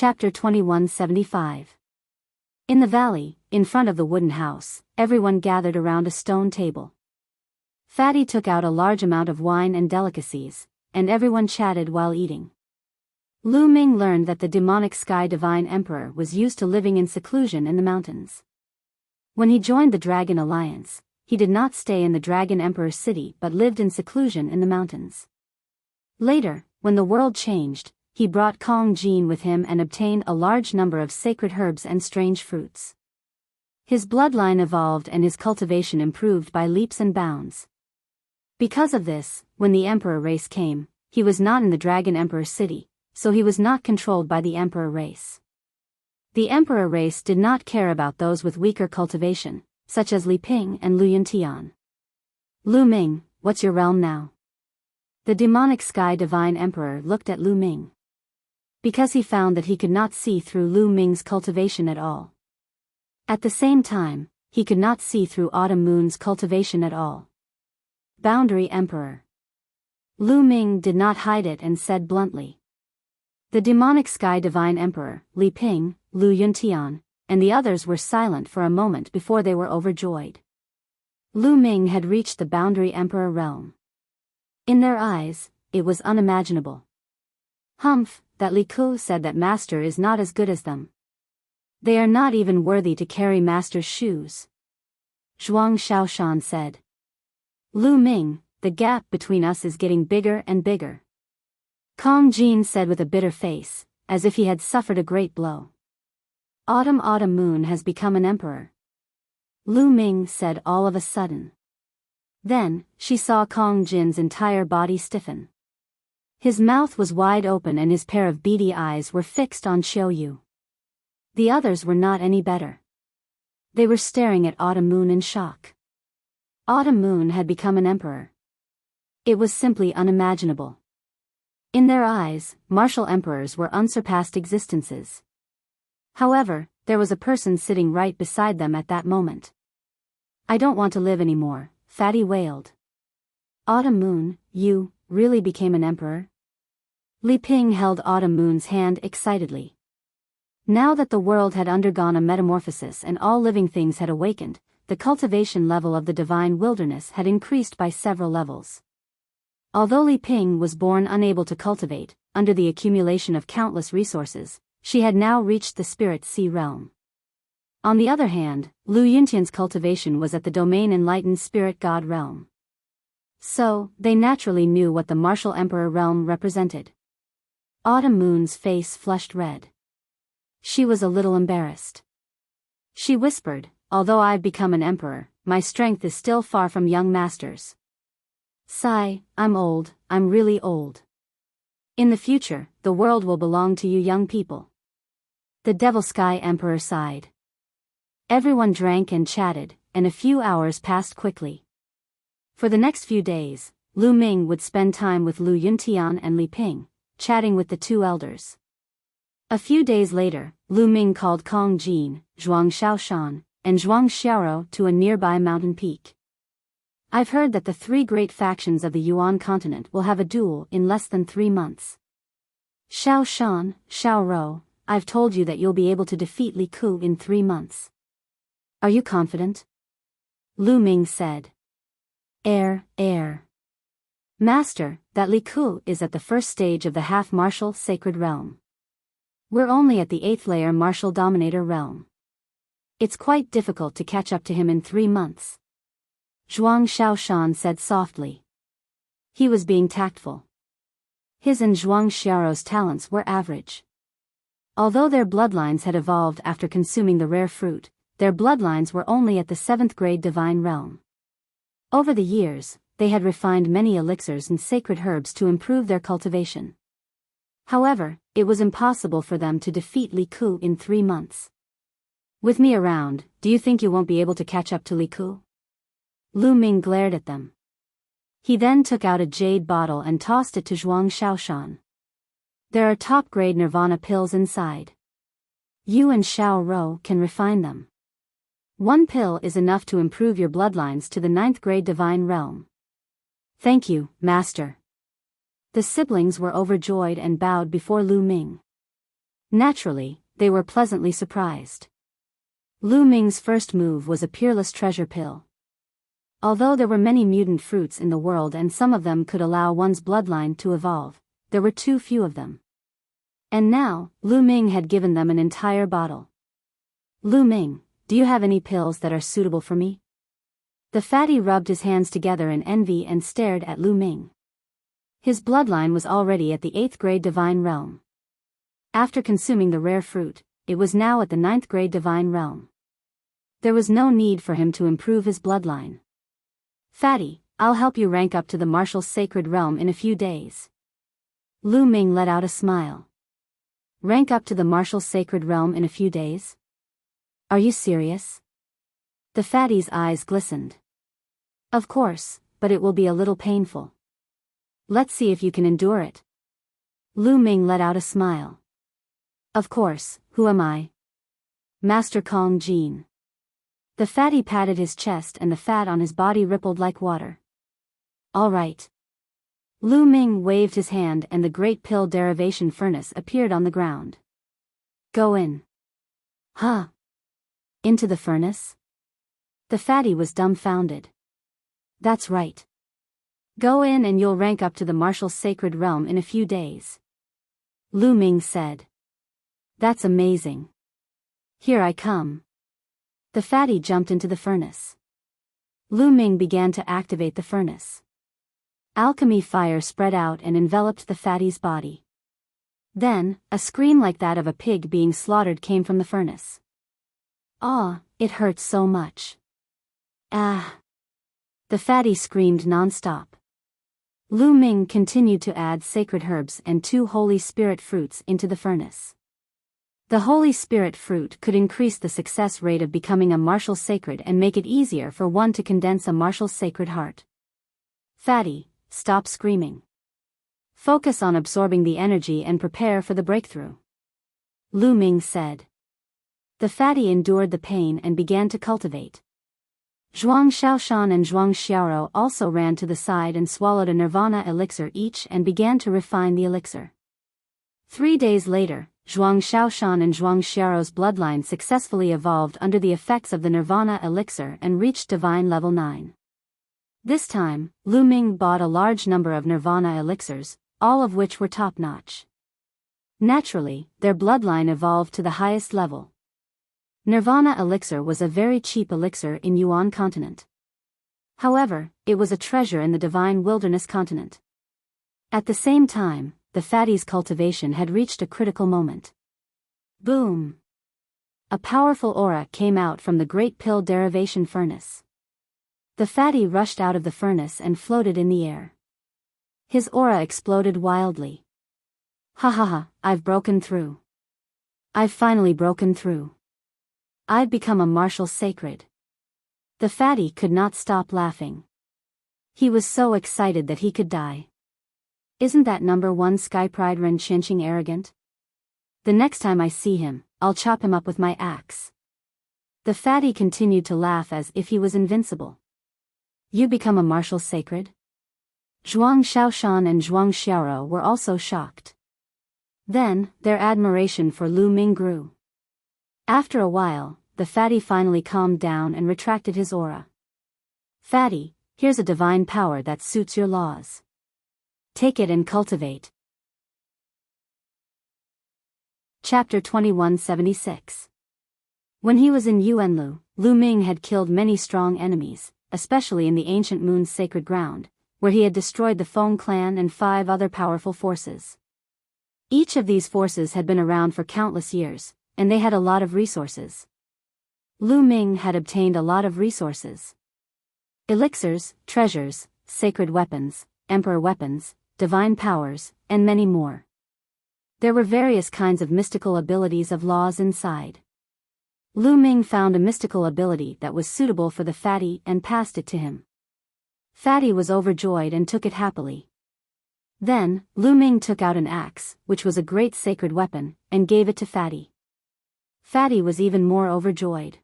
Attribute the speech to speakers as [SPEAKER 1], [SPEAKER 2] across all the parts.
[SPEAKER 1] Chapter 2175. In the valley, in front of the wooden house, everyone gathered around a stone table. Fatty took out a large amount of wine and delicacies, and everyone chatted while eating. Lu Ming learned that the demonic Sky Divine Emperor was used to living in seclusion in the mountains. When he joined the Dragon Alliance, he did not stay in the Dragon Emperor's city but lived in seclusion in the mountains. Later, when the world changed, he brought Kong Jin with him and obtained a large number of sacred herbs and strange fruits. His bloodline evolved and his cultivation improved by leaps and bounds. Because of this, when the Emperor race came, he was not in the Dragon Emperor's city, so he was not controlled by the Emperor race. The Emperor race did not care about those with weaker cultivation, such as Li Ping and Lu Yuntian. Lu Ming, what's your realm now? The demonic Sky Divine Emperor looked at Lu Ming. Because he found that he could not see through Lu Ming's cultivation at all. At the same time, he could not see through Autumn Moon's cultivation at all. Boundary Emperor. Lu Ming did not hide it and said bluntly. The demonic Sky Divine Emperor, Li Ping, Lu Yuntian, and the others were silent for a moment before they were overjoyed. Lu Ming had reached the Boundary Emperor realm. In their eyes, it was unimaginable. Humph, that Li Ku said that Master is not as good as them. They are not even worthy to carry Master's shoes. Zhuang Xiaoshan said. Lu Ming, the gap between us is getting bigger and bigger. Kong Jin said with a bitter face, as if he had suffered a great blow. Autumn Moon has become an emperor. Lu Ming said all of a sudden. Then, she saw Kong Jin's entire body stiffen. His mouth was wide open and his pair of beady eyes were fixed on Xiao Yu. The others were not any better. They were staring at Autumn Moon in shock. Autumn Moon had become an emperor. It was simply unimaginable. In their eyes, martial emperors were unsurpassed existences. However, there was a person sitting right beside them at that moment. I don't want to live anymore, Fatty wailed. Autumn Moon, you really became an emperor? Li Ping held Autumn Moon's hand excitedly. Now that the world had undergone a metamorphosis and all living things had awakened, the cultivation level of the divine wilderness had increased by several levels. Although Li Ping was born unable to cultivate, under the accumulation of countless resources, she had now reached the Spirit Sea realm. On the other hand, Lu Yuntian's cultivation was at the domain enlightened Spirit God realm. So, they naturally knew what the martial emperor realm represented. Autumn Moon's face flushed red. She was a little embarrassed. She whispered, although I've become an emperor, my strength is still far from young masters. Sigh, I'm old, I'm really old. In the future, the world will belong to you young people. The Devil Sky Emperor sighed. Everyone drank and chatted, and a few hours passed quickly. For the next few days, Lu Ming would spend time with Lu Yuntian and Li Ping, chatting with the two elders. A few days later, Lu Ming called Kong Jin, Zhuang Xiaoshan, and Zhuang Xiaoro to a nearby mountain peak. I've heard that the three great factions of the Yuan continent will have a duel in less than 3 months. Xiaoshan, Xiaoro, I've told you that you'll be able to defeat Li Ku in 3 months. Are you confident? Lu Ming said. Master, that Li Ku is at the first stage of the half-martial sacred realm. We're only at the 8th layer martial dominator realm. It's quite difficult to catch up to him in 3 months. Zhuang Xiaoshan said softly. He was being tactful. His and Zhuang Xiaoro's talents were average. Although their bloodlines had evolved after consuming the rare fruit, their bloodlines were only at the 7th grade divine realm. Over the years, they had refined many elixirs and sacred herbs to improve their cultivation. However, it was impossible for them to defeat Li Ku in 3 months. With me around, do you think you won't be able to catch up to Li Ku? Lu Ming glared at them. He then took out a jade bottle and tossed it to Zhuang Xiaoshan. There are top-grade nirvana pills inside. You and Xiao Rou can refine them. 1 pill is enough to improve your bloodlines to the 9th grade divine realm. Thank you, Master. The siblings were overjoyed and bowed before Lu Ming. Naturally, they were pleasantly surprised. Lu Ming's first move was a peerless treasure pill. Although there were many mutant fruits in the world and some of them could allow one's bloodline to evolve, there were too few of them. And now, Lu Ming had given them an entire bottle. Lu Ming, do you have any pills that are suitable for me? The fatty rubbed his hands together in envy and stared at Lu Ming. His bloodline was already at the 8th grade divine realm. After consuming the rare fruit, it was now at the 9th grade divine realm. There was no need for him to improve his bloodline. Fatty, I'll help you rank up to the martial sacred realm in a few days. Lu Ming let out a smile. Rank up to the martial sacred realm in a few days? Are you serious? The fatty's eyes glistened. Of course, but it will be a little painful. Let's see if you can endure it. Lu Ming let out a smile. Of course, who am I? Master Kong Jin. The fatty patted his chest and the fat on his body rippled like water. All right. Lu Ming waved his hand and the great pill derivation furnace appeared on the ground. Go in. Huh? Into the furnace? The fatty was dumbfounded. That's right. Go in and you'll rank up to the martial sacred realm in a few days. Lu Ming said. That's amazing. Here I come. The fatty jumped into the furnace. Lu Ming began to activate the furnace. Alchemy fire spread out and enveloped the fatty's body. Then, a scream like that of a pig being slaughtered came from the furnace. Ah, it hurts so much. Ah. The fatty screamed non-stop. Lu Ming continued to add sacred herbs and 2 Holy Spirit fruits into the furnace. The Holy Spirit fruit could increase the success rate of becoming a martial sacred and make it easier for one to condense a martial sacred heart. Fatty, stop screaming. Focus on absorbing the energy and prepare for the breakthrough. Lu Ming said. The fatty endured the pain and began to cultivate. Zhuang Xiaoshan and Zhuang Xiaoro also ran to the side and swallowed a nirvana elixir each and began to refine the elixir. 3 days later, Zhuang Xiaoshan and Zhuang Xiaoro's bloodline successfully evolved under the effects of the nirvana elixir and reached divine level 9. This time, Lu Ming bought a large number of nirvana elixirs, all of which were top-notch. Naturally, their bloodline evolved to the highest level. Nirvana elixir was a very cheap elixir in Yuan continent. However, it was a treasure in the divine wilderness continent. At the same time, the fatty's cultivation had reached a critical moment. Boom! A powerful aura came out from the great pill derivation furnace. The fatty rushed out of the furnace and floated in the air. His aura exploded wildly. Ha ha ha, I've broken through. I've finally broken through. I've become a martial sacred. The fatty could not stop laughing. He was so excited that he could die. Isn't that number 1 Sky Pride Ren Chinching arrogant? The next time I see him, I'll chop him up with my axe. The fatty continued to laugh as if he was invincible. You become a martial sacred? Zhuang Xiaoshan and Zhuang Xiaoro were also shocked. Then, their admiration for Lu Ming grew. After a while, the fatty finally calmed down and retracted his aura. Fatty, here's a divine power that suits your laws. Take it and cultivate. Chapter 2176. When he was in Yuanlu, Lu Ming had killed many strong enemies, especially in the ancient moon's sacred ground, where he had destroyed the Feng clan and 5 other powerful forces. Each of these forces had been around for countless years, and they had a lot of resources. Lu Ming had obtained a lot of resources. Elixirs, treasures, sacred weapons, emperor weapons, divine powers, and many more. There were various kinds of mystical abilities of laws inside. Lu Ming found a mystical ability that was suitable for the fatty and passed it to him. Fatty was overjoyed and took it happily. Then, Lu Ming took out an axe, which was a great sacred weapon, and gave it to Fatty. Fatty was even more overjoyed.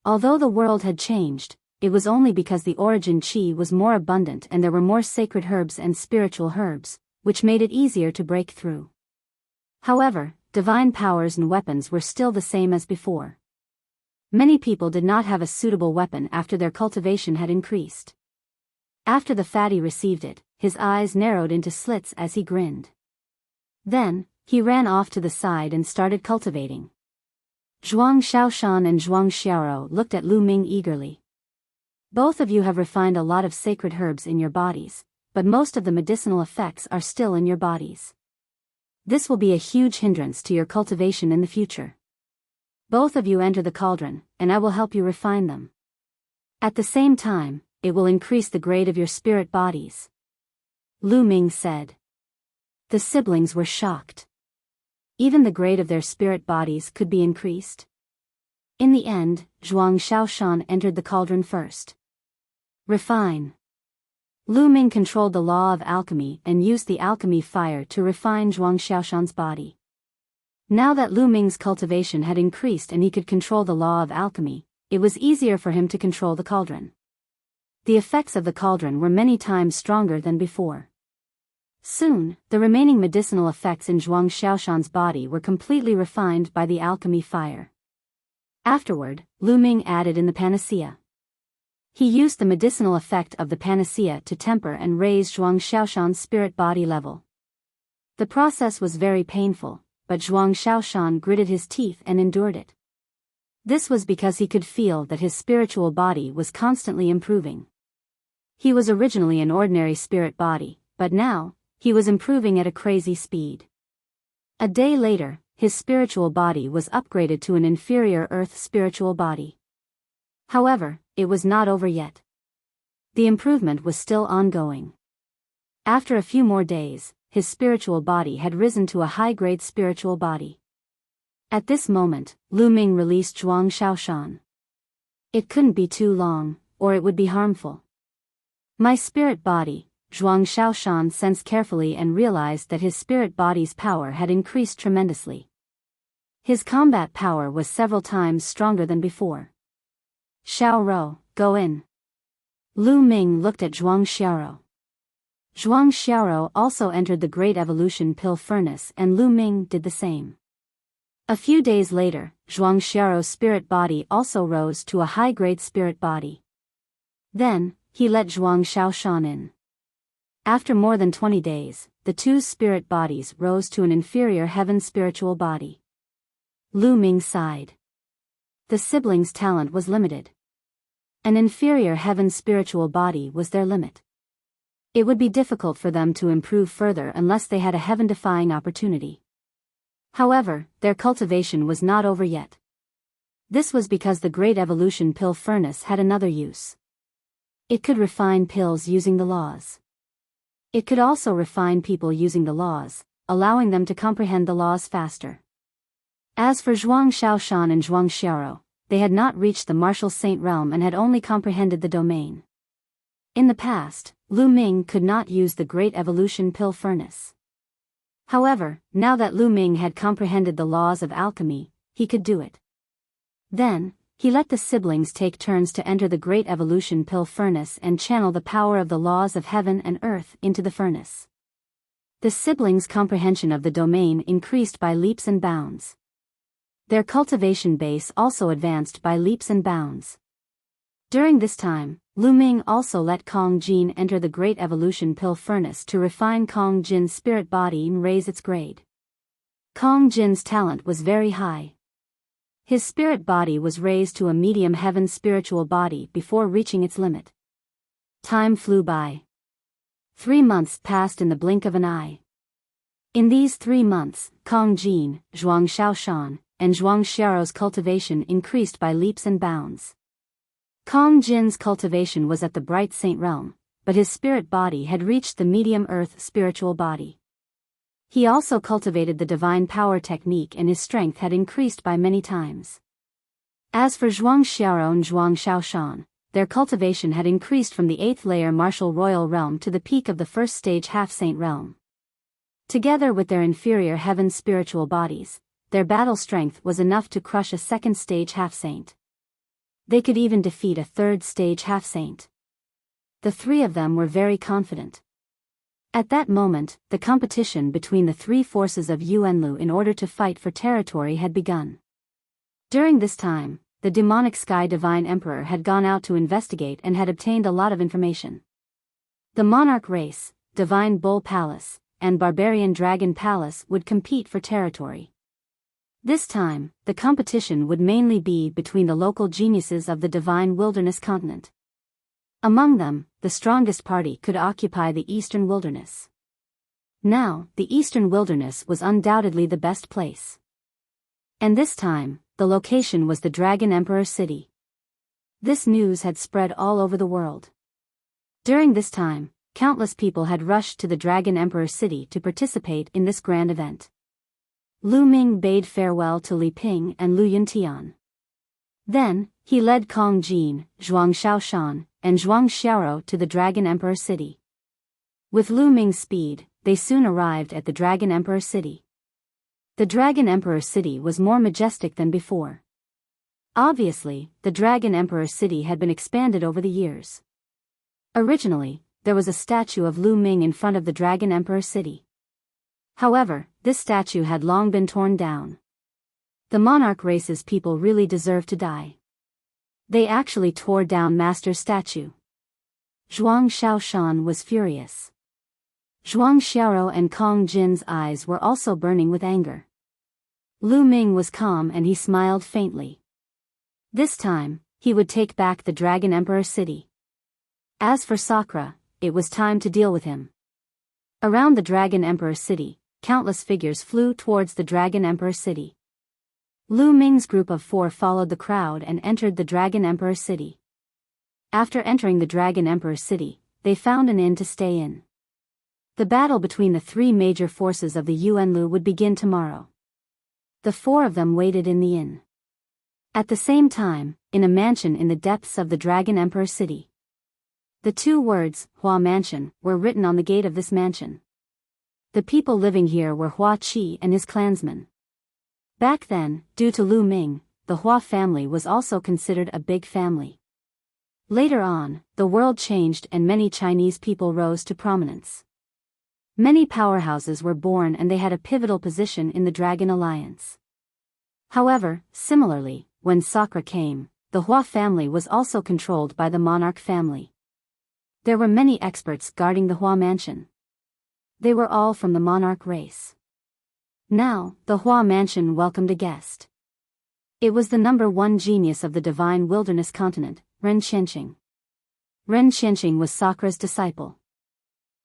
[SPEAKER 1] Although the world had changed, it was only because the origin chi was more abundant and there were more sacred herbs and spiritual herbs, which made it easier to break through. However, divine powers and weapons were still the same as before. Many people did not have a suitable weapon after their cultivation had increased. After the fatty received it, his eyes narrowed into slits as he grinned. Then, he ran off to the side and started cultivating. Zhuang Xiaoshan and Zhuang Xiaoro looked at Lu Ming eagerly. Both of you have refined a lot of sacred herbs in your bodies, but most of the medicinal effects are still in your bodies. This will be a huge hindrance to your cultivation in the future. Both of you enter the cauldron, and I will help you refine them. At the same time, it will increase the grade of your spirit bodies. Lu Ming said. The siblings were shocked. Even the grade of their spirit bodies could be increased. In the end, Zhuang Xiaoshan entered the cauldron first. Refine. Lu Ming controlled the law of alchemy and used the alchemy fire to refine Zhuang Xiaoshan's body. Now that Lu Ming's cultivation had increased and he could control the law of alchemy, it was easier for him to control the cauldron. The effects of the cauldron were many times stronger than before. Soon, the remaining medicinal effects in Zhuang Xiaoshan's body were completely refined by the alchemy fire. Afterward, Lu Ming added in the panacea. He used the medicinal effect of the panacea to temper and raise Zhuang Xiaoshan's spirit body level. The process was very painful, but Zhuang Xiaoshan gritted his teeth and endured it. This was because he could feel that his spiritual body was constantly improving. He was originally an ordinary spirit body, but now, he was improving at a crazy speed. A day later, his spiritual body was upgraded to an inferior earth spiritual body. However, it was not over yet. The improvement was still ongoing. After a few more days, his spiritual body had risen to a high-grade spiritual body. At this moment, Lu Ming released Zhuang Xiaoshan. It couldn't be too long, or it would be harmful. My spirit body, Zhuang Xiaoshan sensed carefully and realized that his spirit body's power had increased tremendously. His combat power was several times stronger than before. Xiaoro, go in. Lu Ming looked at Zhuang Xiaoro. Zhuang Xiaoro also entered the Great Evolution Pill Furnace and Lu Ming did the same. A few days later, Zhuang Xiaoro's spirit body also rose to a high-grade spirit body. Then, he let Zhuang Xiaoshan in. After more than 20 days, the two spirit bodies rose to an inferior heaven spiritual body. Lu Ming sighed. The siblings' talent was limited. An inferior heaven spiritual body was their limit. It would be difficult for them to improve further unless they had a heaven-defying opportunity. However, their cultivation was not over yet. This was because the Great Evolution Pill Furnace had another use. It could refine pills using the laws. It could also refine people using the laws, allowing them to comprehend the laws faster. As for Zhuang Xiaoshan and Zhuang Xiaoro, they had not reached the martial saint realm and had only comprehended the domain. In the past, Lu Ming could not use the Great Evolution Pill Furnace. However, now that Lu Ming had comprehended the laws of alchemy, he could do it. Then, he let the siblings take turns to enter the Great Evolution Pill Furnace and channel the power of the laws of heaven and earth into the furnace. The siblings' comprehension of the domain increased by leaps and bounds. Their cultivation base also advanced by leaps and bounds. During this time, Lu Ming also let Kong Jin enter the Great Evolution Pill Furnace to refine Kong Jin's spirit body and raise its grade. Kong Jin's talent was very high. His spirit body was raised to a medium heaven spiritual body before reaching its limit. Time flew by. 3 months passed in the blink of an eye. In these 3 months, Kong Jin, Zhuang Xiaoshan, and Zhuang Xiaoro's cultivation increased by leaps and bounds. Kong Jin's cultivation was at the bright saint realm, but his spirit body had reached the medium earth spiritual body. He also cultivated the divine power technique and his strength had increased by many times. As for Zhuang Xiaoro and Zhuang Xiaoshan, their cultivation had increased from the 8th layer martial royal realm to the peak of the 1st stage half-saint realm. Together with their inferior heaven spiritual bodies, their battle strength was enough to crush a 2nd stage half-saint. They could even defeat a 3rd stage half-saint. The 3 of them were very confident. At that moment, the competition between the three forces of Yuanlu in order to fight for territory had begun. During this time, the demonic Sky Divine Emperor had gone out to investigate and had obtained a lot of information. The Monarch race, Divine Bull Palace, and Barbarian Dragon Palace would compete for territory. This time, the competition would mainly be between the local geniuses of the Divine Wilderness continent. Among them, the strongest party could occupy the Eastern Wilderness. Now, the Eastern Wilderness was undoubtedly the best place. And this time, the location was the Dragon Emperor City. This news had spread all over the world. During this time, countless people had rushed to the Dragon Emperor City to participate in this grand event. Lu Ming bade farewell to Li Ping and Lu Yuntian. Then, he led Kong Jin, Zhuang Shaoshan, and Zhuang Xiaoro to the Dragon Emperor City. With Lu Ming's speed, they soon arrived at the Dragon Emperor City. The Dragon Emperor City was more majestic than before. Obviously, the Dragon Emperor City had been expanded over the years. Originally, there was a statue of Lu Ming in front of the Dragon Emperor City. However, this statue had long been torn down. The Monarch race's people really deserve to die. They actually tore down Master's statue. Zhuang Shaoshan was furious. Zhuang Xiaoro and Kong Jin's eyes were also burning with anger. Lu Ming was calm and he smiled faintly. This time, he would take back the Dragon Emperor City. As for Sakura, it was time to deal with him. Around the Dragon Emperor City, countless figures flew towards the Dragon Emperor City. Lu Ming's group of 4 followed the crowd and entered the Dragon Emperor City. After entering the Dragon Emperor City, they found an inn to stay in. The battle between the 3 major forces of the Yuanlu would begin tomorrow. The 4 of them waited in the inn. At the same time, in a mansion in the depths of the Dragon Emperor City. The 2 words, Hua Mansion, were written on the gate of this mansion. The people living here were Hua Qi and his clansmen. Back then, due to Lu Ming, the Hua family was also considered a big family. Later on, the world changed and many Chinese people rose to prominence. Many powerhouses were born and they had a pivotal position in the Dragon Alliance. However, similarly, when Sakura came, the Hua family was also controlled by the Monarch family. There were many experts guarding the Hua mansion. They were all from the Monarch race. Now, the Hua mansion welcomed a guest. It was the #1 genius of the Divine Wilderness continent, Ren Qianqing. Ren Qianqing was Sakura's disciple.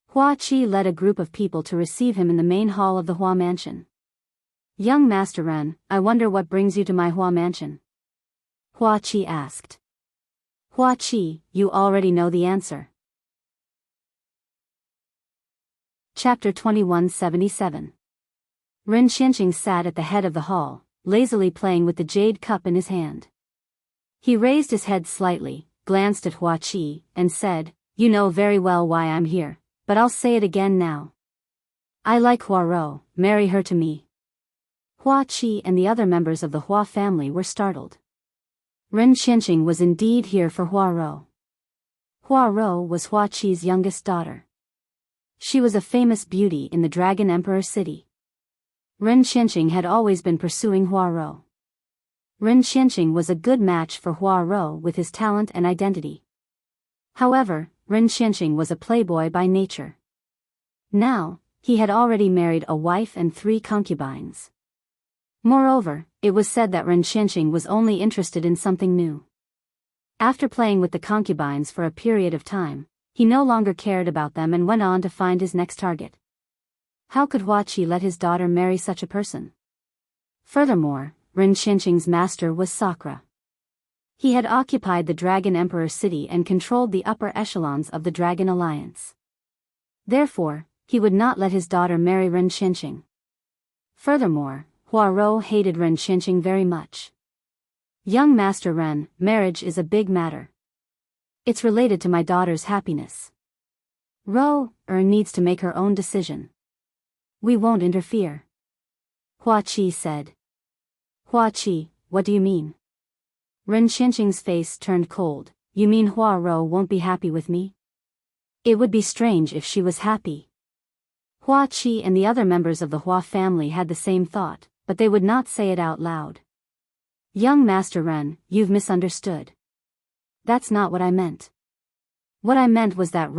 [SPEAKER 1] Hua Qi led a group of people to receive him in the main hall of the Hua mansion. "Young Master Ren, I wonder what brings you to my Hua mansion?" Hua Qi asked. "Hua Qi, you already know the answer." Chapter 2177. Ren Qianqing sat at the head of the hall, lazily playing with the jade cup in his hand. He raised his head slightly, glanced at Hua Qi, and said, "You know very well why I'm here, but I'll say it again now. I like Hua Rou, marry her to me." Hua Qi and the other members of the Hua family were startled. Ren Qianqing was indeed here for Hua Rou. Hua Rou was Hua Qi's youngest daughter. She was a famous beauty in the Dragon Emperor City. Ren Qianqing had always been pursuing Hua Rou. Ren Qianqing was a good match for Hua Rou with his talent and identity. However, Ren Qianqing was a playboy by nature. Now, he had already married a wife and 3 concubines. Moreover, it was said that Ren Qianqing was only interested in something new. After playing with the concubines for a period of time, he no longer cared about them and went on to find his next target. How could Hua Qi let his daughter marry such a person? Furthermore, Ren Qianqing's master was Sakura. He had occupied the Dragon Emperor City and controlled the upper echelons of the Dragon Alliance. Therefore, he would not let his daughter marry Ren Qianqing. Furthermore, Hua Rou hated Ren Qianqing very much. "Young Master Ren, marriage is a big matter. It's related to my daughter's happiness. Rou needs to make her own decision. We won't interfere," Hua Qi said. "Hua Qi, what do you mean?" Ren Qianqing's face turned cold. "You mean Hua Rou won't be happy with me? It would be strange if she was happy." Hua Qi and the other members of the Hua family had the same thought, but they would not say it out loud. Young Master Ren, you've misunderstood. That's not what I meant. What I meant was that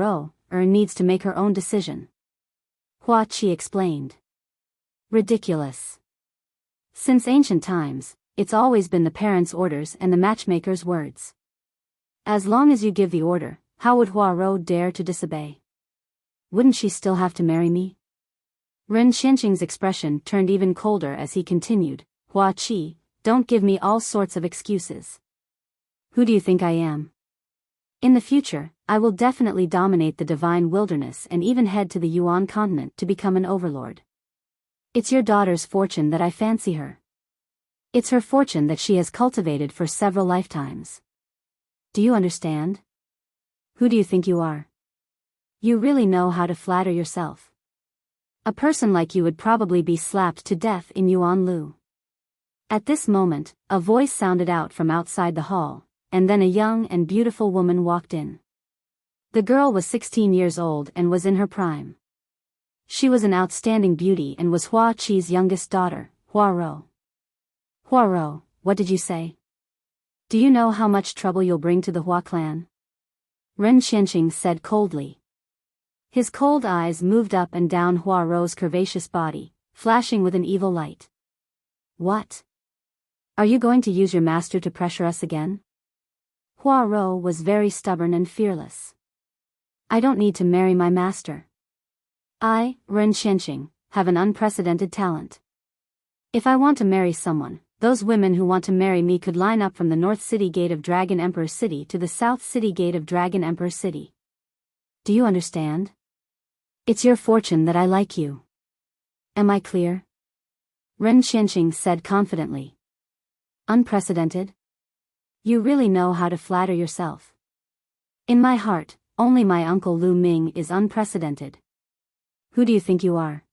[SPEAKER 1] needs to make her own decision. Hua Qi explained. Ridiculous. Since ancient times, it's always been the parents' orders and the matchmaker's words. As long as you give the order, how would Hua Rou dare to disobey? Wouldn't she still have to marry me? Ren Qianqing's expression turned even colder as he continued, Hua Qi, don't give me all sorts of excuses. Who do you think I am? In the future, I will definitely dominate the divine wilderness and even head to the Yuan continent to become an overlord. It's your daughter's fortune that I fancy her. It's her fortune that she has cultivated for several lifetimes. Do you understand? Who do you think you are? You really know how to flatter yourself. A person like you would probably be slapped to death in Yuanlu. At this moment, a voice sounded out from outside the hall, and then a young and beautiful woman walked in. The girl was 16 years old and was in her prime. She was an outstanding beauty and was Hua Qi's youngest daughter, Hua Rou. Hua Rou, what did you say? Do you know how much trouble you'll bring to the Hua clan? Ren Qianqing said coldly. His cold eyes moved up and down Hua Rou's curvaceous body, flashing with an evil light. What? Are you going to use your master to pressure us again? Hua Rou was very stubborn and fearless. I don't need to marry my master. I, Ren Qianqing, have an unprecedented talent. If I want to marry someone, those women who want to marry me could line up from the North City Gate of Dragon Emperor City to the South City Gate of Dragon Emperor City. Do you understand? It's your fortune that I like you. Am I clear? Ren Qianqing said confidently. Unprecedented? You really know how to flatter yourself. In my heart, only my uncle Lu Ming is unprecedented. Who do you think you are?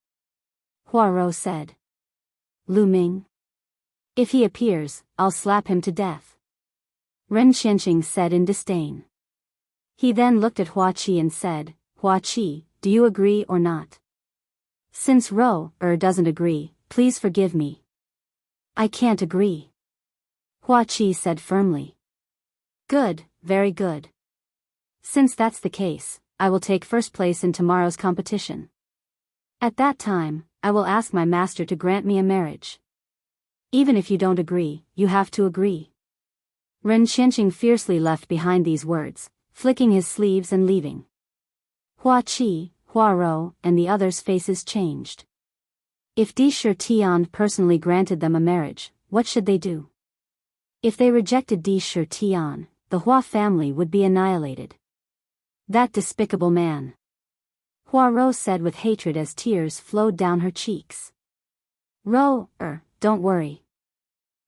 [SPEAKER 1] Hua Rou said. Lu Ming? If he appears, I'll slap him to death. Ren Qianqing said in disdain. He then looked at Hua Qi and said, Hua Qi, do you agree or not? Since Rou doesn't agree, please forgive me. I can't agree. Hua Qi said firmly. Good, very good. Since that's the case, I will take first place in tomorrow's competition. At that time, I will ask my master to grant me a marriage. Even if you don't agree, you have to agree. Ren Qianqing fiercely left behind these words, flicking his sleeves and leaving. Hua Qi, Hua Rou, and the others' faces changed. If Di Shi Tian personally granted them a marriage, what should they do? If they rejected Di Shi Tian, the Hua family would be annihilated. That despicable man. Hua Rou said with hatred as tears flowed down her cheeks. Rou, don't worry.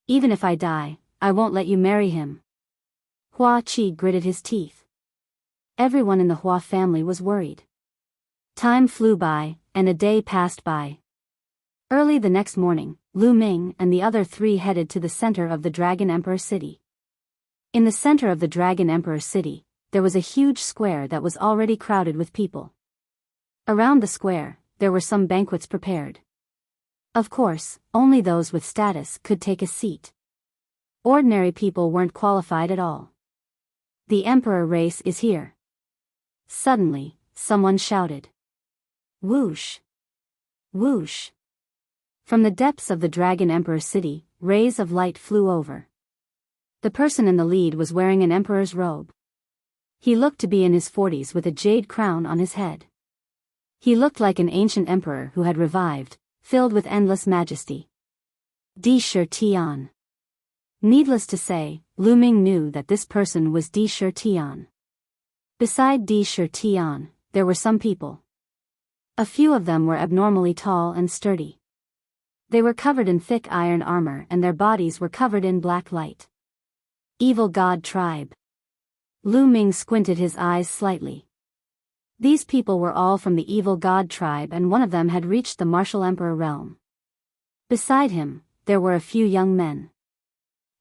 [SPEAKER 1] Even if I die, I won't let you marry him. Hua Qi gritted his teeth. Everyone in the Hua family was worried. Time flew by, and a day passed by. Early the next morning, Lu Ming and the other three headed to the center of the Dragon Emperor City. In the center of the Dragon Emperor City, there was a huge square that was already crowded with people. Around the square, there were some banquets prepared. Of course, only those with status could take a seat. Ordinary people weren't qualified at all. The emperor race is here. Suddenly, someone shouted. Whoosh! Whoosh! From the depths of the Dragon Emperor City, rays of light flew over. The person in the lead was wearing an emperor's robe. He looked to be in his 40s with a jade crown on his head. He looked like an ancient emperor who had revived, filled with endless majesty. Di Shi Tian. Needless to say, Lu Ming knew that this person was Di Shi Tian. Beside Di Shi Tian, there were some people. A few of them were abnormally tall and sturdy. They were covered in thick iron armor and their bodies were covered in black light. Evil God Tribe. Lu Ming squinted his eyes slightly. These people were all from the Evil God Tribe and one of them had reached the Martial Emperor realm. Beside him, there were a few young men.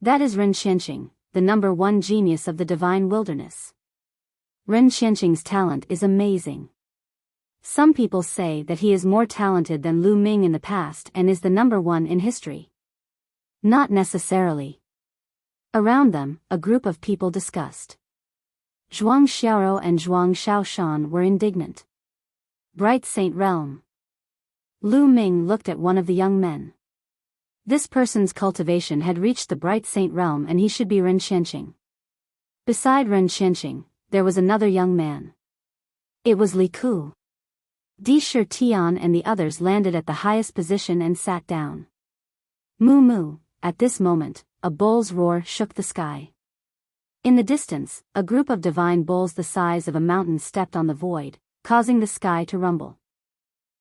[SPEAKER 1] That is Ren Qianqing, the #1 genius of the divine wilderness. Ren Qianqing's talent is amazing. Some people say that he is more talented than Lu Ming in the past and is the number one in history. Not necessarily. Around them, a group of people discussed. Zhuang Xiaoro and Zhuang Xiaoshan were indignant. Bright Saint Realm. Lu Ming looked at one of the young men. This person's cultivation had reached the Bright Saint Realm and he should be Ren Qianqing. Beside Ren Qianqing, there was another young man. It was Li Ku. Di Shi Tian and the others landed at the highest position and sat down. Moo moo, at this moment, a bull's roar shook the sky. In the distance, a group of divine bulls the size of a mountain stepped on the void, causing the sky to rumble.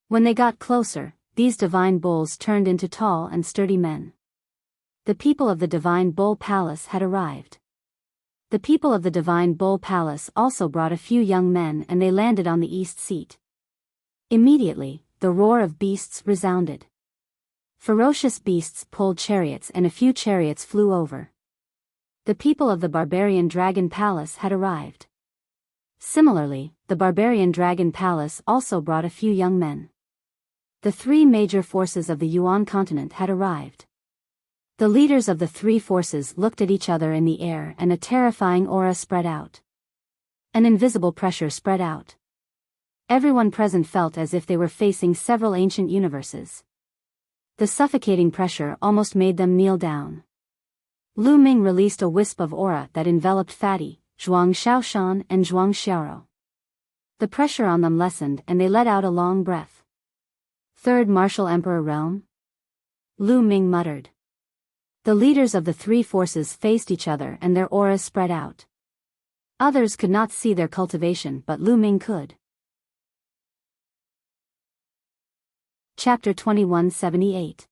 [SPEAKER 1] When they got closer, these divine bulls turned into tall and sturdy men. The people of the Divine Bull Palace had arrived. The people of the Divine Bull Palace also brought a few young men and they landed on the east seat. Immediately, the roar of beasts resounded. Ferocious beasts pulled chariots and a few chariots flew over. The people of the Barbarian Dragon Palace had arrived. Similarly, the Barbarian Dragon Palace also brought a few young men. The three major forces of the Yuan continent had arrived. The leaders of the three forces looked at each other in the air and a terrifying aura spread out. An invisible pressure spread out. Everyone present felt as if they were facing several ancient universes. The suffocating pressure almost made them kneel down. Lu Ming released a wisp of aura that enveloped Fatty, Zhuang Xiaoshan and Zhuang Xiaoro. The pressure on them lessened and they let out a long breath. Third Martial Emperor Realm? Lu Ming muttered. The leaders of the three forces faced each other and their auras spread out. Others could not see their cultivation but Lu Ming could. Chapter 2178.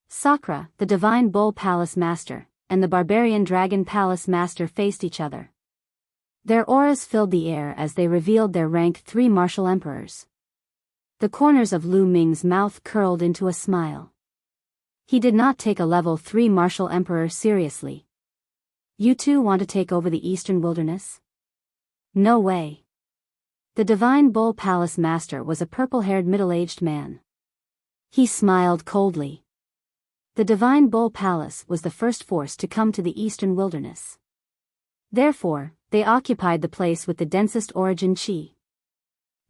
[SPEAKER 1] Sakra, the Divine Bull Palace Master, and the Barbarian Dragon Palace Master faced each other. Their auras filled the air as they revealed their rank 3 martial emperors. The corners of Lu Ming's mouth curled into a smile. He did not take a level 3 martial emperor seriously. You two want to take over the Eastern Wilderness? No way. The Divine Bull Palace Master was a purple-haired middle-aged man. He smiled coldly. The Divine Bull Palace was the first force to come to the Eastern Wilderness. Therefore, they occupied the place with the densest origin chi.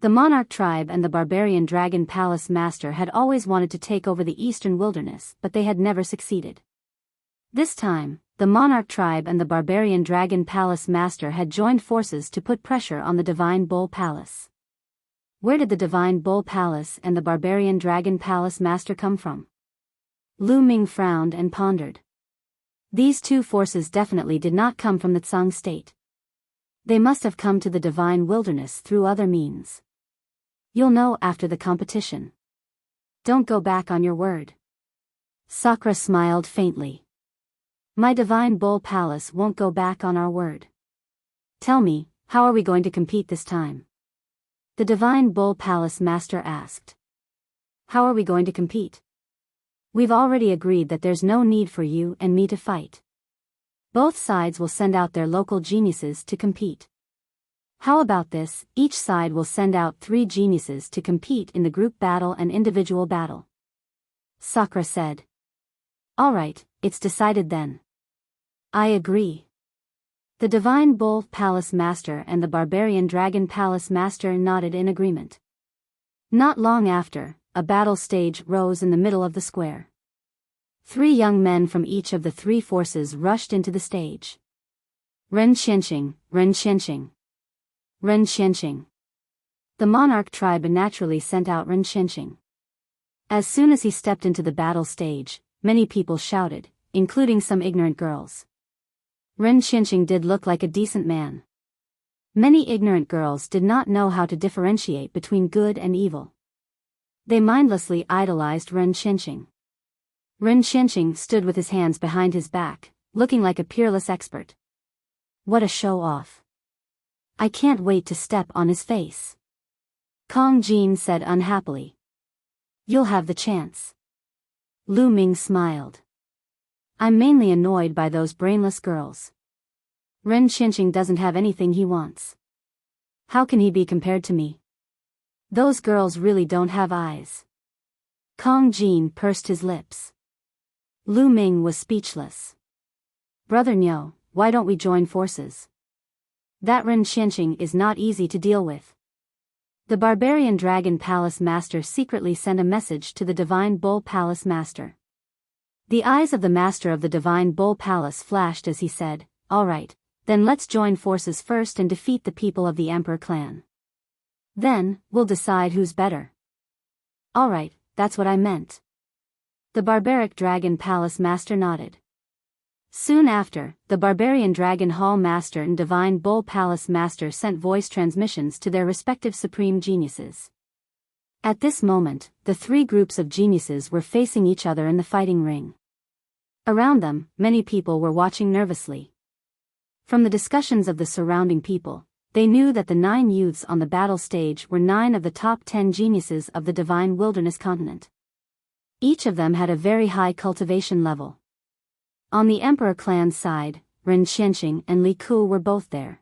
[SPEAKER 1] The Monarch tribe and the Barbarian Dragon Palace Master had always wanted to take over the Eastern Wilderness but they had never succeeded. This time, the Monarch tribe and the Barbarian Dragon Palace Master had joined forces to put pressure on the Divine Bull Palace. Where did the Divine Bull Palace and the Barbarian Dragon Palace Master come from? Lu Ming frowned and pondered. These two forces definitely did not come from the Tsang state. They must have come to the Divine Wilderness through other means. You'll know after the competition. Don't go back on your word. Sakra smiled faintly. My Divine Bull Palace won't go back on our word. Tell me, how are we going to compete this time? The Divine Bull Palace Master asked. How are we going to compete? We've already agreed that there's no need for you and me to fight. Both sides will send out their local geniuses to compete. How about this, each side will send out 3 geniuses to compete in the group battle and individual battle. Sakra said. Alright, it's decided then. I agree. The Divine Bull Palace Master and the Barbarian Dragon Palace Master nodded in agreement. Not long after, a battle stage rose in the middle of the square. 3 young men from each of the 3 forces rushed into the stage. Ren Qianqing, Ren Qianqing. Ren Qianqing. The Monarch tribe naturally sent out Ren Qianqing. As soon as he stepped into the battle stage, many people shouted, including some ignorant girls. Ren Qianqing did look like a decent man. Many ignorant girls did not know how to differentiate between good and evil. They mindlessly idolized Ren Qianqing. Ren Qianqing stood with his hands behind his back, looking like a peerless expert. What a show-off. I can't wait to step on his face. Kong Jin said unhappily. You'll have the chance. Lu Ming smiled. I'm mainly annoyed by those brainless girls. Ren Qianqing doesn't have anything he wants. How can he be compared to me? Those girls really don't have eyes. Kong Jin pursed his lips. Lu Ming was speechless. Brother Nyo, why don't we join forces? That Ren Qianqing is not easy to deal with. The barbarian dragon palace master secretly sent a message to the divine bull palace master. The eyes of the master of the divine bull palace flashed as he said, "All right, then let's join forces first and defeat the people of the Emperor clan. Then, we'll decide who's better." "All right, that's what I meant." The barbaric dragon palace master nodded. Soon after, the barbarian dragon hall master and divine bull palace master sent voice transmissions to their respective supreme geniuses. At this moment, the three groups of geniuses were facing each other in the fighting ring. Around them, many people were watching nervously. From the discussions of the surrounding people, they knew that the 9 youths on the battle stage were 9 of the top 10 geniuses of the divine wilderness continent. Each of them had a very high cultivation level. On the Emperor clan's side, Ren Qianqing and Li Ku were both there.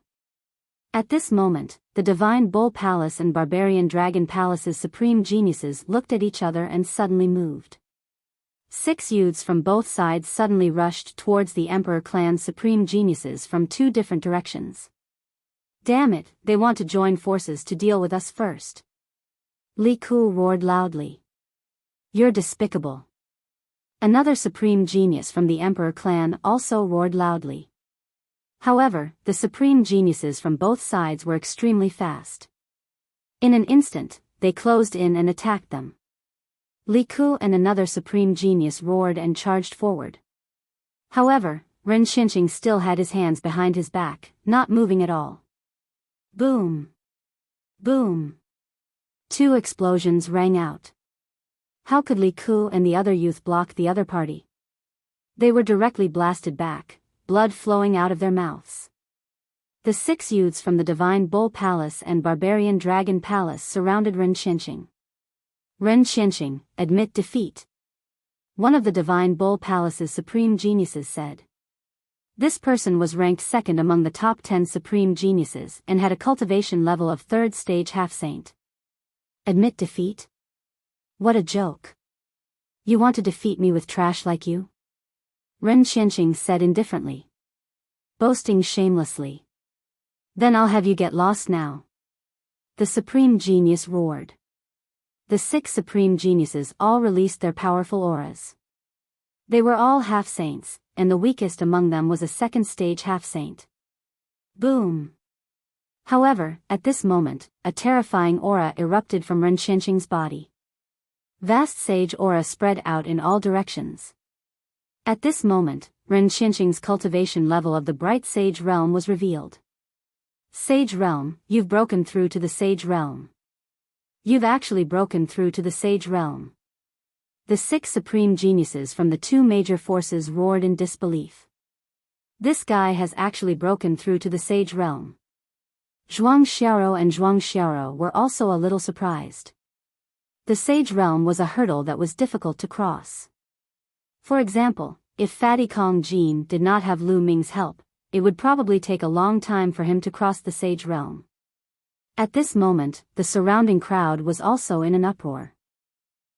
[SPEAKER 1] At this moment, the Divine Bull Palace and Barbarian Dragon Palace's supreme geniuses looked at each other and suddenly moved. 6 youths from both sides suddenly rushed towards the Emperor clan's supreme geniuses from 2 different directions. "Damn it, they want to join forces to deal with us first." Li Ku roared loudly. "You're despicable." Another supreme genius from the Emperor clan also roared loudly. However, the supreme geniuses from both sides were extremely fast. In an instant, they closed in and attacked them. Li Ku and another supreme genius roared and charged forward. However, Ren Qianqing still had his hands behind his back, not moving at all. Boom! Boom! 2 explosions rang out. How could Li Ku and the other youth block the other party? They were directly blasted back, blood flowing out of their mouths. The 6 youths from the Divine Bull Palace and Barbarian Dragon Palace surrounded Ren Qianqing. "Ren Qianqing, admit defeat," one of the Divine Bull Palace's supreme geniuses said. This person was ranked second among the top 10 supreme geniuses and had a cultivation level of 3rd stage half-saint. "Admit defeat? What a joke. You want to defeat me with trash like you?" Ren Qianqing said indifferently. "Boasting shamelessly. Then I'll have you get lost now." The supreme genius roared. The 6 supreme geniuses all released their powerful auras. They were all half-saints, and the weakest among them was a 2nd stage half-saint. Boom! However, at this moment, a terrifying aura erupted from Ren Qianqing's body. Vast sage aura spread out in all directions. At this moment, Ren Qianqing's cultivation level of the bright sage realm was revealed. "Sage realm, you've broken through to the sage realm. You've actually broken through to the sage realm." The 6 supreme geniuses from the 2 major forces roared in disbelief. "This guy has actually broken through to the sage realm." Zhuang Xiaoro and Zhuang Xiaoro were also a little surprised. The sage realm was a hurdle that was difficult to cross. For example, if Fatty Kong Jin did not have Lu Ming's help, it would probably take a long time for him to cross the sage realm. At this moment, the surrounding crowd was also in an uproar.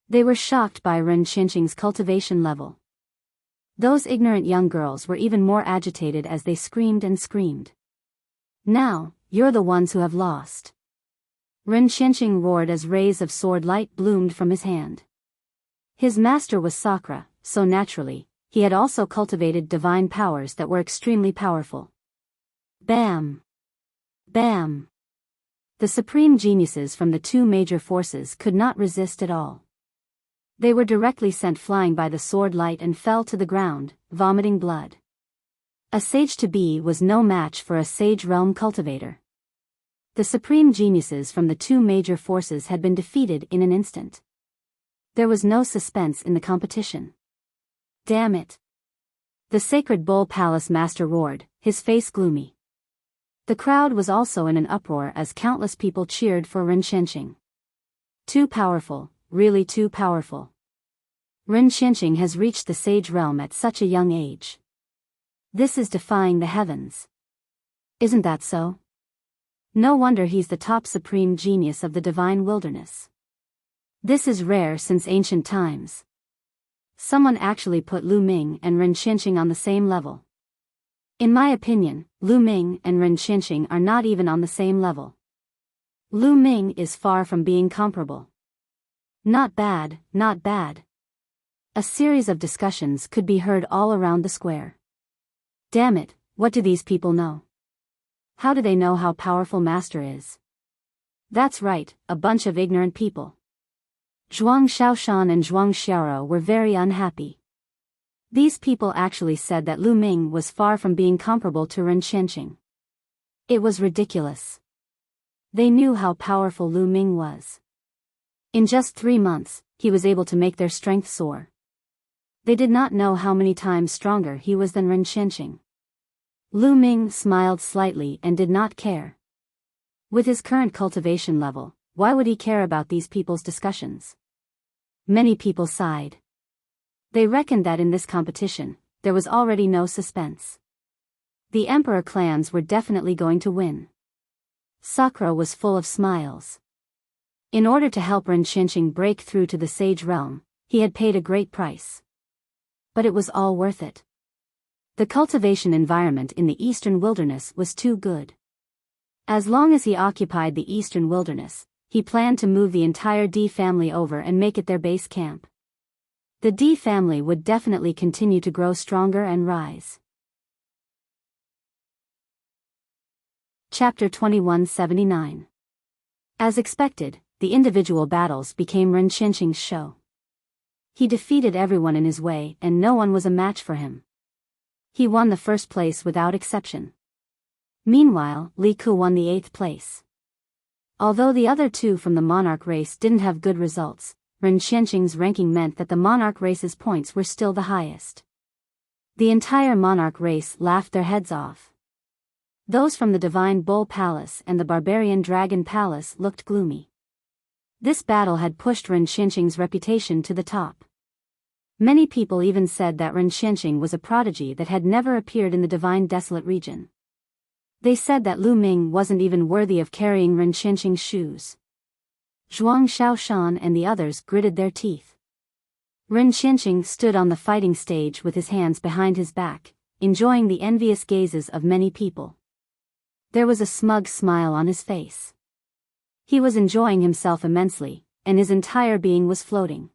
[SPEAKER 1] They were shocked by Ren Qianqing's cultivation level. Those ignorant young girls were even more agitated as they screamed and screamed. "Now, you're the ones who have lost." Ren Qianqing roared as rays of sword light bloomed from his hand. His master was Sakra, so naturally, he had also cultivated divine powers that were extremely powerful. Bam! Bam! The supreme geniuses from the 2 major forces could not resist at all. They were directly sent flying by the sword light and fell to the ground, vomiting blood. A sage to be was no match for a sage realm cultivator. The supreme geniuses from the 2 major forces had been defeated in an instant. There was no suspense in the competition. "Damn it!" The Sacred Bull Palace master roared, his face gloomy. The crowd was also in an uproar as countless people cheered for Ren Qianqing. Too powerful, really too powerful. Ren Qianqing has reached the sage realm at such a young age. This is defying the heavens. Isn't that so? No wonder he's the top supreme genius of the divine wilderness. This is rare since ancient times. Someone actually put Lu Ming and Ren Qianqing on the same level. In my opinion, Lu Ming and Ren Qianqing are not even on the same level. Lu Ming is far from being comparable. Not bad, not bad. A series of discussions could be heard all around the square. Damn it, what do these people know? How do they know how powerful Master is? That's right, a bunch of ignorant people. Zhuang Xiaoshan and Zhuang Xiaoro were very unhappy. These people actually said that Lu Ming was far from being comparable to Ren Qianqing. It was ridiculous. They knew how powerful Lu Ming was. In just 3 months, he was able to make their strength soar. They did not know how many times stronger he was than Ren Qianqing. Lu Ming smiled slightly and did not care. With his current cultivation level, why would he care about these people's discussions? Many people sighed. They reckoned that in this competition, there was already no suspense. The emperor clans were definitely going to win. Sakura was full of smiles. In order to help Ren Qianqing break through to the sage realm, he had paid a great price. But it was all worth it. The cultivation environment in the eastern wilderness was too good. As long as he occupied the eastern wilderness, he planned to move the entire D family over and make it their base camp. The D family would definitely continue to grow stronger and rise. Chapter 2179. As expected, the individual battles became Ren Qianqing's show. He defeated everyone in his way and no one was a match for him. He won the first place without exception. Meanwhile, Li Ku won the 8th place. Although the other two from the Monarch race didn't have good results, Ren Qianqing's ranking meant that the Monarch race's points were still the highest. The entire Monarch race laughed their heads off. Those from the Divine Bull Palace and the Barbarian Dragon Palace looked gloomy. This battle had pushed Ren Qianqing's reputation to the top. Many people even said that Ren Qianqing was a prodigy that had never appeared in the Divine Desolate region. They said that Lu Ming wasn't even worthy of carrying Ren Qianqing's shoes. Zhuang Xiaoshan and the others gritted their teeth. Ren Qianqing stood on the fighting stage with his hands behind his back, enjoying the envious gazes of many people. There was a smug smile on his face. He was enjoying himself immensely, and his entire being was floating.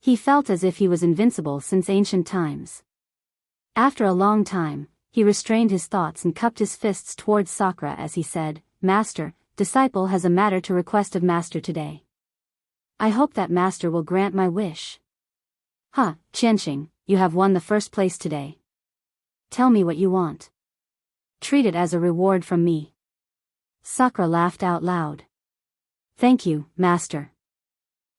[SPEAKER 1] He felt as if he was invincible since ancient times. After a long time, he restrained his thoughts and cupped his fists towards Sakura as he said, "Master, disciple has a matter to request of Master today. I hope that Master will grant my wish." "Huh, Qianqing, you have won the first place today. Tell me what you want. Treat it as a reward from me." Sakura laughed out loud. "Thank you, Master.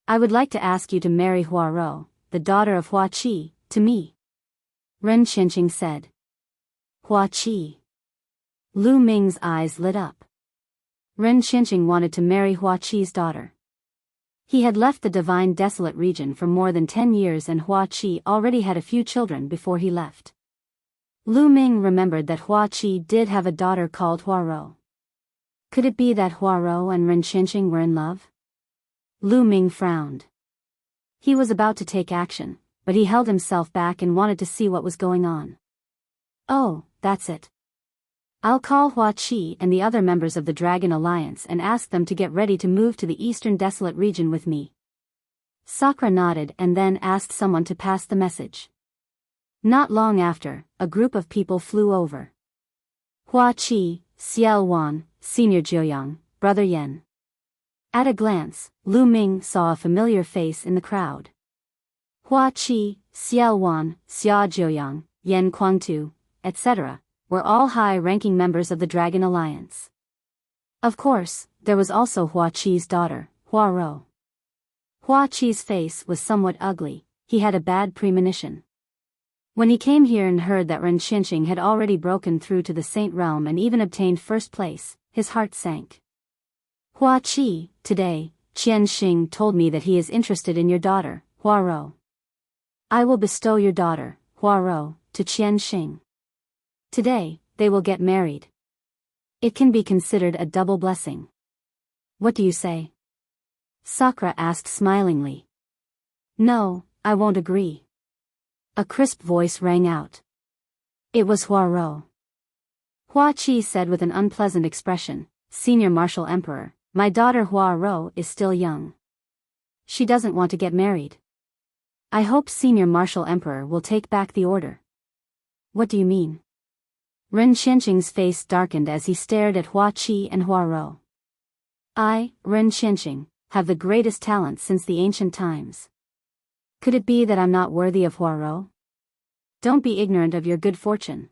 [SPEAKER 1] I would like to ask you to marry Huaro, the daughter of Hua Qi, to me." Ren Qianqing said. "Hua Qi." Lu Ming's eyes lit up. Ren Qianqing wanted to marry Hua Qi's daughter. He had left the Divine Desolate region for more than 10 years and Hua Qi already had a few children before he left. Lu Ming remembered that Hua Qi did have a daughter called Huaro. Could it be that Huaro and Ren Qianqing were in love? Lu Ming frowned. He was about to take action, but he held himself back and wanted to see what was going on. "Oh, that's it. I'll call Hua Qi and the other members of the Dragon Alliance and ask them to get ready to move to the Eastern Desolate region with me." Sakura nodded and then asked someone to pass the message. Not long after, a group of people flew over. Hua Qi, Xiao Wan, Senior Jiuyang, Brother Yan. At a glance, Lu Ming saw a familiar face in the crowd. Hua Qi, Xiao Wan, Xia Jiuyang, Yan Kuangtu, etc., were all high-ranking members of the Dragon Alliance. Of course, there was also Hua Qi's daughter, Hua Ro. Hua Qi's face was somewhat ugly, he had a bad premonition. When he came here and heard that Ren Qianqing had already broken through to the Saint Realm and even obtained first place, his heart sank. "Hua Qi, today, Qianxing told me that he is interested in your daughter, Hua Ro. I will bestow your daughter, Hua Ro, to Qianxing. Today, they will get married." It can be considered a double blessing. What do you say? Sakura asked smilingly. No, I won't agree. A crisp voice rang out. It was Huarou. Hua Qi said with an unpleasant expression, Senior Martial Emperor, my daughter Huarou is still young. She doesn't want to get married. I hope Senior Martial Emperor will take back the order. What do you mean? Ren Qianqing's face darkened as he stared at Hua Qi and Huarou. I, Ren Qianqing, have the greatest talent since the ancient times. Could it be that I'm not worthy of Huarou? Don't be ignorant of your good fortune.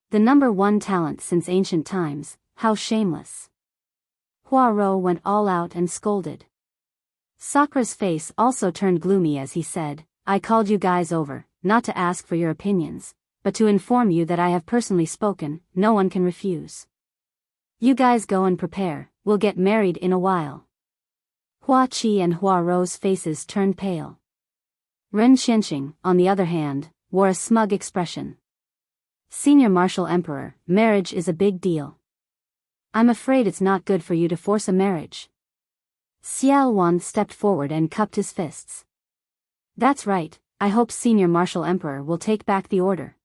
[SPEAKER 1] The number one talent since ancient times, how shameless. Huarou went all out and scolded. Sakura's face also turned gloomy as he said, I called you guys over, not to ask for your opinions, but to inform you that I have personally spoken, no one can refuse. You guys go and prepare, we'll get married in a while. Hua Qi and Huarou's faces turned pale. Ren Qianqing, on the other hand, wore a smug expression. Senior Martial Emperor, marriage is a big deal. I'm afraid it's not good for you to force a marriage. Xiao Wan stepped forward and cupped his fists. That's right, I hope Senior Martial Emperor will take back the order.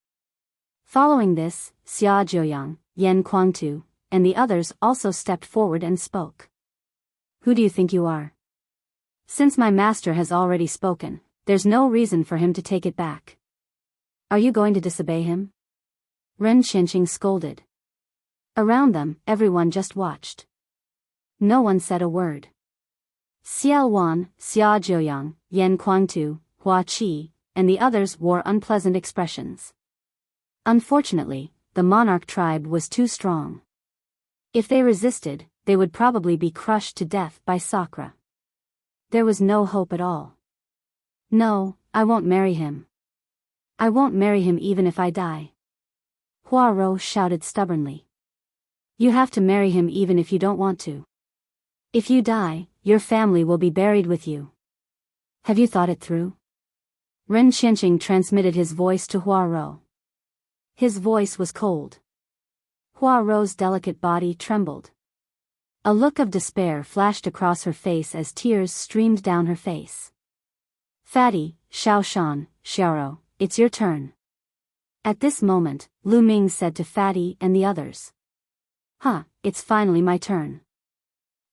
[SPEAKER 1] Following this, Xia Jiuyang, Yan Kuangtu, and the others also stepped forward and spoke. Who do you think you are? Since my master has already spoken, there's no reason for him to take it back. Are you going to disobey him? Ren Qianqing scolded. Around them, everyone just watched. No one said a word. Xiao Wan, Xia Jiuyang, Yan Kuangtu, Hua Qi, and the others wore unpleasant expressions. Unfortunately, the Monarch tribe was too strong. If they resisted, they would probably be crushed to death by Sakura. There was no hope at all. No, I won't marry him. I won't marry him even if I die. Huarou shouted stubbornly. You have to marry him even if you don't want to. If you die, your family will be buried with you. Have you thought it through? Ren Qianqing transmitted his voice to Huarou. His voice was cold. Huarou's delicate body trembled. A look of despair flashed across her face as tears streamed down her face. Fatty, Xiaoshan, Xiaorou, it's your turn. At this moment, Lu Ming said to Fatty and the others. It's finally my turn.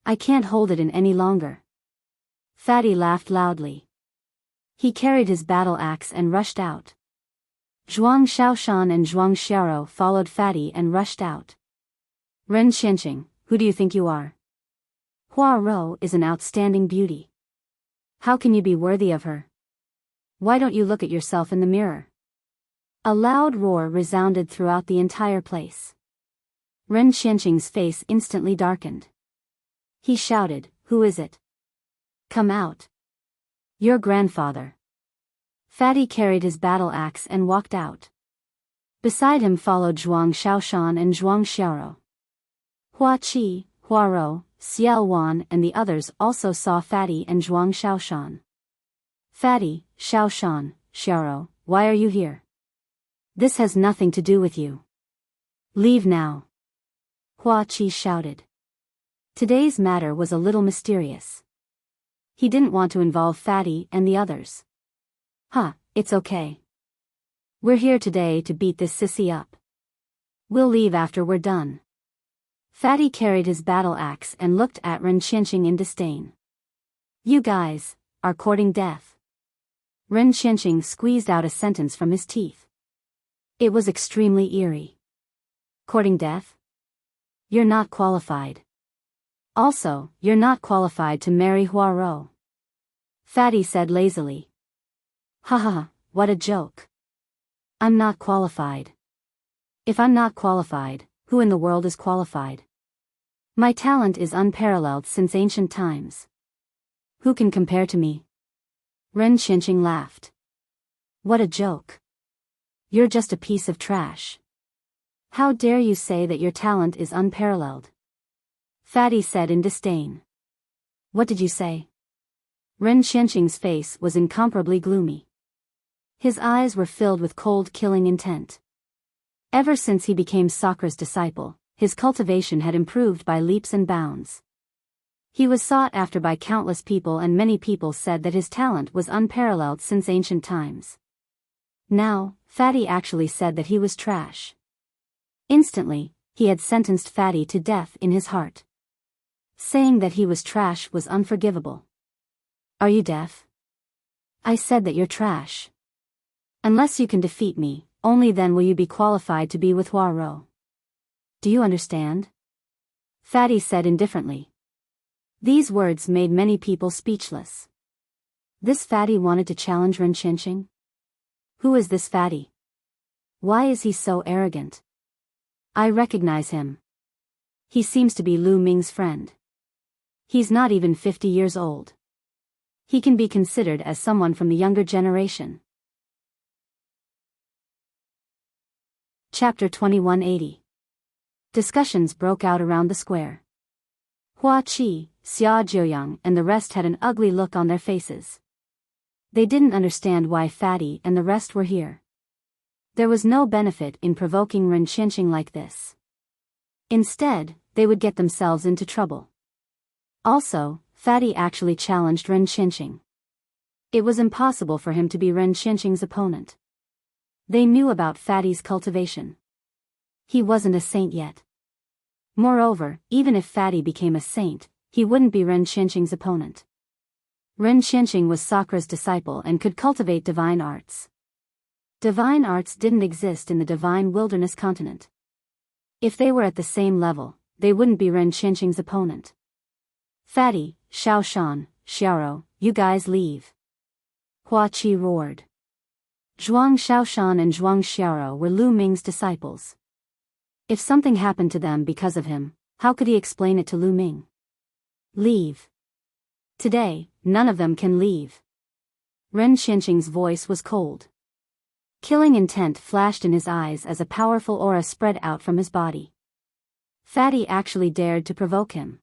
[SPEAKER 1] I can't hold it in any longer. Fatty laughed loudly. He carried his battle axe and rushed out. Zhuang Xiaoshan and Zhuang Xiaorou followed Fatty and rushed out. Ren Qianqing, who do you think you are? Huarou is an outstanding beauty. How can you be worthy of her? Why don't you look at yourself in the mirror? A loud roar resounded throughout the entire place. Ren Qianqing's face instantly darkened. He shouted, Who is it? Come out. Your grandfather. Fatty carried his battle axe and walked out. Beside him followed Zhuang Xiaoshan and Zhuang Xiaorou. Hua Qi, Huarou, Xiao Wan and the others also saw Fatty and Zhuang Xiaoshan. Fatty, Xiaoshan, Xiaorou, why are you here? This has nothing to do with you. Leave now. Hua Qi shouted. Today's matter was a little mysterious. He didn't want to involve Fatty and the others. It's okay. We're here today to beat this sissy up. We'll leave after we're done. Fatty carried his battle axe and looked at Ren Qianqing in disdain. You guys are courting death. Ren Qianqing squeezed out a sentence from his teeth. It was extremely eerie. Courting death? You're not qualified. Also, you're not qualified to marry Huarou. Fatty said lazily. What a joke. I'm not qualified. If I'm not qualified, who in the world is qualified? My talent is unparalleled since ancient times. Who can compare to me? Ren Qianqing laughed. What a joke. You're just a piece of trash. How dare you say that your talent is unparalleled? Fatty said in disdain. What did you say? Ren Qianqing's face was incomparably gloomy. His eyes were filled with cold killing intent. Ever since he became Sakura's disciple, his cultivation had improved by leaps and bounds. He was sought after by countless people, and many people said that his talent was unparalleled since ancient times. Now, Fatty actually said that he was trash. Instantly, he had sentenced Fatty to death in his heart. Saying that he was trash was unforgivable. Are you deaf? I said that you're trash. Unless you can defeat me, only then will you be qualified to be with Huaro. Do you understand? Fatty said indifferently. These words made many people speechless. This Fatty wanted to challenge Ren Qinqing? Who is this Fatty? Why is he so arrogant? I recognize him. He seems to be Lu Ming's friend. He's not even 50 years old. He can be considered as someone from the younger generation. Chapter 2180. Discussions broke out around the square. Hua Qi, Xia Jiuyang and the rest had an ugly look on their faces. They didn't understand why Fatty and the rest were here. There was no benefit in provoking Ren Qinqing like this. Instead, they would get themselves into trouble. Also, Fatty actually challenged Ren Qinqing. It was impossible for him to be Ren Qinqing's opponent. They knew about Fatty's cultivation. He wasn't a saint yet. Moreover, even if Fatty became a saint, he wouldn't be Ren Qinqing's opponent. Ren Qinqing was Sakra's disciple and could cultivate divine arts. Divine arts didn't exist in the divine wilderness continent. If they were at the same level, they wouldn't be Ren Qinqing's opponent. Fatty, Shaoshan, Xiaoro, you guys leave. Hua Qi roared. Zhuang Shaoshan and Zhuang Xiaoro were Lu Ming's disciples. If something happened to them because of him, how could he explain it to Lu Ming? Leave. Today, none of them can leave. Ren Qinqing's voice was cold. Killing intent flashed in his eyes as a powerful aura spread out from his body. Fatty actually dared to provoke him.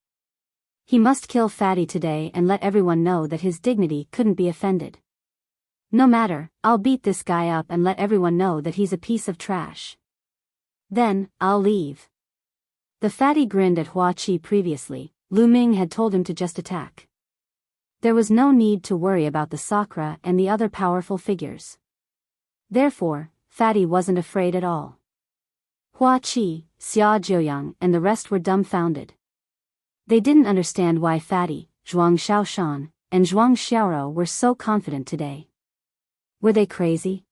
[SPEAKER 1] He must kill Fatty today and let everyone know that his dignity couldn't be offended. No matter, I'll beat this guy up and let everyone know that he's a piece of trash. Then, I'll leave. The Fatty grinned at Hua Qi previously. Lu Ming had told him to just attack. There was no need to worry about the Sakra and the other powerful figures. Therefore, Fatty wasn't afraid at all. Hua Qi, Xia Jiuyang and the rest were dumbfounded. They didn't understand why Fatty, Zhuang Shaoshan, and Zhuang Xiaoro were so confident today. Were they crazy?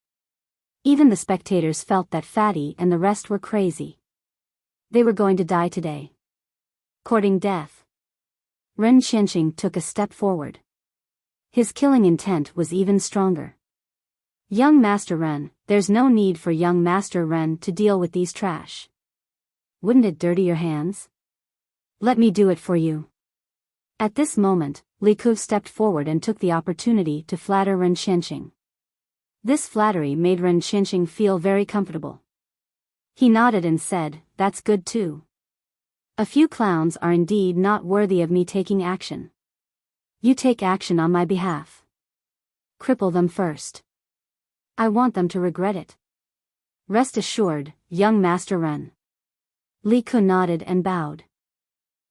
[SPEAKER 1] Even the spectators felt that Fatty and the rest were crazy. They were going to die today. Courting death. Ren Qinqing took a step forward. His killing intent was even stronger. Young Master Ren, there's no need for young Master Ren to deal with these trash. Wouldn't it dirty your hands? Let me do it for you. At this moment, Li Ku stepped forward and took the opportunity to flatter Ren Qinqing. This flattery made Ren Qinqing feel very comfortable. He nodded and said, "That's good too. A few clowns are indeed not worthy of me taking action. You take action on my behalf. Cripple them first. I want them to regret it. Rest assured, young Master Ren." Li Ku nodded and bowed.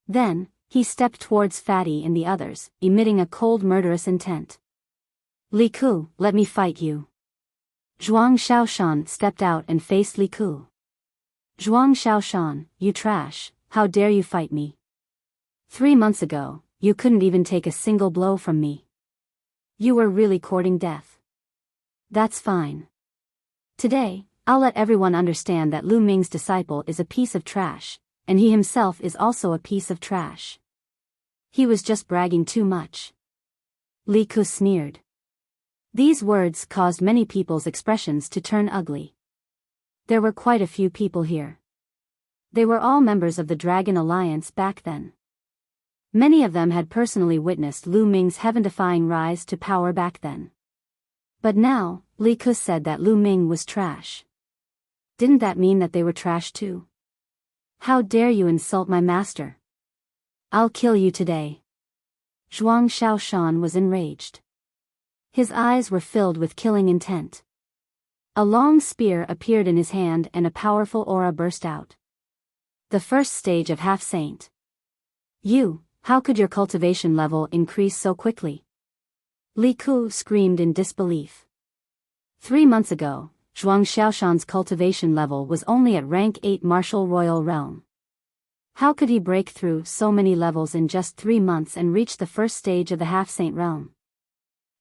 [SPEAKER 1] Then, he stepped towards Fatty and the others, emitting a cold murderous intent. "Li Ku, let me fight you." Zhuang Shaoshan stepped out and faced Li Ku. "Zhuang Shaoshan, you trash, how dare you fight me? 3 months ago, you couldn't even take a single blow from me. You were really courting death. That's fine. Today, I'll let everyone understand that Lu Ming's disciple is a piece of trash, and he himself is also a piece of trash. He was just bragging too much." Li Ku sneered. These words caused many people's expressions to turn ugly. There were quite a few people here. They were all members of the Dragon Alliance back then. Many of them had personally witnessed Lu Ming's heaven-defying rise to power back then. But now, Li Ku said that Lu Ming was trash. Didn't that mean that they were trash too? How dare you insult my master? I'll kill you today. Zhuang Shaoshan was enraged. His eyes were filled with killing intent. A long spear appeared in his hand and a powerful aura burst out. The first stage of half-saint. How could your cultivation level increase so quickly? Li Ku screamed in disbelief. 3 months ago, Zhuang Xiaoshan's cultivation level was only at rank 8 martial royal realm. How could he break through so many levels in just 3 months and reach the first stage of the half-saint realm?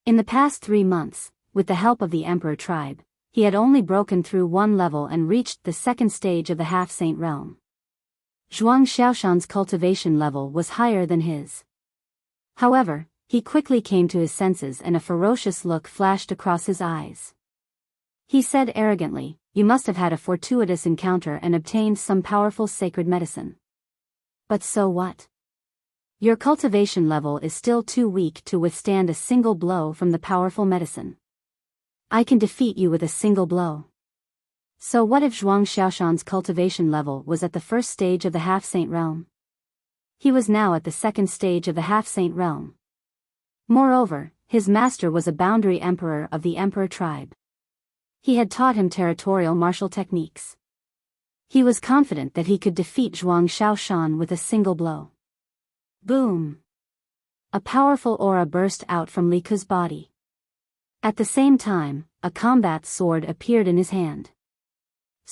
[SPEAKER 1] In the past 3 months, with the help of the emperor tribe, he had only broken through 1 level and reached the second stage of the half-saint realm. Zhuang Xiaoshan's cultivation level was higher than his. However, he quickly came to his senses and a ferocious look flashed across his eyes. He said arrogantly, "You must have had a fortuitous encounter and obtained some powerful sacred medicine. But so what? Your cultivation level is still too weak to withstand a single blow from the powerful medicine. I can defeat you with a single blow." So what if Zhuang Xiaoshan's cultivation level was at the first stage of the half-saint realm? He was now at the second stage of the half-saint realm. Moreover, his master was a boundary emperor of the emperor tribe. He had taught him territorial martial techniques. He was confident that he could defeat Zhuang Xiaoshan with a single blow. Boom! A powerful aura burst out from Li Ku's body. At the same time, a combat sword appeared in his hand.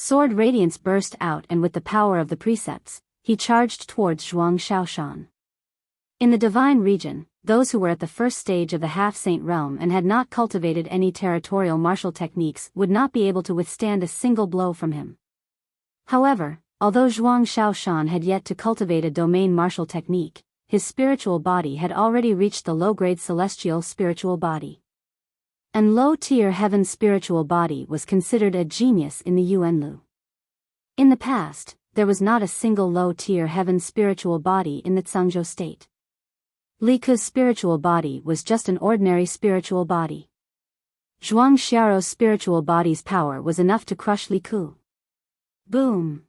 [SPEAKER 1] Sword radiance burst out and with the power of the precepts, he charged towards Zhuang Xiaoshan. In the divine region, those who were at the first stage of the half-saint realm and had not cultivated any territorial martial techniques would not be able to withstand a single blow from him. However, although Zhuang Xiaoshan had yet to cultivate a domain martial technique, his spiritual body had already reached the low-grade celestial spiritual body. An low-tier heaven spiritual body was considered a genius in the Yuanlu. In the past, there was not a single low-tier heaven spiritual body in the Cangzhou state. Li Ku's spiritual body was just an ordinary spiritual body. Zhuang Xiao's spiritual body's power was enough to crush Li Ku. Boom!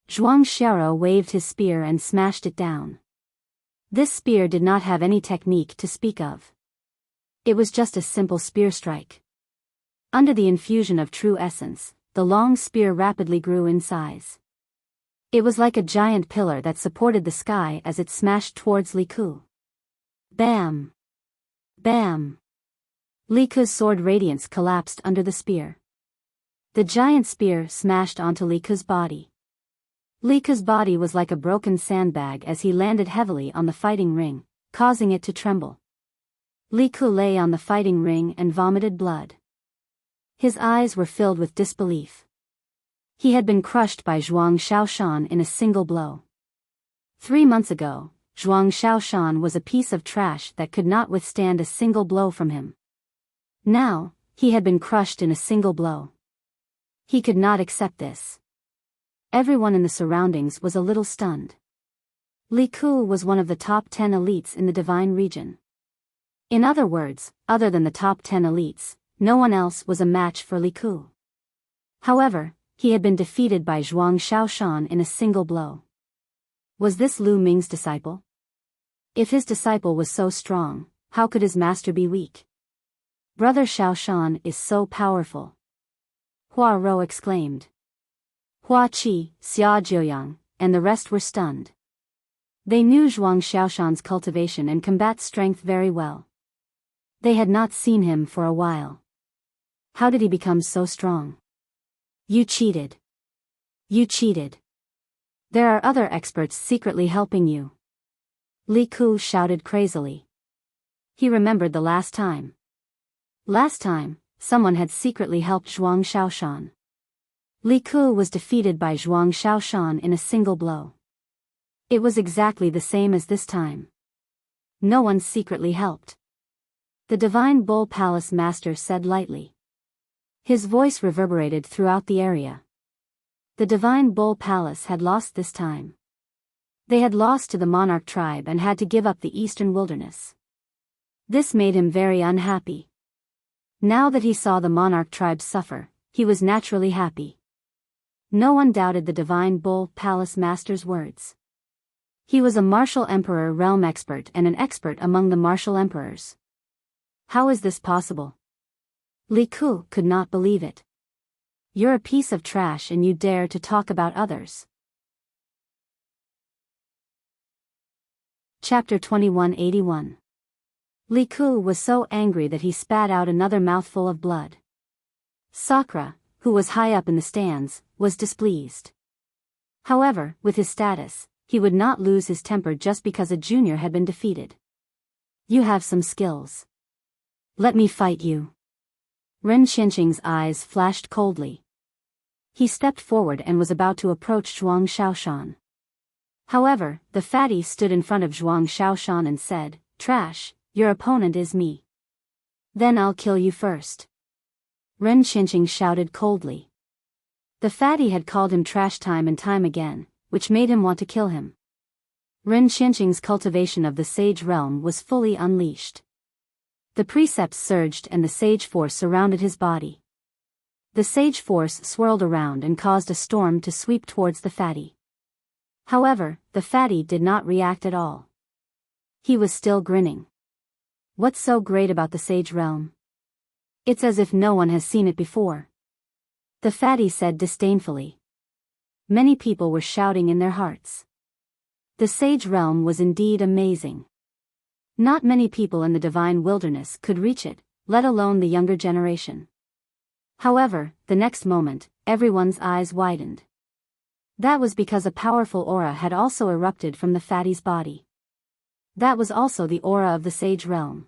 [SPEAKER 1] Zhuang Xiao waved his spear and smashed it down. This spear did not have any technique to speak of. It was just a simple spear strike. Under the infusion of true essence, the long spear rapidly grew in size. It was like a giant pillar that supported the sky as it smashed towards Li Ku. Bam! Bam! Li Ku's sword radiance collapsed under the spear. The giant spear smashed onto Li Ku's body. Li Ku's body was like a broken sandbag as he landed heavily on the fighting ring, causing it to tremble. Li Ku lay on the fighting ring and vomited blood. His eyes were filled with disbelief. He had been crushed by Zhuang Xiaoshan in a single blow. 3 months ago, Zhuang Xiaoshan was a piece of trash that could not withstand a single blow from him. Now, he had been crushed in a single blow. He could not accept this. Everyone in the surroundings was a little stunned. Li Ku was one of the top 10 elites in the divine region. In other words, other than the top 10 elites, no one else was a match for Li Ku. However, he had been defeated by Zhuang Xiaoshan in a single blow. Was this Lu Ming's disciple? If his disciple was so strong, how could his master be weak? Brother Xiaoshan is so powerful. Hua Rou exclaimed. Hua Qi, Xia Jiuyang, and the rest were stunned. They knew Zhuang Xiaoshan's cultivation and combat strength very well. They had not seen him for a while. How did he become so strong? You cheated. You cheated. There are other experts secretly helping you. Li Ku shouted crazily. He remembered the last time. Last time, someone had secretly helped Zhuang Xiaoshan. Li Ku was defeated by Zhuang Xiaoshan in a single blow. It was exactly the same as this time. No one secretly helped. The Divine Bull Palace Master said lightly. His voice reverberated throughout the area. The Divine Bull Palace had lost this time. They had lost to the Monarch tribe and had to give up the eastern wilderness. This made him very unhappy. Now that he saw the Monarch tribe suffer, he was naturally happy. No one doubted the Divine Bull Palace Master's words. He was a martial emperor realm expert and an expert among the martial emperors. How is this possible? Li Ku could not believe it. You're a piece of trash and you dare to talk about others. Chapter 2181. Li Ku was so angry that he spat out another mouthful of blood. Sakura, who was high up in the stands, was displeased. However, with his status, he would not lose his temper just because a junior had been defeated. You have some skills. Let me fight you. Ren Qinqing's eyes flashed coldly. He stepped forward and was about to approach Zhuang Xiaoshan. However, the fatty stood in front of Zhuang Xiaoshan and said, "Trash, your opponent is me. Then I'll kill you first." Ren Qinqing shouted coldly. The fatty had called him trash time and time again, which made him want to kill him. Ren Qinqing's cultivation of the sage realm was fully unleashed. The precepts surged and the sage force surrounded his body. The sage force swirled around and caused a storm to sweep towards the fatty. However, the fatty did not react at all. He was still grinning. What's so great about the sage realm? It's as if no one has seen it before. The fatty said disdainfully. Many people were shouting in their hearts. The sage realm was indeed amazing. Not many people in the divine wilderness could reach it, let alone the younger generation. However, the next moment, everyone's eyes widened. That was because a powerful aura had also erupted from the fatty's body. That was also the aura of the sage realm.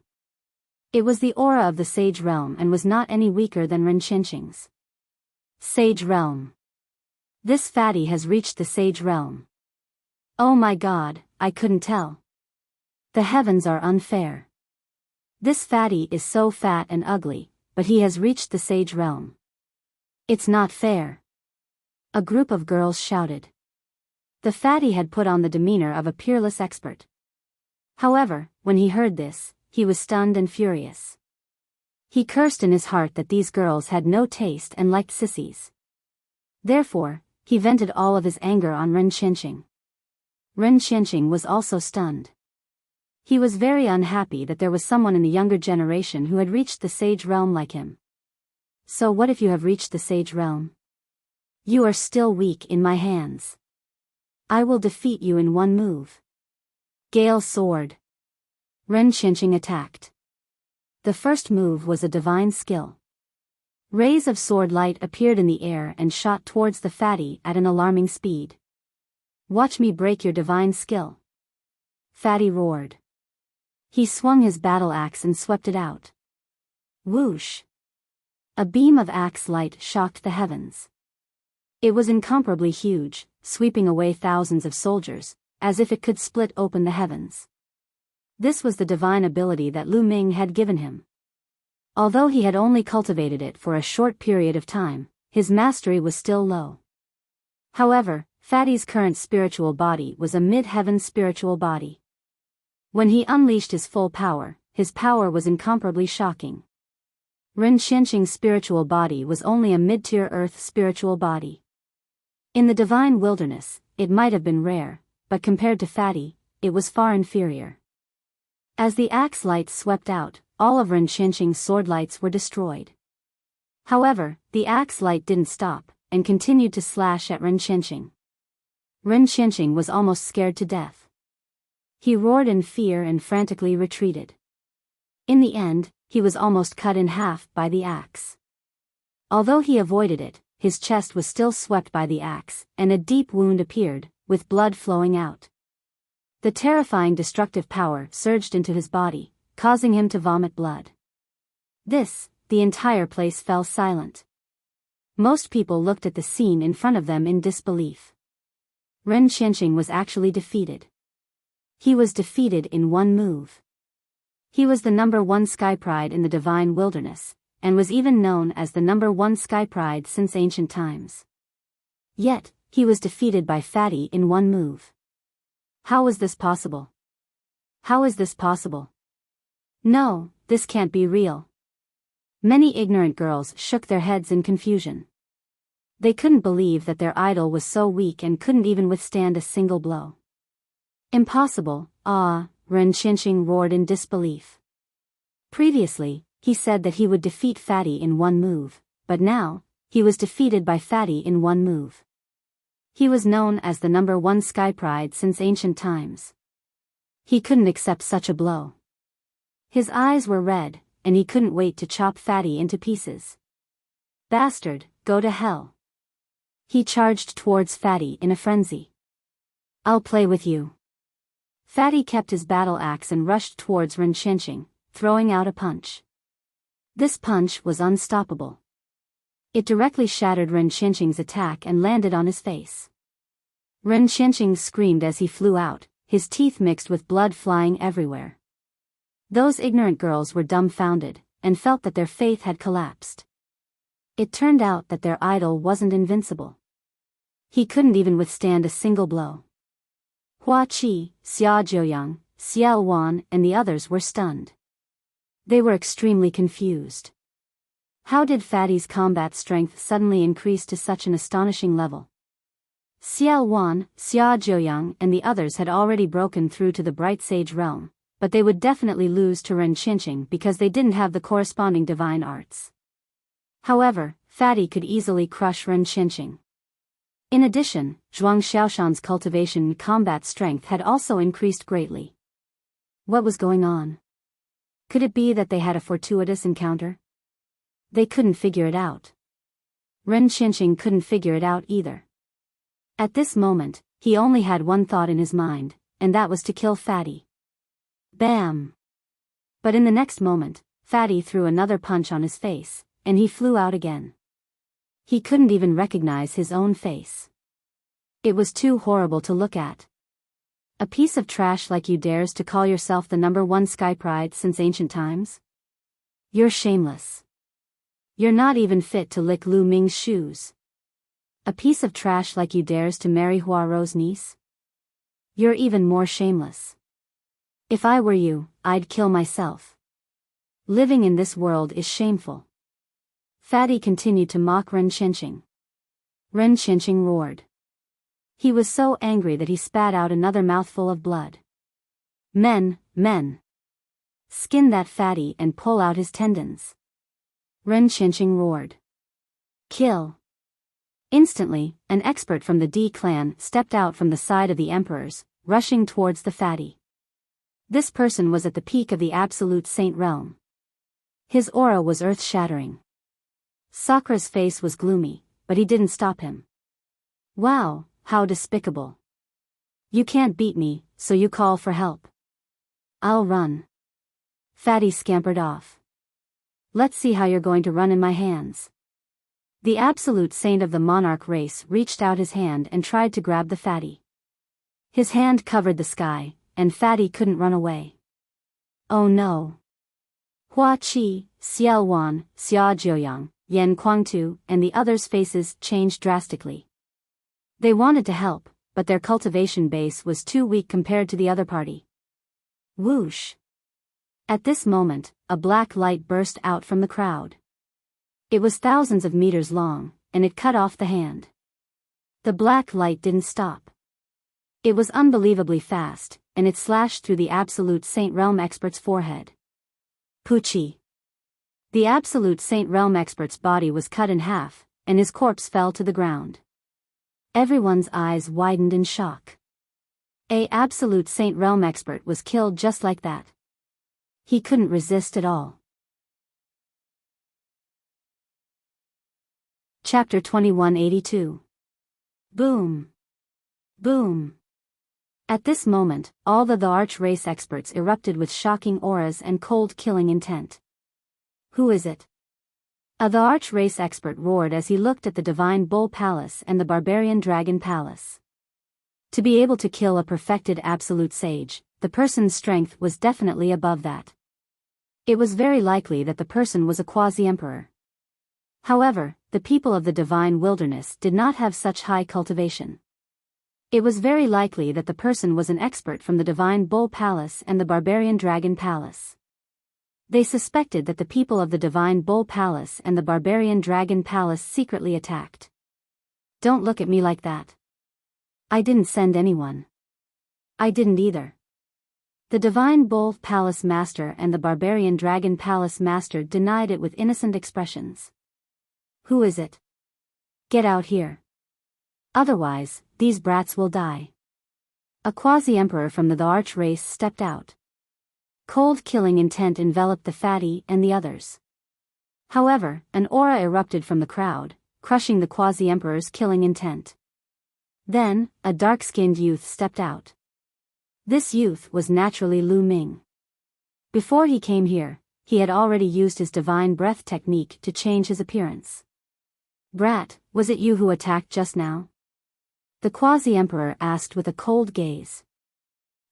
[SPEAKER 1] It was the aura of the sage realm and was not any weaker than Ren Qinqing's. Sage realm. This fatty has reached the sage realm. Oh my God, I couldn't tell. The heavens are unfair. This fatty is so fat and ugly, but he has reached the sage realm. It's not fair. A group of girls shouted. The fatty had put on the demeanor of a peerless expert. However, when he heard this, he was stunned and furious. He cursed in his heart that these girls had no taste and liked sissies. Therefore, he vented all of his anger on Ren Qinqing. Ren Qinqing was also stunned. He was very unhappy that there was someone in the younger generation who had reached the sage realm like him. So what if you have reached the sage realm? You are still weak in my hands. I will defeat you in one move. Gale Sword. Ren Qinqing attacked. The first move was a divine skill. Rays of sword light appeared in the air and shot towards the fatty at an alarming speed. Watch me break your divine skill. Fatty roared. He swung his battle axe and swept it out. Whoosh! A beam of axe light shocked the heavens. It was incomparably huge, sweeping away thousands of soldiers, as if it could split open the heavens. This was the divine ability that Lu Ming had given him. Although he had only cultivated it for a short period of time, his mastery was still low. However, Fatty's current spiritual body was a mid-heaven spiritual body. When he unleashed his full power, his power was incomparably shocking. Ren Qinqing's spiritual body was only a mid-tier earth spiritual body. In the divine wilderness, it might have been rare, but compared to Fatty, it was far inferior. As the axe lights swept out, all of Ren Qinqing's sword lights were destroyed. However, the axe light didn't stop, and continued to slash at Ren Qinqing. Ren Qinqing was almost scared to death. He roared in fear and frantically retreated. In the end, he was almost cut in half by the axe. Although he avoided it, his chest was still swept by the axe, and a deep wound appeared, with blood flowing out. The terrifying destructive power surged into his body, causing him to vomit blood. The entire place fell silent. Most people looked at the scene in front of them in disbelief. Ren Qinqing was actually defeated. He was defeated in one move. He was the number one Sky Pride in the divine wilderness, and was even known as the number one Sky Pride since ancient times. Yet, he was defeated by Fatty in one move. How was this possible? How is this possible? No, this can't be real. Many ignorant girls shook their heads in confusion. They couldn't believe that their idol was so weak and couldn't even withstand a single blow. Impossible, Ren Qinqing roared in disbelief. Previously, he said that he would defeat Fatty in one move, but now, he was defeated by Fatty in one move. He was known as the number one Sky Pride since ancient times. He couldn't accept such a blow. His eyes were red, and he couldn't wait to chop Fatty into pieces. Bastard, go to hell. He charged towards Fatty in a frenzy. I'll play with you. Fatty kept his battle axe and rushed towards Ren Chenching, throwing out a punch. This punch was unstoppable. It directly shattered Ren Chenching's attack and landed on his face. Ren Chenching screamed as he flew out, his teeth mixed with blood flying everywhere. Those ignorant girls were dumbfounded, and felt that their faith had collapsed. It turned out that their idol wasn't invincible. He couldn't even withstand a single blow. Hua Qi, Xia Jiuyang, Xiao Wan and the others were stunned. They were extremely confused. How did Fatty's combat strength suddenly increase to such an astonishing level? Xiao Wan, Xia Jiuyang and the others had already broken through to the Bright Sage realm, but they would definitely lose to Ren Chenching because they didn't have the corresponding divine arts. However, Fatty could easily crush Ren Chenching. In addition, Zhuang Xiaoshan's cultivation and combat strength had also increased greatly. What was going on? Could it be that they had a fortuitous encounter? They couldn't figure it out. Ren Chenching couldn't figure it out either. At this moment, he only had one thought in his mind, and that was to kill Fatty. Bam! But in the next moment, Fatty threw another punch on his face, and he flew out again. He couldn't even recognize his own face. It was too horrible to look at. A piece of trash like you dares to call yourself the #1 sky pride since ancient times? You're shameless. You're not even fit to lick Lu Ming's shoes. A piece of trash like you dares to marry Hua Rou's niece? You're even more shameless. If I were you, I'd kill myself. Living in this world is shameful. Fatty continued to mock Ren Chenching. Ren Chenching roared. He was so angry that he spat out another mouthful of blood. Men! Skin that Fatty and pull out his tendons. Ren Chenching roared. Kill! Instantly, an expert from the D clan stepped out from the side of the emperors, rushing towards the Fatty. This person was at the peak of the absolute saint realm. His aura was earth-shattering. Sakura's face was gloomy, but he didn't stop him. Wow, how despicable. You can't beat me, so you call for help. I'll run. Fatty scampered off. Let's see how you're going to run in my hands. The absolute saint of the Monarch race reached out his hand and tried to grab the Fatty. His hand covered the sky, and Fatty couldn't run away. Oh no. Hua Qi, Xiao Wan, Xia Jiuyang, Yan Kuangtu, and the others' faces changed drastically. They wanted to help, but their cultivation base was too weak compared to the other party. Whoosh! At this moment, a black light burst out from the crowd. It was thousands of meters long, and it cut off the hand. The black light didn't stop. It was unbelievably fast, and it slashed through the absolute Saint Realm expert's forehead. Pucci! The absolute Saint Realm expert's body was cut in half, and his corpse fell to the ground. Everyone's eyes widened in shock. A absolute Saint Realm expert was killed just like that. He couldn't resist at all. Chapter 2182. Boom! Boom! At this moment, all the Arch race experts erupted with shocking auras and cold-killing intent. Who is it? The Arch race expert roared as he looked at the Divine Bull Palace and the Barbarian Dragon Palace. To be able to kill a perfected absolute sage, the person's strength was definitely above that. It was very likely that the person was a quasi-emperor. However, the people of the Divine Wilderness did not have such high cultivation. It was very likely that the person was an expert from the Divine Bull Palace and the Barbarian Dragon Palace. They suspected that the people of the Divine Bull Palace and the Barbarian Dragon Palace secretly attacked. Don't look at me like that. I didn't send anyone. I didn't either. The Divine Bull Palace Master and the Barbarian Dragon Palace Master denied it with innocent expressions. Who is it? Get out here. Otherwise, these brats will die. A quasi-emperor from the arch race stepped out. Cold killing intent enveloped the fatty and the others. However, an aura erupted from the crowd, crushing the quasi-emperor's killing intent. Then, a dark-skinned youth stepped out. This youth was naturally Lu Ming. Before he came here, he had already used his divine breath technique to change his appearance. "Brat, was it you who attacked just now?" The quasi-emperor asked with a cold gaze.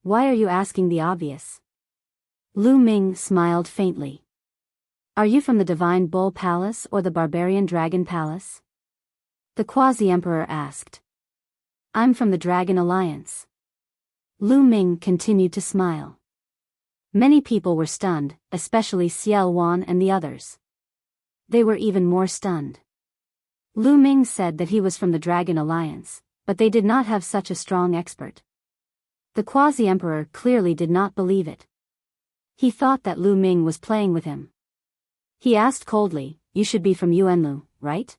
[SPEAKER 1] "Why are you asking the obvious?" Lu Ming smiled faintly. "Are you from the Divine Bull Palace or the Barbarian Dragon Palace?" The quasi-emperor asked. "I'm from the Dragon Alliance." Lu Ming continued to smile. Many people were stunned, especially Xiao Wan and the others. They were even more stunned. Lu Ming said that he was from the Dragon Alliance, but they did not have such a strong expert. The quasi-emperor clearly did not believe it. He thought that Lu Ming was playing with him. He asked coldly, "You should be from Yuanlu, right?"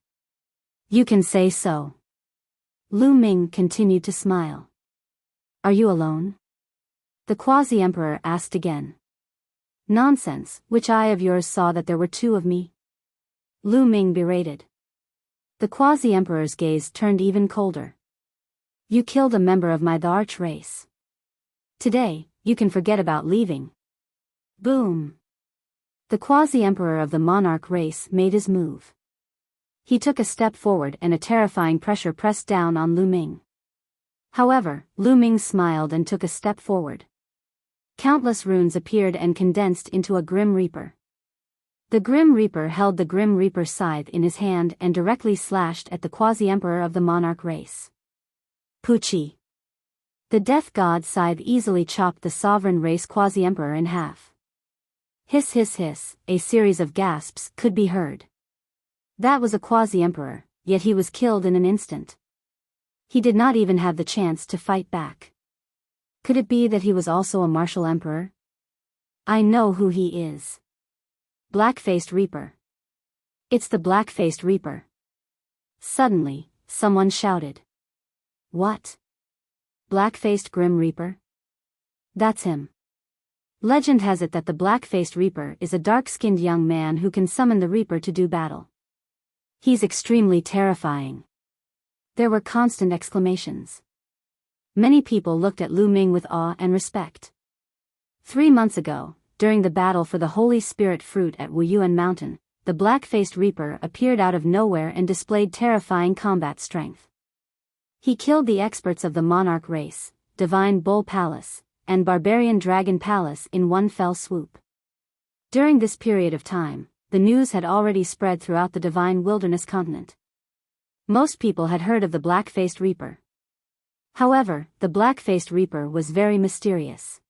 [SPEAKER 1] "You can say so." Lu Ming continued to smile. "Are you alone?" The quasi-emperor asked again. "Nonsense, which eye of yours saw that there were two of me?" Lu Ming berated. The quasi-emperor's gaze turned even colder. "You killed a member of my arch race. Today, you can forget about leaving." Boom! The quasi-emperor of the Monarch race made his move. He took a step forward and a terrifying pressure pressed down on Lu Ming. However, Lu Ming smiled and took a step forward. Countless runes appeared and condensed into a Grim Reaper. The Grim Reaper held the Grim Reaper scythe in his hand and directly slashed at the quasi-emperor of the Monarch race. Puchi! The Death God scythe easily chopped the sovereign race quasi-emperor in half. Hiss hiss hiss, a series of gasps could be heard. That was a quasi-emperor, yet he was killed in an instant. He did not even have the chance to fight back. Could it be that he was also a martial emperor? I know who he is. Black-faced Reaper. It's the Black-faced Reaper. Suddenly, someone shouted. What? Black-faced Grim Reaper? That's him. Legend has it that the Black-faced Reaper is a dark-skinned young man who can summon the Reaper to do battle. He's extremely terrifying. There were constant exclamations. Many people looked at Lu Ming with awe and respect. 3 months ago, during the battle for the Holy Spirit Fruit at Wuyuan Mountain, the Black-faced Reaper appeared out of nowhere and displayed terrifying combat strength. He killed the experts of the Monarch race, Divine Bull Palace, and Barbarian Dragon Palace in one fell swoop. During this period of time, the news had already spread throughout the Divine Wilderness continent. Most people had heard of the Black-faced Reaper. However, the Black-faced Reaper was very mysterious.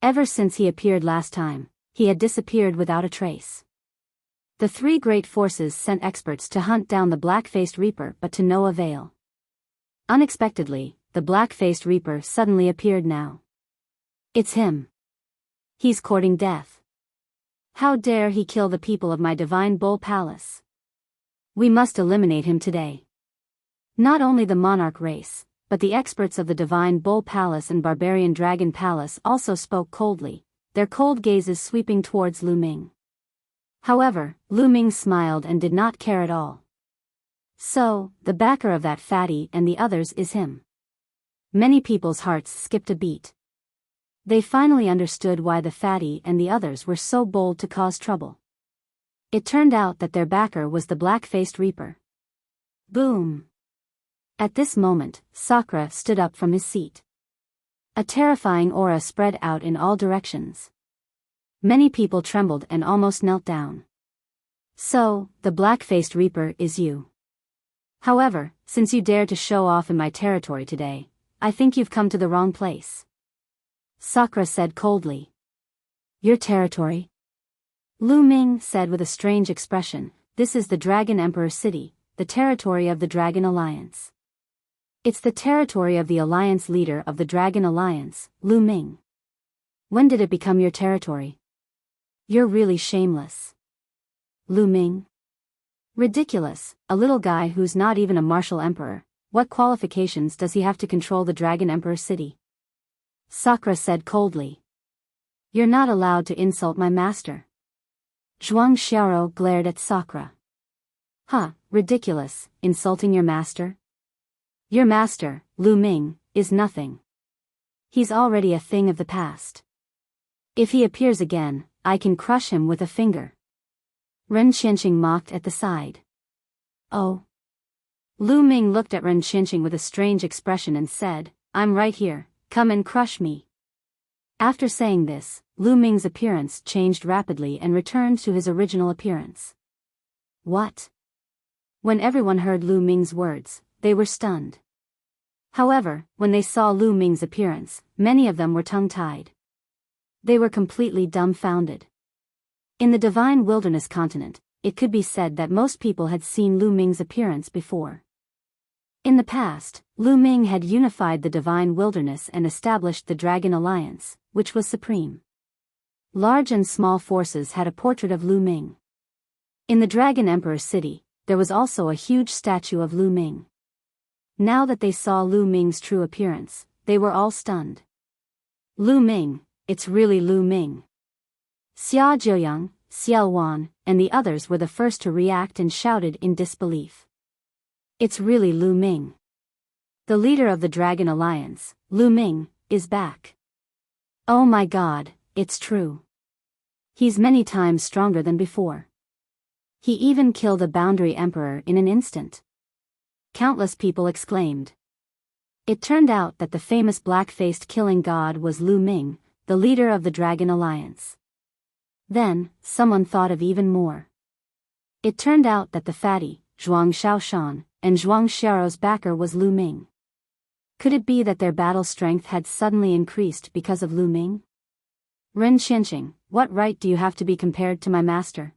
[SPEAKER 1] Ever since he appeared last time, he had disappeared without a trace. The 3 great forces sent experts to hunt down the Black-faced Reaper but to no avail. Unexpectedly, the Black-faced Reaper suddenly appeared now. It's him. He's courting death. How dare he kill the people of my Divine Bull Palace? We must eliminate him today. Not only the Monarch race, but the experts of the Divine Bull Palace and Barbarian Dragon Palace also spoke coldly, their cold gazes sweeping towards Lu Ming. However, Lu Ming smiled and did not care at all. So, the backer of that fatty and the others is him. Many people's hearts skipped a beat. They finally understood why the fatty and the others were so bold to cause trouble. It turned out that their backer was the Black-faced Reaper. Boom! At this moment, Sakura stood up from his seat. A terrifying aura spread out in all directions. Many people trembled and almost knelt down. So, the Black-faced Reaper is you. However, since you dared to show off in my territory today, I think you've come to the wrong place. Sakura said coldly. Your territory? Lu Ming said with a strange expression, this is the Dragon Emperor City, the territory of the Dragon Alliance. It's the territory of the Alliance leader of the Dragon Alliance, Lu Ming. When did it become your territory? You're really shameless. Lu Ming? Ridiculous, a little guy who's not even a martial emperor, what qualifications does he have to control the Dragon Emperor City? Sakura said coldly. You're not allowed to insult my master. Zhuang Xiaoro glared at Sakura. Huh, ridiculous, insulting your master? Your master, Lu Ming, is nothing. He's already a thing of the past. If he appears again, I can crush him with a finger. Ren Qianqing mocked at the side. Oh. Lu Ming looked at Ren Qianqing with a strange expression and said, I'm right here, come and crush me. After saying this, Lu Ming's appearance changed rapidly and returned to his original appearance. What? When everyone heard Lu Ming's words, they were stunned. However, when they saw Lu Ming's appearance, many of them were tongue-tied. They were completely dumbfounded. In the Divine Wilderness continent, it could be said that most people had seen Lu Ming's appearance before. In the past, Lu Ming had unified the Divine Wilderness and established the Dragon Alliance, which was supreme. Large and small forces had a portrait of Lu Ming. In the Dragon Emperor city, there was also a huge statue of Lu Ming. Now that they saw Lu Ming's true appearance, they were all stunned. Lu Ming, it's really Lu Ming. Xia Jiuyang, Xiao Wan, and the others were the first to react and shouted in disbelief. It's really Lu Ming. The leader of the Dragon Alliance, Lu Ming, is back. Oh my god, it's true. He's many times stronger than before. He even killed a boundary emperor in an instant. Countless people exclaimed. It turned out that the famous black-faced killing god was Lu Ming, the leader of the Dragon Alliance. Then, someone thought of even more. It turned out that the fatty, Zhuang Shaoshan, and Zhuang Xiaoro's backer was Lu Ming. Could it be that their battle strength had suddenly increased because of Lu Ming? Ren Qianqing, what right do you have to be compared to my master?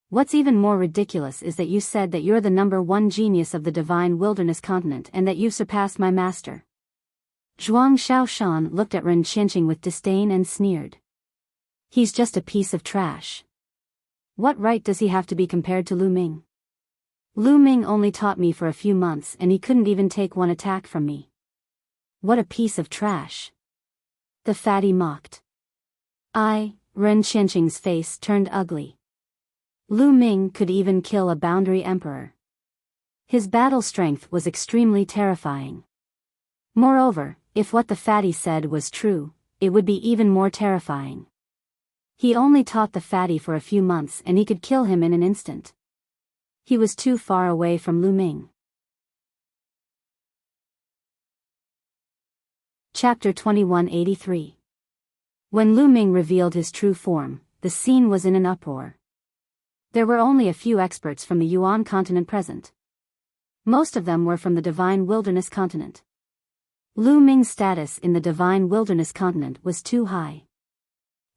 [SPEAKER 1] What's even more ridiculous is that you said that you're the #1 genius of the Divine Wilderness continent and that you surpassed my master. Zhuang Shaoshan looked at Ren Qianqing with disdain and sneered. He's just a piece of trash. What right does he have to be compared to Lu Ming? Lu Ming only taught me for a few months and he couldn't even take one attack from me. What a piece of trash. The fatty mocked. Ren Qianqing's face turned ugly. Lu Ming could even kill a boundary emperor. His battle strength was extremely terrifying. Moreover, if what the fatty said was true, it would be even more terrifying. He only taught the fatty for a few months and he could kill him in an instant. He was too far away from Lu Ming. Chapter 2183. When Lu Ming revealed his true form, the scene was in an uproar. There were only a few experts from the Yuan continent present. Most of them were from the Divine Wilderness continent. Lu Ming's status in the Divine Wilderness continent was too high.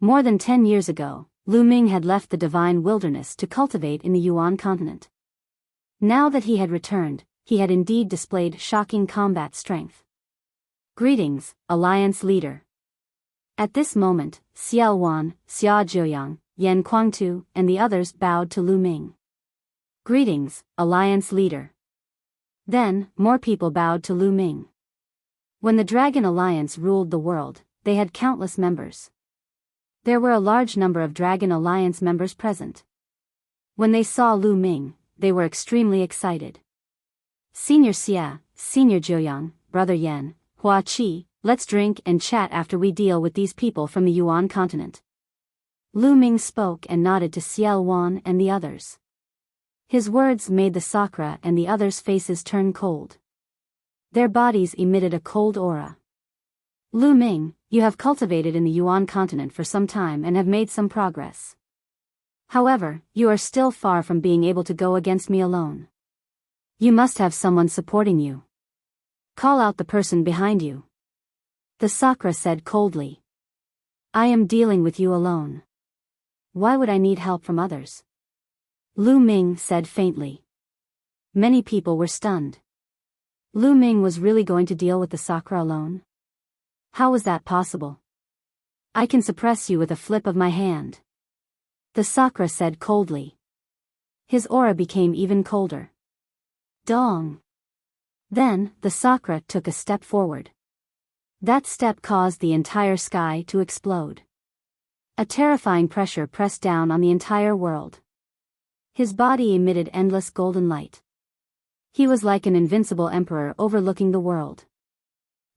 [SPEAKER 1] More than 10 years ago, Lu Ming had left the Divine Wilderness to cultivate in the Yuan continent. Now that he had returned, he had indeed displayed shocking combat strength. Greetings, Alliance Leader. At this moment, Xiao Wan, Xia Jiuyang, Yan Kuangtu, and the others bowed to Lu Ming. Greetings, Alliance Leader. Then, more people bowed to Lu Ming. When the Dragon Alliance ruled the world, they had countless members. There were a large number of Dragon Alliance members present. When they saw Lu Ming, they were extremely excited. Senior Xia, Senior Jiuyang, Brother Yan, Hua Qi, let's drink and chat after we deal with these people from the Yuan continent. Lu Ming spoke and nodded to Xiao Wan and the others. His words made the Sakura and the others' faces turn cold. Their bodies emitted a cold aura. Lu Ming, you have cultivated in the Yuan continent for some time and have made some progress. However, you are still far from being able to go against me alone. You must have someone supporting you. Call out the person behind you. The Sakura said coldly. I am dealing with you alone. Why would I need help from others? Lu Ming said faintly. Many people were stunned. Lu Ming was really going to deal with the Sakura alone? How was that possible? I can suppress you with a flip of my hand. The Sakura said coldly. His aura became even colder. Dong. Then, the Sakura took a step forward. That step caused the entire sky to explode. A terrifying pressure pressed down on the entire world. His body emitted endless golden light. He was like an invincible emperor overlooking the world.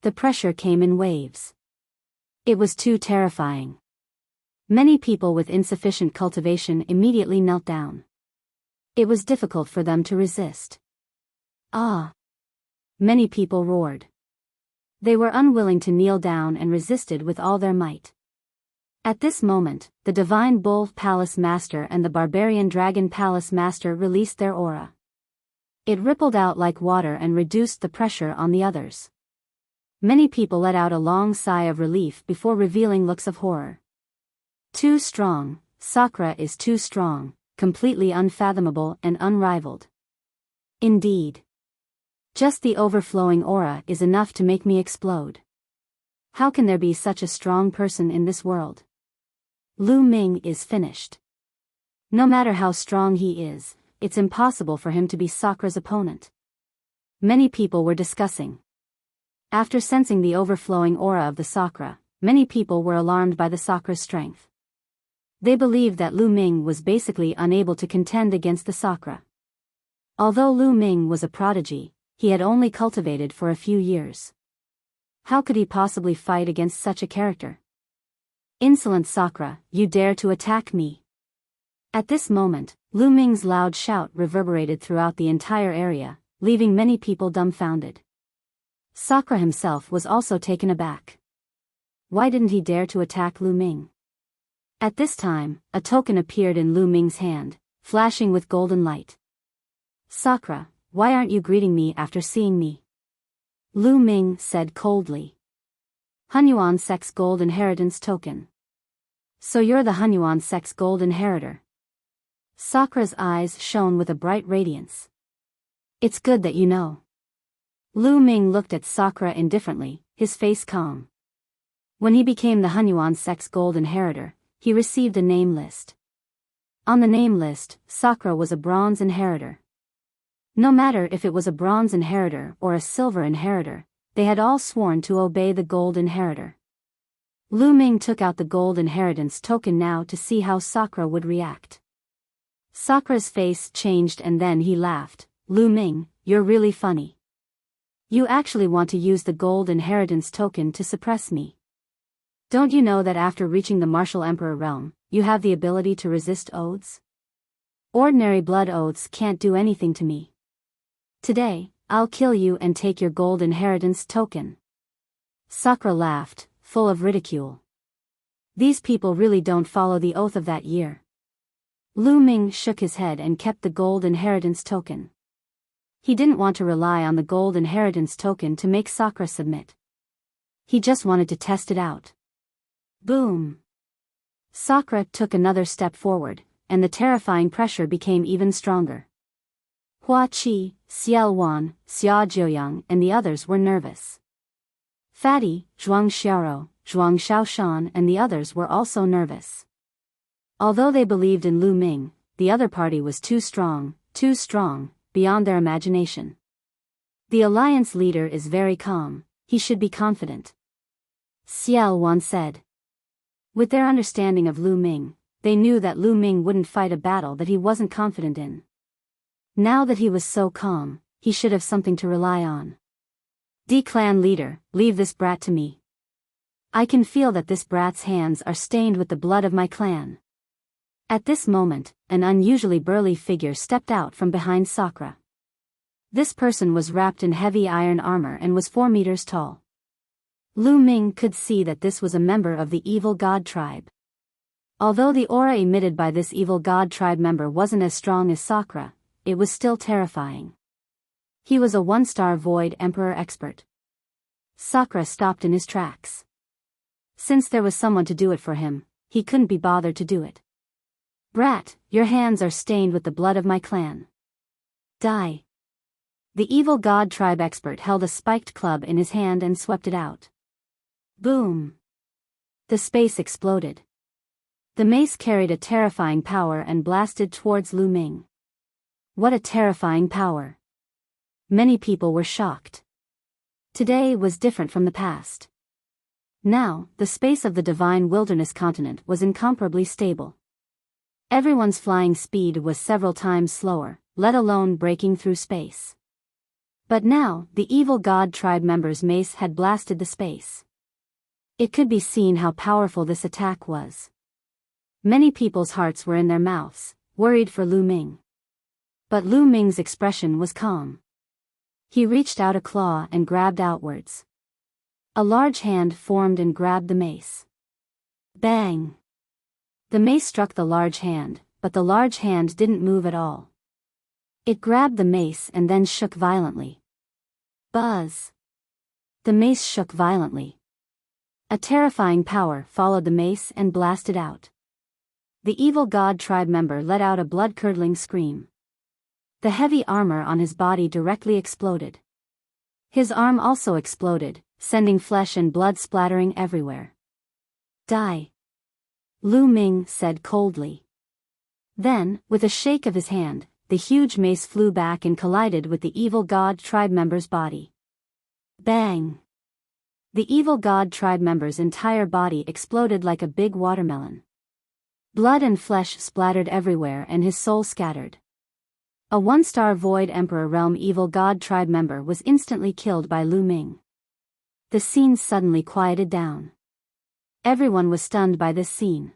[SPEAKER 1] The pressure came in waves. It was too terrifying. Many people with insufficient cultivation immediately knelt down. It was difficult for them to resist. Ah! Many people roared. They were unwilling to kneel down and resisted with all their might. At this moment, the Divine Bull Palace Master and the Barbarian Dragon Palace Master released their aura. It rippled out like water and reduced the pressure on the others. Many people let out a long sigh of relief before revealing looks of horror. Too strong, Sakura is too strong, completely unfathomable and unrivaled. Indeed. Just the overflowing aura is enough to make me explode. How can there be such a strong person in this world? Lu Ming is finished. No matter how strong he is, it's impossible for him to be Sakura's opponent. Many people were discussing. After sensing the overflowing aura of the Sakura, many people were alarmed by the Sakura's strength. They believed that Lu Ming was basically unable to contend against the Sakura. Although Lu Ming was a prodigy, he had only cultivated for a few years. How could he possibly fight against such a character? Insolent Sakura, you dare to attack me! At this moment, Lu Ming's loud shout reverberated throughout the entire area, leaving many people dumbfounded. Sakura himself was also taken aback. Why didn't he dare to attack Lu Ming? At this time, a token appeared in Lu Ming's hand, flashing with golden light. Sakura, why aren't you greeting me after seeing me? Lu Ming said coldly. Hunyuan Sex Gold Inheritance Token. So you're the Hunyuan Sex Gold Inheritor. Sakura's eyes shone with a bright radiance. It's good that you know. Lu Ming looked at Sakura indifferently, his face calm. When he became the Hunyuan Sex Gold Inheritor, he received a name list. On the name list, Sakura was a bronze inheritor. No matter if it was a bronze inheritor or a silver inheritor, they had all sworn to obey the gold inheritor. Lu Ming took out the gold inheritance token now to see how Sakura would react. Sakura's face changed and then he laughed. Lu Ming, you're really funny. You actually want to use the gold inheritance token to suppress me. Don't you know that after reaching the Martial Emperor realm, you have the ability to resist oaths? Ordinary blood oaths can't do anything to me. Today, I'll kill you and take your gold inheritance token. Sakura laughed, full of ridicule. These people really don't follow the oath of that year. Lu Ming shook his head and kept the gold inheritance token. He didn't want to rely on the gold inheritance token to make Sakura submit. He just wanted to test it out. Boom! Sakura took another step forward, and the terrifying pressure became even stronger. Hua Qi, Xiao Wan, Xia Jiuyang and the others were nervous. Fatty, Zhuang Xiaoro, Zhuang Xiaoshan and the others were also nervous. Although they believed in Lu Ming, the other party was too strong, beyond their imagination. The alliance leader is very calm, he should be confident. Xiao Wan said. With their understanding of Lu Ming, they knew that Lu Ming wouldn't fight a battle that he wasn't confident in. Now that he was so calm, he should have something to rely on. D-clan leader, leave this brat to me. I can feel that this brat's hands are stained with the blood of my clan. At this moment, an unusually burly figure stepped out from behind Sakura. This person was wrapped in heavy iron armor and was 4 meters tall. Lu Ming could see that this was a member of the evil god tribe. Although the aura emitted by this evil god tribe member wasn't as strong as Sakura, it was still terrifying. He was a 1-star Void Emperor expert. Sakura stopped in his tracks. Since there was someone to do it for him, he couldn't be bothered to do it. Brat, your hands are stained with the blood of my clan. Die. The evil god tribe expert held a spiked club in his hand and swept it out. Boom. The space exploded. The mace carried a terrifying power and blasted towards Lu Ming. What a terrifying power. Many people were shocked. Today was different from the past. Now, the space of the divine wilderness continent was incomparably stable. Everyone's flying speed was several times slower, let alone breaking through space. But now, the evil god tribe member's mace had blasted the space. It could be seen how powerful this attack was. Many people's hearts were in their mouths, worried for Lu Ming. But Lu Ming's expression was calm. He reached out a claw and grabbed outwards. A large hand formed and grabbed the mace. Bang! The mace struck the large hand, but the large hand didn't move at all. It grabbed the mace and then shook violently. Buzz! The mace shook violently. A terrifying power followed the mace and blasted out. The evil god tribe member let out a blood-curdling scream. The heavy armor on his body directly exploded. His arm also exploded, sending flesh and blood splattering everywhere. Die! Lu Ming said coldly. Then, with a shake of his hand, the huge mace flew back and collided with the evil god tribe member's body. Bang! The evil god tribe member's entire body exploded like a big watermelon. Blood and flesh splattered everywhere and his soul scattered. A one-star Void Emperor Realm evil god tribe member was instantly killed by Lu Ming. The scene suddenly quieted down. Everyone was stunned by this scene.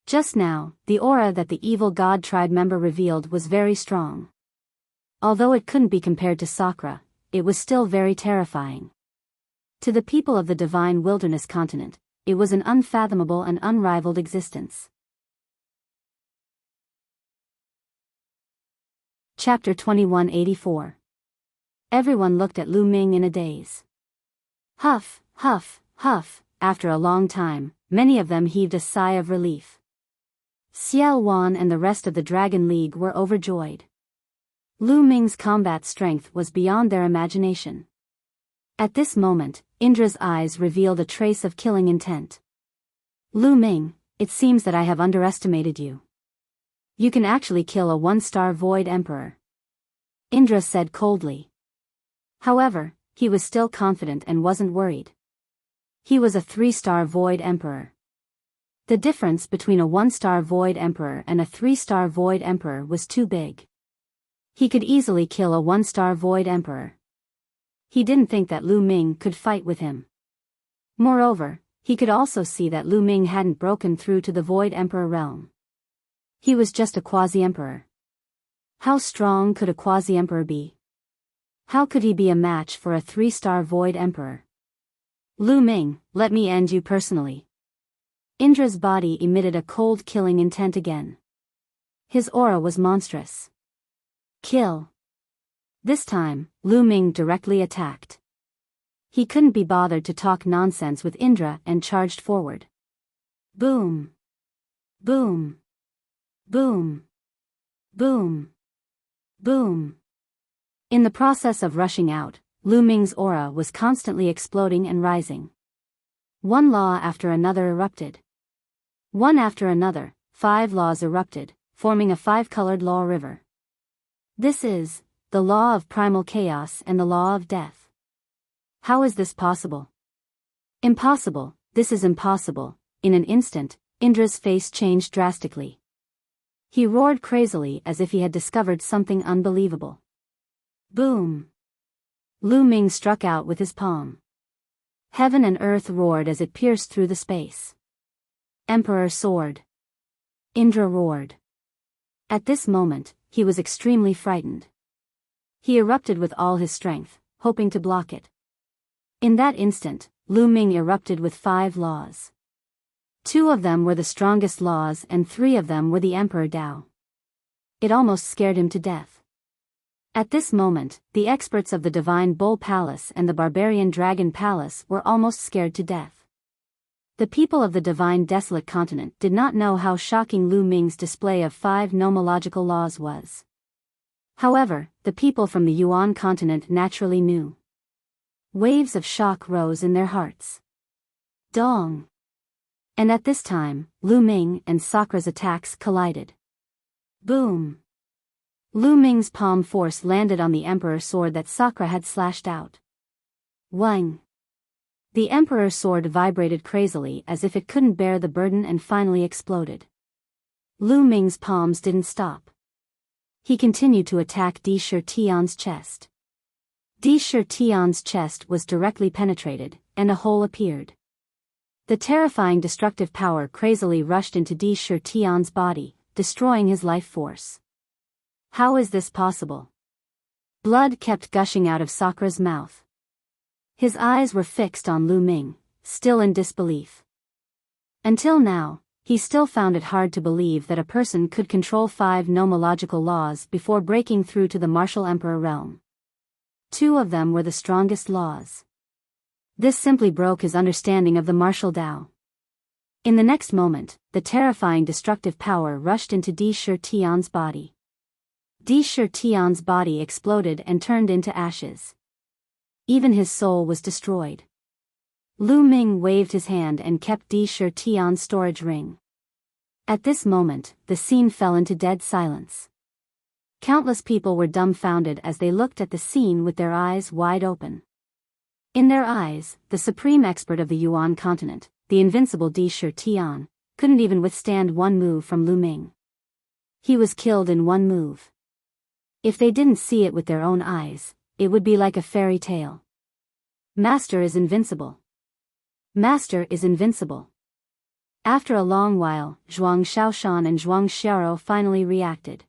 [SPEAKER 1] Just now, the aura that the evil god tribe member revealed was very strong. Although it couldn't be compared to Sakura, it was still very terrifying. To the people of the divine wilderness continent, it was an unfathomable and unrivaled existence. Chapter 2184. Everyone looked at Lu Ming in a daze. Huff, huff, huff, after a long time, many of them heaved a sigh of relief. Xiao Wan and the rest of the Dragon League were overjoyed. Lu Ming's combat strength was beyond their imagination. At this moment, Indra's eyes revealed a trace of killing intent. Lu Ming, it seems that I have underestimated you. You can actually kill a one-star Void Emperor. Indra said coldly. However, he was still confident and wasn't worried. He was a 3-star Void Emperor. The difference between a 1-star Void Emperor and a 3-star Void Emperor was too big. He could easily kill a 1-star Void Emperor. He didn't think that Lu Ming could fight with him. Moreover, he could also see that Lu Ming hadn't broken through to the Void Emperor realm. He was just a quasi-emperor. How strong could a quasi-emperor be? How could he be a match for a 3-star Void Emperor? Lu Ming, let me end you personally. Indra's body emitted a cold killing intent again. His aura was monstrous. Kill. This time, Lu Ming directly attacked. He couldn't be bothered to talk nonsense with Indra and charged forward. Boom. Boom. Boom. Boom. Boom. In the process of rushing out, Lu Ming's aura was constantly exploding and rising. One law after another erupted. One after another, 5 laws erupted, forming a 5-colored law river. This is the law of primal chaos and the law of death. How is this possible? Impossible, this is impossible. In an instant, Indra's face changed drastically. He roared crazily as if he had discovered something unbelievable. Boom! Lu Ming struck out with his palm. Heaven and earth roared as it pierced through the space. Emperor Sword. Indra roared. At this moment, he was extremely frightened. He erupted with all his strength, hoping to block it. In that instant, Lu Ming erupted with 5 laws. 2 of them were the strongest laws and 3 of them were the Emperor Dao. It almost scared him to death. At this moment, the experts of the Divine Bull Palace and the Barbarian Dragon Palace were almost scared to death. The people of the Divine Desolate Continent did not know how shocking Lu Ming's display of 5 nomological laws was. However, the people from the Yuan continent naturally knew. Waves of shock rose in their hearts. Dong! And at this time, Lu Ming and Sakura's attacks collided. Boom! Lu Ming's palm force landed on the Emperor sword that Sakura had slashed out. Wang! The emperor's sword vibrated crazily as if it couldn't bear the burden and finally exploded. Lu Ming's palms didn't stop. He continued to attack Di Shitian's chest. Di Shitian's chest was directly penetrated, and a hole appeared. The terrifying destructive power crazily rushed into Di Shitian's body, destroying his life force. How is this possible? Blood kept gushing out of Sakra's mouth. His eyes were fixed on Lu Ming, still in disbelief. Until now, he still found it hard to believe that a person could control 5 nomological laws before breaking through to the martial emperor realm. 2 of them were the strongest laws. This simply broke his understanding of the martial Tao. In the next moment, the terrifying destructive power rushed into Di Shitian's body. Di Shitian's body exploded and turned into ashes. Even his soul was destroyed. Lu Ming waved his hand and kept Di Shitian's storage ring. At this moment, the scene fell into dead silence. Countless people were dumbfounded as they looked at the scene with their eyes wide open. In their eyes, the supreme expert of the Yuan continent, the invincible Di Shitian, couldn't even withstand one move from Lu Ming. He was killed in one move. If they didn't see it with their own eyes, it would be like a fairy tale. Master is invincible. Master is invincible. After a long while, Zhuang Shaoshan and Zhuang Xiao finally reacted.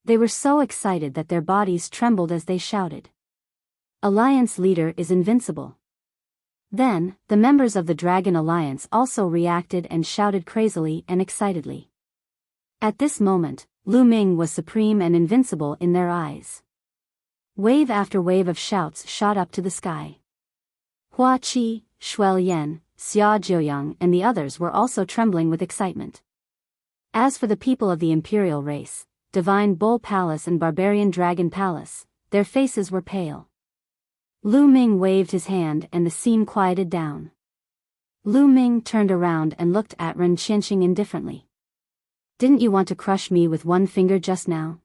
[SPEAKER 1] They were so excited that their bodies trembled as they shouted. Alliance leader is invincible. Then, the members of the Dragon Alliance also reacted and shouted crazily and excitedly. At this moment, Lu Ming was supreme and invincible in their eyes. Wave after wave of shouts shot up to the sky. Hua Qi, Shuel Yan, Xia Jiuyang and the others were also trembling with excitement. As for the people of the imperial race, Divine Bull Palace and Barbarian Dragon Palace, their faces were pale. Lu Ming waved his hand and the scene quieted down. Lu Ming turned around and looked at Ren Qianxing indifferently. Didn't you want to crush me with one finger just now?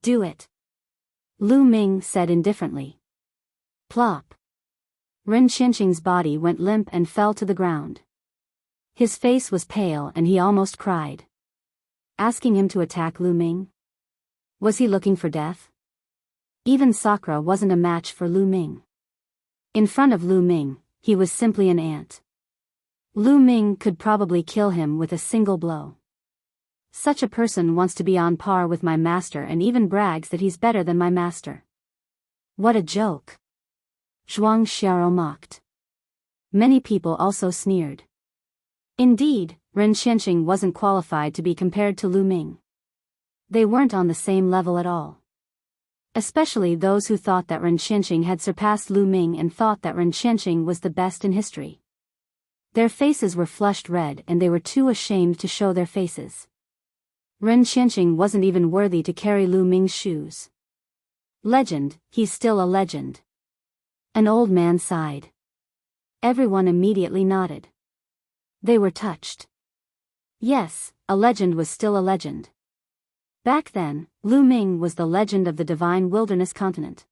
[SPEAKER 1] Do it. Lu Ming said indifferently. Plop. Ren Qianxing's body went limp and fell to the ground. His face was pale and he almost cried. Asking him to attack Lu Ming? Was he looking for death? Even Sakra wasn't a match for Lu Ming. In front of Lu Ming, he was simply an ant. Lu Ming could probably kill him with a single blow. Such a person wants to be on par with my master and even brags that he's better than my master. What a joke! Zhuang Xiao mocked. Many people also sneered. Indeed, Ren Qianxing wasn't qualified to be compared to Lu Ming. They weren't on the same level at all. Especially those who thought that Ren Qianxing had surpassed Lu Ming and thought that Ren Qianxing was the best in history. Their faces were flushed red and they were too ashamed to show their faces. Ren Qianxing wasn't even worthy to carry Lu Ming's shoes. Legend, he's still a legend. An old man sighed. Everyone immediately nodded. They were touched. Yes, a legend was still a legend. Back then, Lu Ming was the legend of the divine wilderness continent.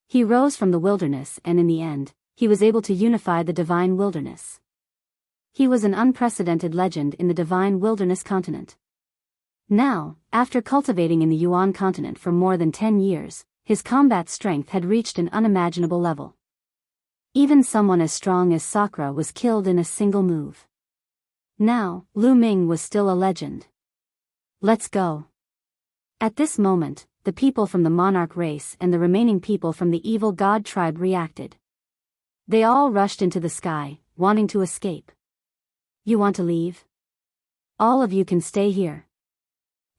[SPEAKER 1] He rose from the wilderness and in the end, he was able to unify the divine wilderness. He was an unprecedented legend in the divine wilderness continent. Now, after cultivating in the Yuan continent for more than 10 years, his combat strength had reached an unimaginable level. Even someone as strong as Sakra was killed in a single move. Now, Lu Ming was still a legend. Let's go. At this moment, the people from the Monarch race and the remaining people from the evil god tribe reacted. They all rushed into the sky, wanting to escape. You want to leave? All of you can stay here.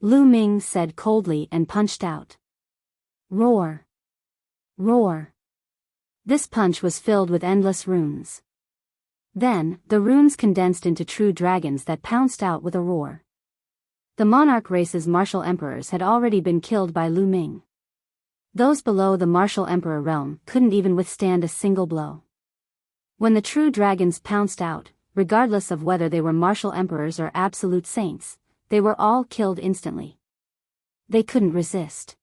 [SPEAKER 1] Lu Ming said coldly and punched out. Roar. Roar. This punch was filled with endless runes. Then, the runes condensed into true dragons that pounced out with a roar. The Monarch race's martial emperors had already been killed by Lu Ming. Those below the martial emperor realm couldn't even withstand a single blow. When the true dragons pounced out, regardless of whether they were martial emperors or absolute saints, they were all killed instantly. They couldn't resist.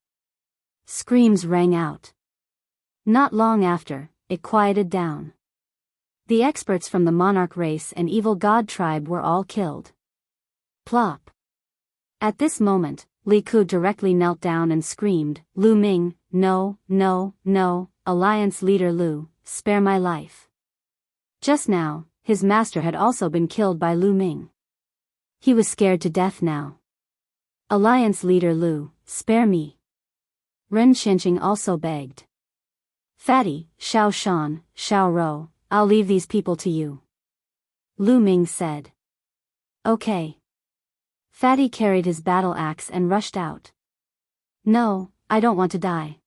[SPEAKER 1] Screams rang out. Not long after, it quieted down. The experts from the Monarch race and evil god tribe were all killed. Plop. At this moment, Li Ku directly knelt down and screamed, "Lu Ming, no, no, no, Alliance leader Lu, spare my life." Just now, his master had also been killed by Lu Ming. He was scared to death now. "Alliance leader Lu, spare me." Ren Qianqing also begged. "Fatty, Xiao Shan, Xiao Rou, I'll leave these people to you," Lu Ming said. "Okay." Fatty carried his battle axe and rushed out. "No, I don't want to die."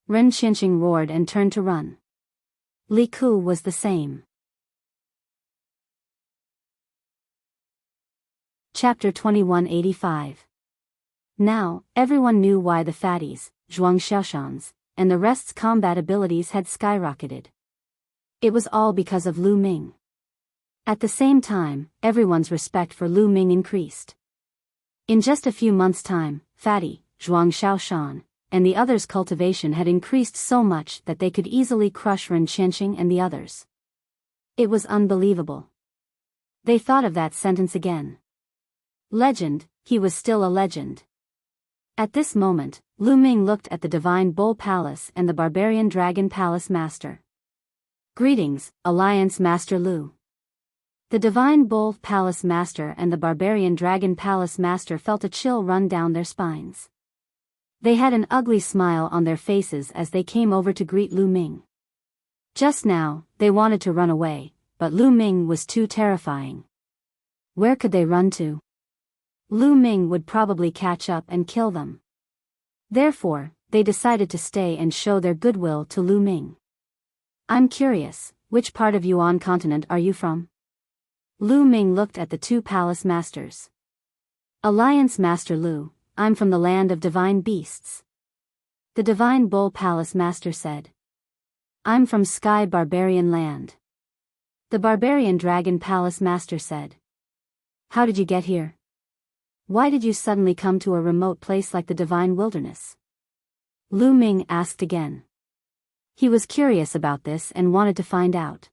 [SPEAKER 1] Ren Qianqing roared and turned to run. Li Ku was the same. Chapter 2185. Now, everyone knew why the fatties, Zhuang Xiaoshans, and the rest's combat abilities had skyrocketed. It was all because of Lu Ming. At the same time, everyone's respect for Lu Ming increased. In just a few months' time, Fatty, Zhuang Xiaoshan, and the others' cultivation had increased so much that they could easily crush Ren Qianqing and the others. It was unbelievable. They thought of that sentence again. Legend, he was still a legend. At this moment, Lu Ming looked at the Divine Bull Palace and the Barbarian Dragon Palace Master. "Greetings, Alliance Master Lu." The Divine Bull Palace Master and the Barbarian Dragon Palace Master felt a chill run down their spines. They had an ugly smile on their faces as they came over to greet Lu Ming. Just now, they wanted to run away, but Lu Ming was too terrifying. Where could they run to? Lu Ming would probably catch up and kill them. Therefore, they decided to stay and show their goodwill to Lu Ming. "I'm curious, which part of Yuan continent are you from?" Lu Ming looked at the two palace masters. "Alliance Master Lu, I'm from the land of divine beasts." The Divine Bull Palace Master said. "I'm from Sky Barbarian Land." The Barbarian Dragon Palace Master said. "How did you get here? Why did you suddenly come to a remote place like the Divine Wilderness?" Lu Ming asked again. He was curious about this and wanted to find out.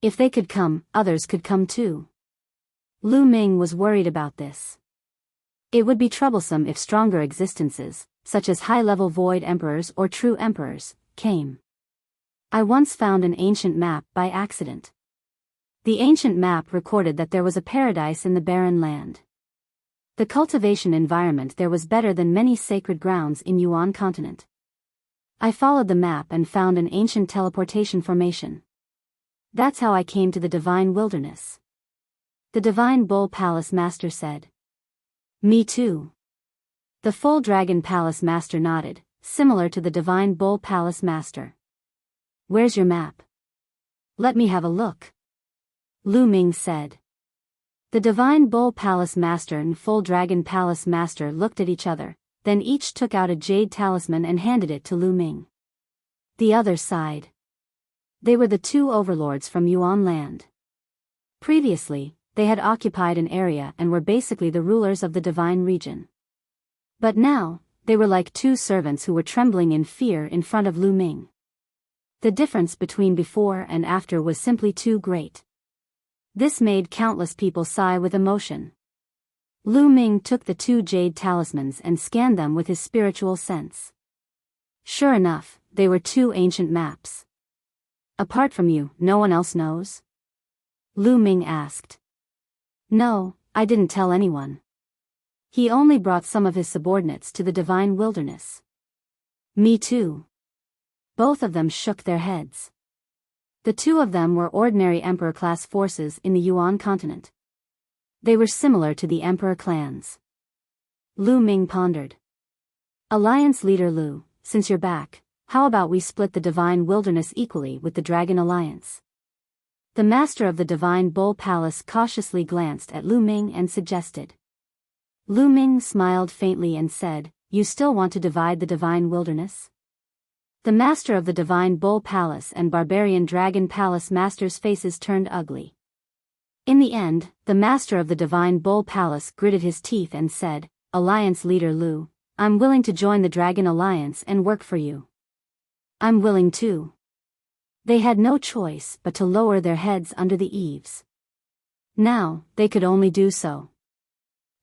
[SPEAKER 1] If they could come, others could come too. Lu Ming was worried about this. It would be troublesome if stronger existences, such as high-level void emperors or true emperors, came. "I once found an ancient map by accident." The ancient map recorded that there was a paradise in the barren land. The cultivation environment there was better than many sacred grounds in Yuan continent. "I followed the map and found an ancient teleportation formation. That's how I came to the Divine Wilderness," the Divine Bull Palace Master said. "Me too." The Full Dragon Palace Master nodded, similar to the Divine Bull Palace Master. "Where's your map? Let me have a look," Lu Ming said. The Divine Bull Palace Master and Full Dragon Palace Master looked at each other, then each took out a jade talisman and handed it to Lu Ming. The other sighed. They were the two overlords from Yuan land. Previously, they had occupied an area and were basically the rulers of the divine region. But now, they were like two servants who were trembling in fear in front of Lu Ming. The difference between before and after was simply too great. This made countless people sigh with emotion. Lu Ming took the two jade talismans and scanned them with his spiritual sense. Sure enough, they were two ancient maps. "Apart from you, no one else knows?" Lu Ming asked. "No, I didn't tell anyone. He only brought some of his subordinates to the Divine Wilderness." "Me too." Both of them shook their heads. The two of them were ordinary Emperor-class forces in the Yuan continent. They were similar to the Emperor clans. Lu Ming pondered. "Alliance leader Lu, since you're back, how about we split the Divine Wilderness equally with the Dragon Alliance?" The Master of the Divine Bull Palace cautiously glanced at Lu Ming and suggested. Lu Ming smiled faintly and said, "You still want to divide the Divine Wilderness?" The Master of the Divine Bull Palace and Barbarian Dragon Palace Master's faces turned ugly. In the end, the Master of the Divine Bull Palace gritted his teeth and said, "Alliance leader Lu, I'm willing to join the Dragon Alliance and work for you." "I'm willing too." They had no choice but to lower their heads under the eaves. Now, they could only do so.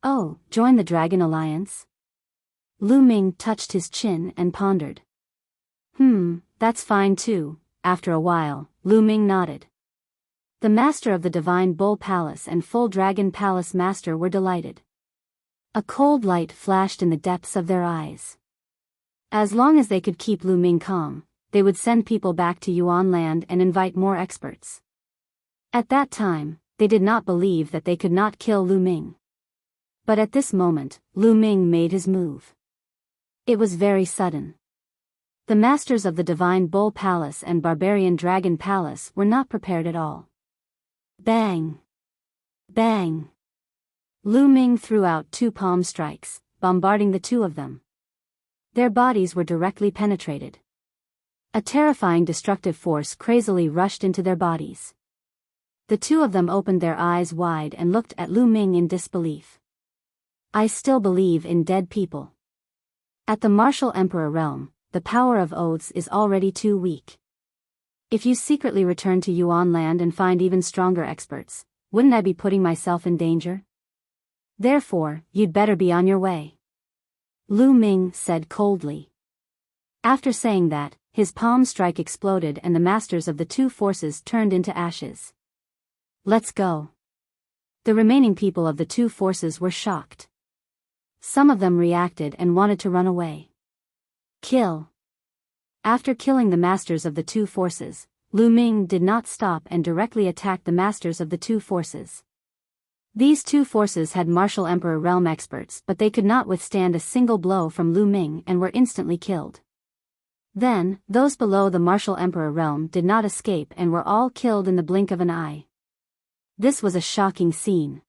[SPEAKER 1] Oh, join the Dragon Alliance? Lu Ming touched his chin and pondered. That's fine too. After a while, Lu Ming nodded. The master of the Divine Bull Palace and Full Dragon Palace master were delighted. A cold light flashed in the depths of their eyes. As long as they could keep Lu Ming calm, they would send people back to Yuan land and invite more experts. At that time, they did not believe that they could not kill Lu Ming. But at this moment, Lu Ming made his move. It was very sudden. The masters of the Divine Bull Palace and Barbarian Dragon Palace were not prepared at all. Bang! Bang! Lu Ming threw out 2 palm strikes, bombarding the two of them. Their bodies were directly penetrated. A terrifying destructive force crazily rushed into their bodies. The two of them opened their eyes wide and looked at Lu Ming in disbelief. I still believe in dead people. At the Martial Emperor realm, the power of oaths is already too weak. If you secretly return to Yuan land and find even stronger experts, wouldn't I be putting myself in danger? Therefore, you'd better be on your way. Lu Ming said coldly. After saying that, his palm strike exploded and the masters of the two forces turned into ashes. Let's go. The remaining people of the two forces were shocked. Some of them reacted and wanted to run away. Kill. After killing the masters of the two forces, Lu Ming did not stop and directly attacked the masters of the two forces. These two forces had Martial Emperor realm experts, but they could not withstand a single blow from Lu Ming and were instantly killed. Then, those below the Martial Emperor realm did not escape and were all killed in the blink of an eye. This was a shocking scene.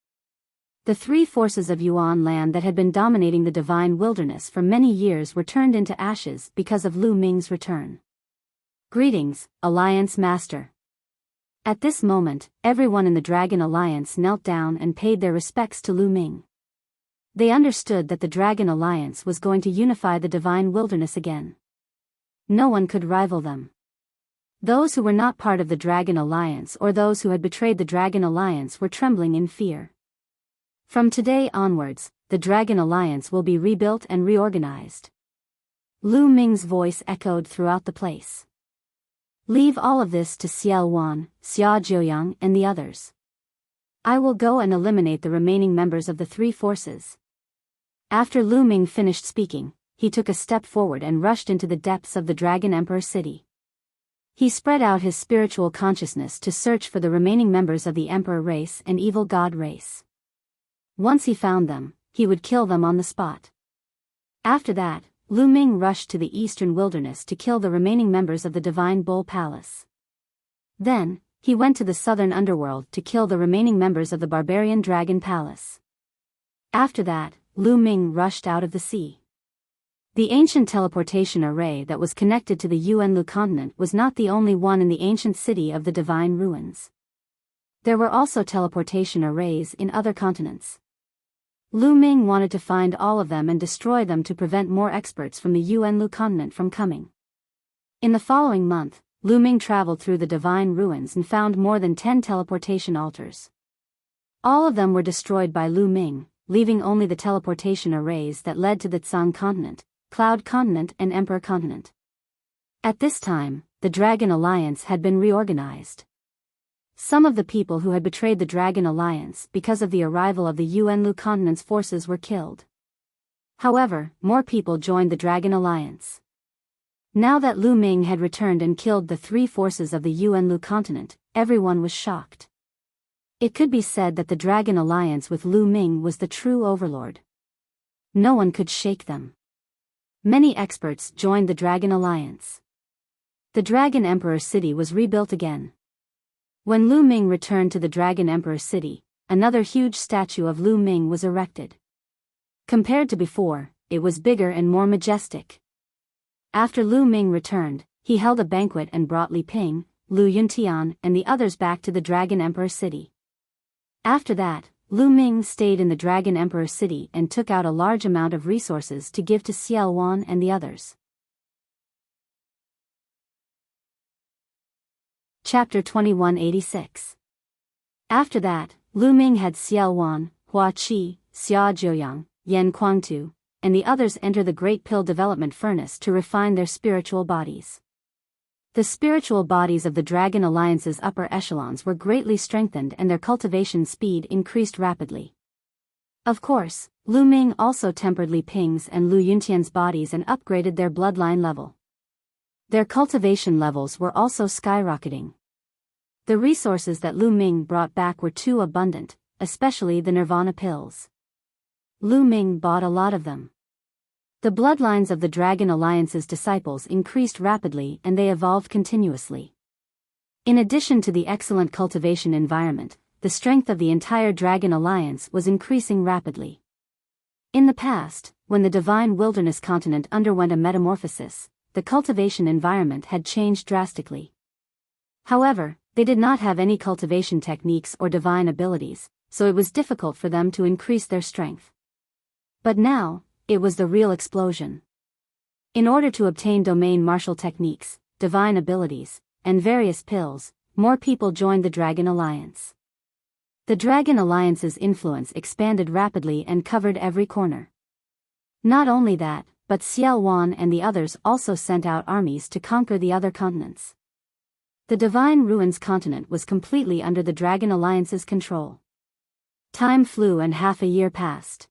[SPEAKER 1] The three forces of Yuan land that had been dominating the divine wilderness for many years were turned into ashes because of Lu Ming's return. Greetings, Alliance Master. At this moment, everyone in the Dragon Alliance knelt down and paid their respects to Lu Ming. They understood that the Dragon Alliance was going to unify the divine wilderness again. No one could rival them. Those who were not part of the Dragon Alliance or those who had betrayed the Dragon Alliance were trembling in fear. From today onwards, the Dragon Alliance will be rebuilt and reorganized. Lu Ming's voice echoed throughout the place. Leave all of this to Xiao Wan, Xia Jiuyang and the others. I will go and eliminate the remaining members of the three forces. After Lu Ming finished speaking, he took a step forward and rushed into the depths of the Dragon Emperor city. He spread out his spiritual consciousness to search for the remaining members of the Emperor race and Evil God race. Once he found them, he would kill them on the spot. After that, Lu Ming rushed to the eastern wilderness to kill the remaining members of the Divine Bull Palace. Then, he went to the southern underworld to kill the remaining members of the Barbarian Dragon Palace. After that, Lu Ming rushed out of the sea. The ancient teleportation array that was connected to the Yuanlu continent was not the only one in the ancient city of the Divine Ruins. There were also teleportation arrays in other continents. Lu Ming wanted to find all of them and destroy them to prevent more experts from the Yuanlu continent from coming. In the following month, Lu Ming traveled through the Divine Ruins and found more than 10 teleportation altars. All of them were destroyed by Lu Ming, leaving only the teleportation arrays that led to the Tsang continent, Cloud continent and Emperor continent. At this time, the Dragon Alliance had been reorganized. Some of the people who had betrayed the Dragon Alliance because of the arrival of the Yuanlu continent's forces were killed. However, more people joined the Dragon Alliance. Now that Lu Ming had returned and killed the three forces of the Yuanlu continent, everyone was shocked. It could be said that the Dragon Alliance with Lu Ming was the true overlord. No one could shake them. Many experts joined the Dragon Alliance. The Dragon Emperor city was rebuilt again. When Lu Ming returned to the Dragon Emperor city, another huge statue of Lu Ming was erected. Compared to before, it was bigger and more majestic. After Lu Ming returned, he held a banquet and brought Li Ping, Lu Yuntian and the others back to the Dragon Emperor city. After that, Lu Ming stayed in the Dragon Emperor city and took out a large amount of resources to give to Xiao Wan and the others. Chapter 2186. After that, Lu Ming had Xiao Wan, Hua Qi, Xia Jiuyang, Yan Kuangtu, and the others enter the Great Pill Development Furnace to refine their spiritual bodies. The spiritual bodies of the Dragon Alliance's upper echelons were greatly strengthened and their cultivation speed increased rapidly. Of course, Lu Ming also tempered Li Ping's and Lu Yuntian's bodies and upgraded their bloodline level. Their cultivation levels were also skyrocketing. The resources that Lu Ming brought back were too abundant, especially the Nirvana pills. Lu Ming bought a lot of them. The bloodlines of the Dragon Alliance's disciples increased rapidly and they evolved continuously. In addition to the excellent cultivation environment, the strength of the entire Dragon Alliance was increasing rapidly. In the past, when the Divine Wilderness continent underwent a metamorphosis, the cultivation environment had changed drastically. However, they did not have any cultivation techniques or divine abilities, so it was difficult for them to increase their strength. But now, it was the real explosion. In order to obtain domain martial techniques, divine abilities, and various pills, more people joined the Dragon Alliance. The Dragon Alliance's influence expanded rapidly and covered every corner. Not only that, but Xiao Wan and the others also sent out armies to conquer the other continents. The Divine Ruins continent was completely under the Dragon Alliance's control. Time flew and half a year passed.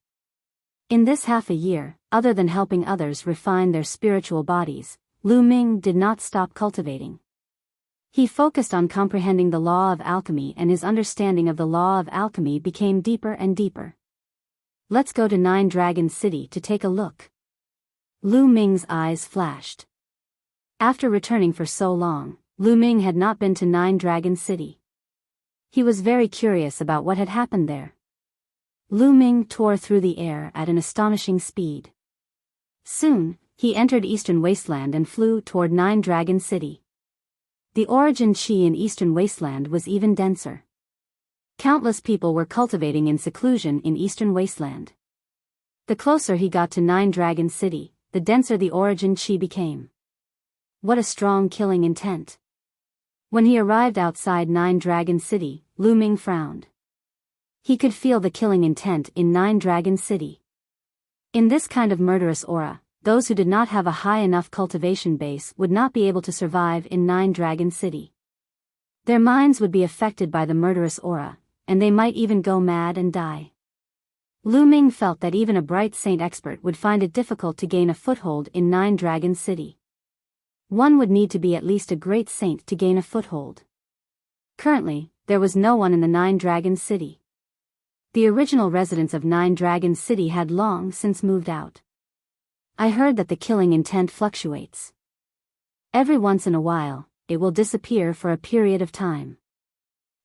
[SPEAKER 1] In this half a year, other than helping others refine their spiritual bodies, Lu Ming did not stop cultivating. He focused on comprehending the law of alchemy and his understanding of the law of alchemy became deeper and deeper. Let's go to Nine Dragon City to take a look. Lu Ming's eyes flashed. After returning for so long, Lu Ming had not been to Nine Dragon City. He was very curious about what had happened there. Lu Ming tore through the air at an astonishing speed. Soon, he entered Eastern Wasteland and flew toward Nine Dragon City. The origin qi in Eastern Wasteland was even denser. Countless people were cultivating in seclusion in Eastern Wasteland. The closer he got to Nine Dragon City, the denser the origin qi became. What a strong killing intent. When he arrived outside Nine Dragon City, Lu Ming frowned. He could feel the killing intent in Nine Dragon City. In this kind of murderous aura, those who did not have a high enough cultivation base would not be able to survive in Nine Dragon City. Their minds would be affected by the murderous aura, and they might even go mad and die. Lu Ming felt that even a bright saint expert would find it difficult to gain a foothold in Nine Dragon City. One would need to be at least a great saint to gain a foothold. Currently, there was no one in the Nine Dragon City. The original residents of Nine Dragon City had long since moved out. I heard that the killing intent fluctuates. Every once in a while, it will disappear for a period of time.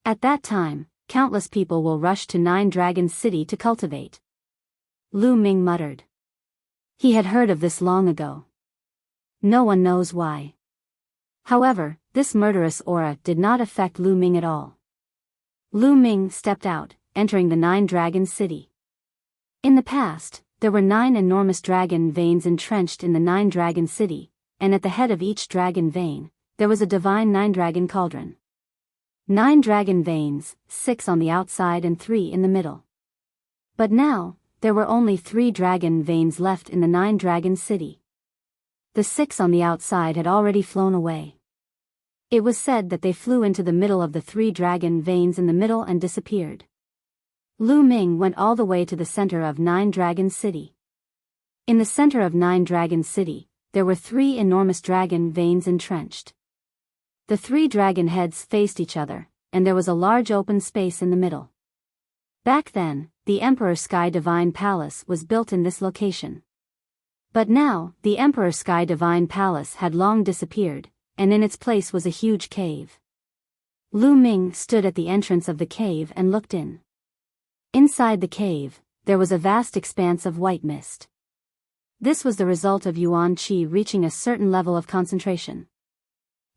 [SPEAKER 1] At that time, countless people will rush to Nine Dragon City to cultivate. Lu Ming muttered. He had heard of this long ago. No one knows why. However, this murderous aura did not affect Lu Ming at all. Lu Ming stepped out, entering the Nine Dragon City. In the past, there were 9 enormous dragon veins entrenched in the Nine Dragon City, and at the head of each dragon vein, there was a divine nine-dragon cauldron. 9 dragon veins, 6 on the outside and 3 in the middle. But now, there were only 3 dragon veins left in the Nine Dragon City. The 6 on the outside had already flown away. It was said that they flew into the middle of the 3 dragon veins in the middle and disappeared. Lu Ming went all the way to the center of Nine Dragon City. In the center of Nine Dragon City, there were 3 enormous dragon veins entrenched. The 3 dragon heads faced each other, and there was a large open space in the middle. Back then, the Emperor Sky Divine Palace was built in this location. But now, the Emperor Sky Divine Palace had long disappeared, and in its place was a huge cave. Lu Ming stood at the entrance of the cave and looked in. Inside the cave, there was a vast expanse of white mist. This was the result of Yuan Qi reaching a certain level of concentration.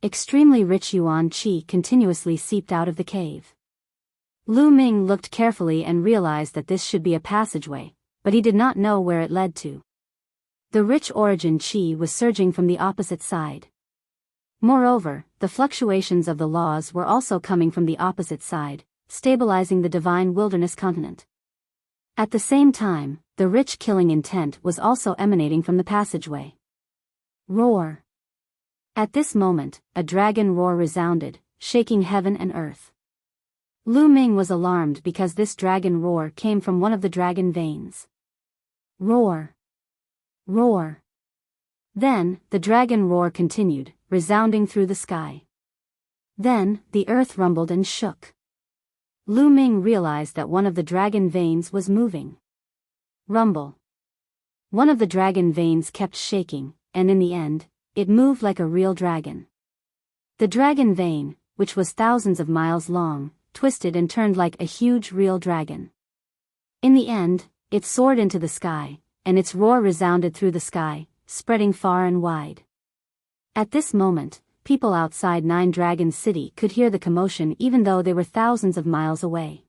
[SPEAKER 1] Extremely rich Yuan Qi continuously seeped out of the cave. Lu Ming looked carefully and realized that this should be a passageway, but he did not know where it led to. The rich origin qi was surging from the opposite side. Moreover, the fluctuations of the laws were also coming from the opposite side, stabilizing the divine wilderness continent. At the same time, the rich killing intent was also emanating from the passageway. Roar. At this moment, a dragon roar resounded, shaking heaven and earth. Lu Ming was alarmed because this dragon roar came from one of the dragon veins. Roar. Roar. Then, the dragon roar continued, resounding through the sky. Then, the earth rumbled and shook. Lu Ming realized that one of the dragon veins was moving. Rumble. One of the dragon veins kept shaking, and in the end, it moved like a real dragon. The dragon vein, which was thousands of miles long, twisted and turned like a huge real dragon. In the end, it soared into the sky, and its roar resounded through the sky, spreading far and wide. At this moment, people outside Nine Dragons City could hear the commotion even though they were thousands of miles away.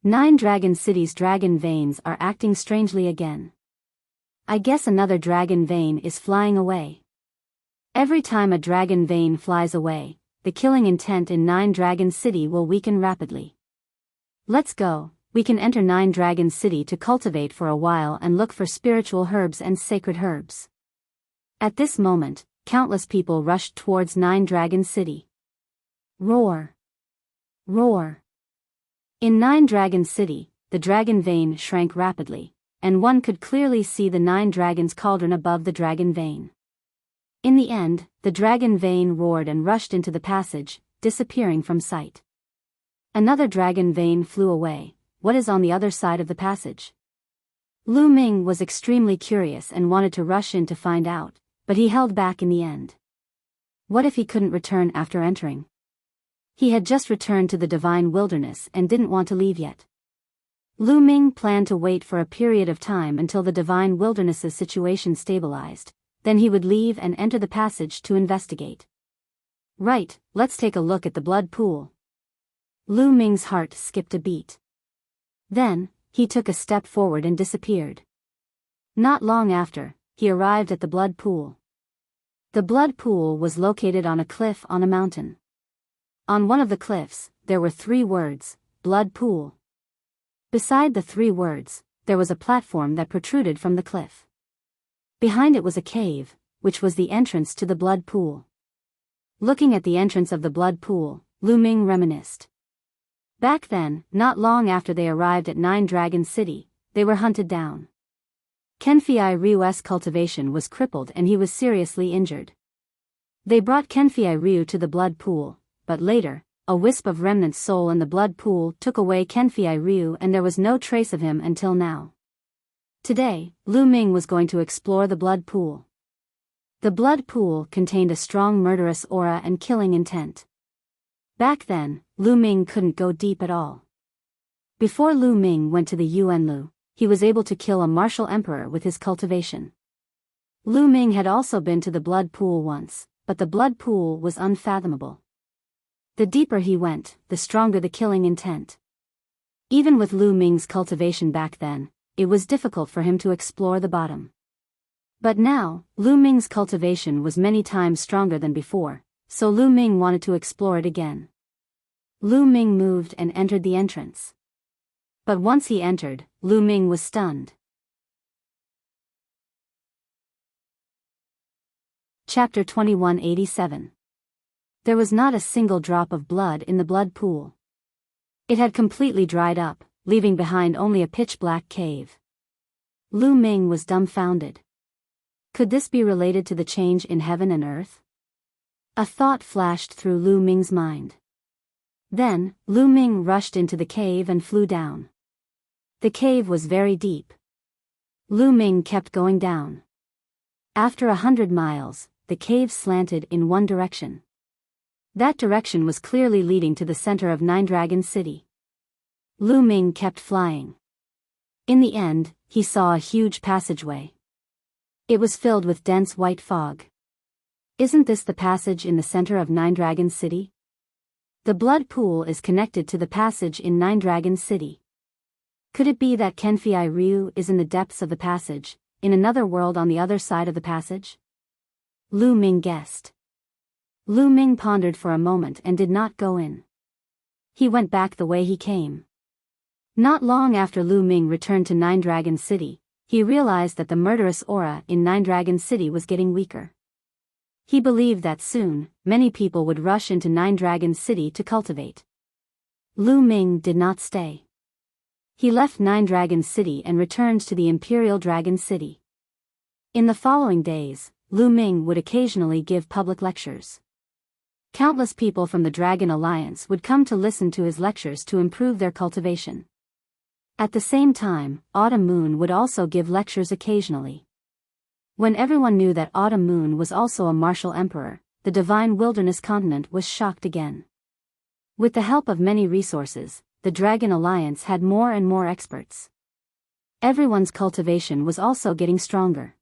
[SPEAKER 1] Nine Dragon City's dragon veins are acting strangely again. I guess another dragon vein is flying away. Every time a dragon vein flies away, the killing intent in Nine Dragon City will weaken rapidly. Let's go, we can enter Nine Dragon City to cultivate for a while and look for spiritual herbs and sacred herbs. At this moment, countless people rushed towards Nine Dragon City. Roar. Roar. In Nine Dragon City, the dragon vein shrank rapidly, and one could clearly see the Nine Dragons cauldron above the dragon vein. In the end, the dragon vein roared and rushed into the passage, disappearing from sight. Another dragon vein flew away. What is on the other side of the passage? Lu Ming was extremely curious and wanted to rush in to find out, but he held back in the end. What if he couldn't return after entering? He had just returned to the divine wilderness and didn't want to leave yet. Lu Ming planned to wait for a period of time until the divine wilderness's situation stabilized, then he would leave and enter the passage to investigate. Right, let's take a look at the blood pool. Lu Ming's heart skipped a beat. Then, he took a step forward and disappeared. Not long after, he arrived at the blood pool. The blood pool was located on a cliff on a mountain. On one of the cliffs, there were 3 words, blood pool. Beside the 3 words, there was a platform that protruded from the cliff. Behind it was a cave, which was the entrance to the blood pool. Looking at the entrance of the blood pool, Lu Ming reminisced. Back then, not long after they arrived at Nine Dragon City, they were hunted down. Kenfei Ryu's cultivation was crippled and he was seriously injured. They brought Kenfei Ryu to the blood pool, but later, a wisp of remnant soul in the blood pool took away Kenfei Ryu and there was no trace of him until now. Today, Lu Ming was going to explore the blood pool. The blood pool contained a strong murderous aura and killing intent. Back then, Lu Ming couldn't go deep at all. Before Lu Ming went to the Yuanlu, he was able to kill a martial emperor with his cultivation. Lu Ming had also been to the blood pool once, but the blood pool was unfathomable. The deeper he went, the stronger the killing intent. Even with Lu Ming's cultivation back then, it was difficult for him to explore the bottom. But now, Lu Ming's cultivation was many times stronger than before, so Lu Ming wanted to explore it again. Lu Ming moved and entered the entrance. But once he entered, Lu Ming was stunned. Chapter 2187. There was not a single drop of blood in the blood pool. It had completely dried up, leaving behind only a pitch-black cave. Lu Ming was dumbfounded. Could this be related to the change in heaven and earth? A thought flashed through Lu Ming's mind. Then, Lu Ming rushed into the cave and flew down. The cave was very deep. Lu Ming kept going down. After 100 miles, the cave slanted in one direction. That direction was clearly leading to the center of Nine Dragon City. Lu Ming kept flying. In the end, he saw a huge passageway. It was filled with dense white fog. Isn't this the passage in the center of Nine Dragon City? The blood pool is connected to the passage in Nine Dragon City. Could it be that Kenfei Ryu is in the depths of the passage, in another world on the other side of the passage? Lu Ming guessed. Lu Ming pondered for a moment and did not go in. He went back the way he came. Not long after Lu Ming returned to Nine Dragon City, he realized that the murderous aura in Nine Dragon City was getting weaker. He believed that soon, many people would rush into Nine Dragon City to cultivate. Lu Ming did not stay. He left Nine Dragon City and returned to the Imperial Dragon City. In the following days, Lu Ming would occasionally give public lectures. Countless people from the Dragon Alliance would come to listen to his lectures to improve their cultivation. At the same time, Autumn Moon would also give lectures occasionally. When everyone knew that Autumn Moon was also a martial emperor, the Divine Wilderness continent was shocked again. With the help of many resources, the Dragon Alliance had more and more experts. Everyone's cultivation was also getting stronger.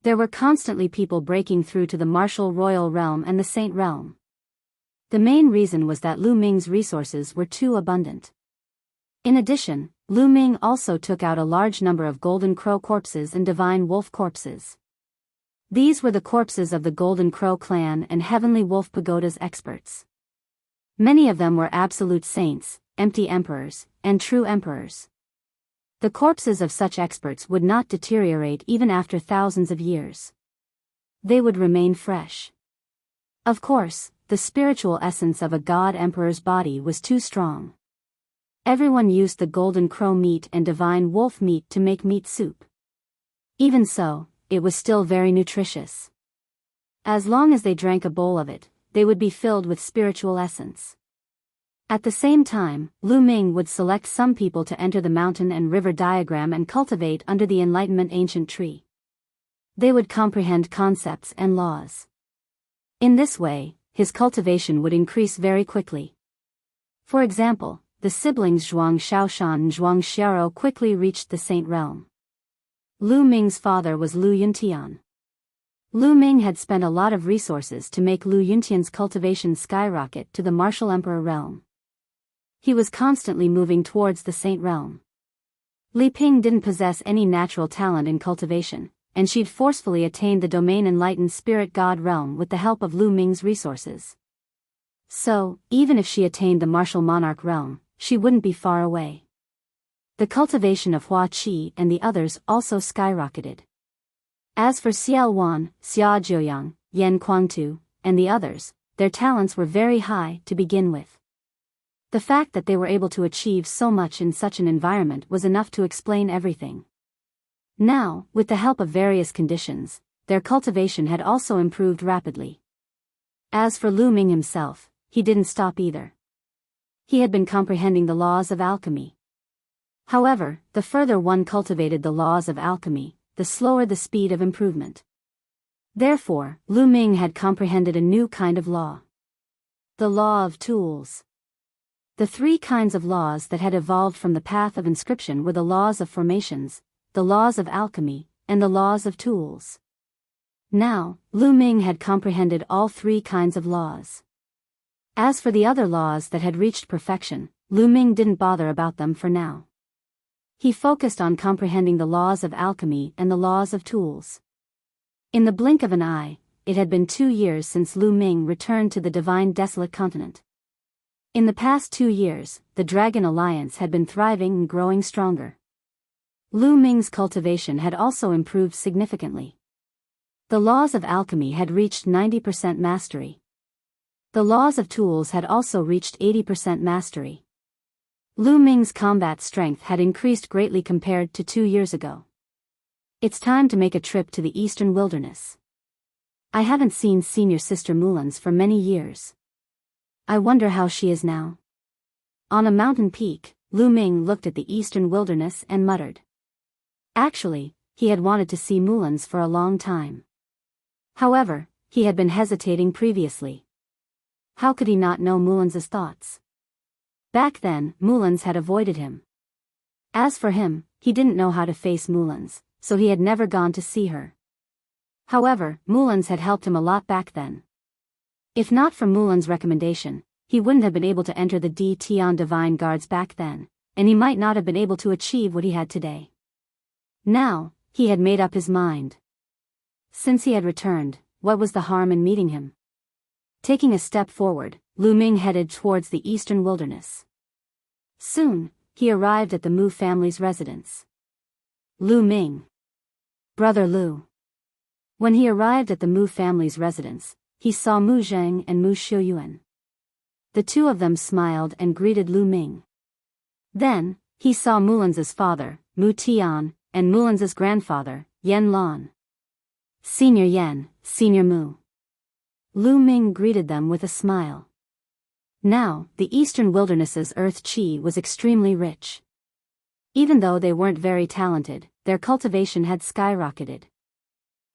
[SPEAKER 1] There were constantly people breaking through to the Martial Royal Realm and the Saint Realm. The main reason was that Lu Ming's resources were too abundant. In addition, Lu Ming also took out a large number of Golden Crow corpses and Divine Wolf corpses. These were the corpses of the Golden Crow clan and Heavenly Wolf Pagoda's experts. Many of them were absolute saints, empty emperors, and true emperors. The corpses of such experts would not deteriorate even after thousands of years. They would remain fresh. Of course, the spiritual essence of a god emperor's body was too strong. Everyone used the Golden Crow meat and Divine Wolf meat to make meat soup. Even so, it was still very nutritious. As long as they drank a bowl of it, they would be filled with spiritual essence. At the same time, Lu Ming would select some people to enter the mountain and river diagram and cultivate under the Enlightenment Ancient Tree. They would comprehend concepts and laws. In this way, his cultivation would increase very quickly. For example, the siblings Zhuang Shaoshan and Zhuang Xiao quickly reached the Saint Realm. Lu Ming's father was Lu Yuntian. Lu Ming had spent a lot of resources to make Lu Yuntian's cultivation skyrocket to the Martial Emperor realm. He was constantly moving towards the Saint Realm. Li Ping didn't possess any natural talent in cultivation, and she'd forcefully attained the domain Enlightened Spirit God realm with the help of Lu Ming's resources. So, even if she attained the Martial Monarch realm, she wouldn't be far away. The cultivation of Hua Qi and the others also skyrocketed. As for Xiao Wan, Xia Jiuyang, Yan Kuangtu, and the others, their talents were very high to begin with. The fact that they were able to achieve so much in such an environment was enough to explain everything. Now, with the help of various conditions, their cultivation had also improved rapidly. As for Lu Ming himself, he didn't stop either. He had been comprehending the laws of alchemy. However, the further one cultivated the laws of alchemy, the slower the speed of improvement. Therefore, Lu Ming had comprehended a new kind of law. The law of tools. The three kinds of laws that had evolved from the path of inscription were the laws of formations, the laws of alchemy, and the laws of tools. Now, Lu Ming had comprehended all three kinds of laws. As for the other laws that had reached perfection, Lu Ming didn't bother about them for now. He focused on comprehending the laws of alchemy and the laws of tools. In the blink of an eye, it had been 2 years since Lu Ming returned to the Divine Desolate Continent. In the past 2 years, the Dragon Alliance had been thriving and growing stronger. Lu Ming's cultivation had also improved significantly. The laws of alchemy had reached 90% mastery. The laws of tools had also reached 80% mastery. Lu Ming's combat strength had increased greatly compared to 2 years ago. It's time to make a trip to the Eastern Wilderness. I haven't seen Senior Sister Mulan's for many years. I wonder how she is now. On a mountain peak, Lu Ming looked at the Eastern Wilderness and muttered. Actually, he had wanted to see Mulan's for a long time. However, he had been hesitating previously. How could he not know Mulan's thoughts? Back then, Mulan's had avoided him. As for him, he didn't know how to face Mulan's, so he had never gone to see her. However, Mulan's had helped him a lot back then. If not for Mulan's recommendation, he wouldn't have been able to enter the D Tian Divine Guards back then, and he might not have been able to achieve what he had today. Now, he had made up his mind. Since he had returned, what was the harm in meeting him? Taking a step forward, Lu Ming headed towards the eastern wilderness. Soon, he arrived at the Mu family's residence. Lu Ming. Brother Lu. When he arrived at the Mu family's residence, he saw Mu Zheng and Mu Xiuyuan. The two of them smiled and greeted Lu Ming. Then, he saw Mulan's father, Mu Tian, and Mulan's grandfather, Yan Lan. Senior Yan, Senior Mu. Lu Ming greeted them with a smile. Now, the eastern wilderness's earth qi was extremely rich. Even though they weren't very talented, their cultivation had skyrocketed.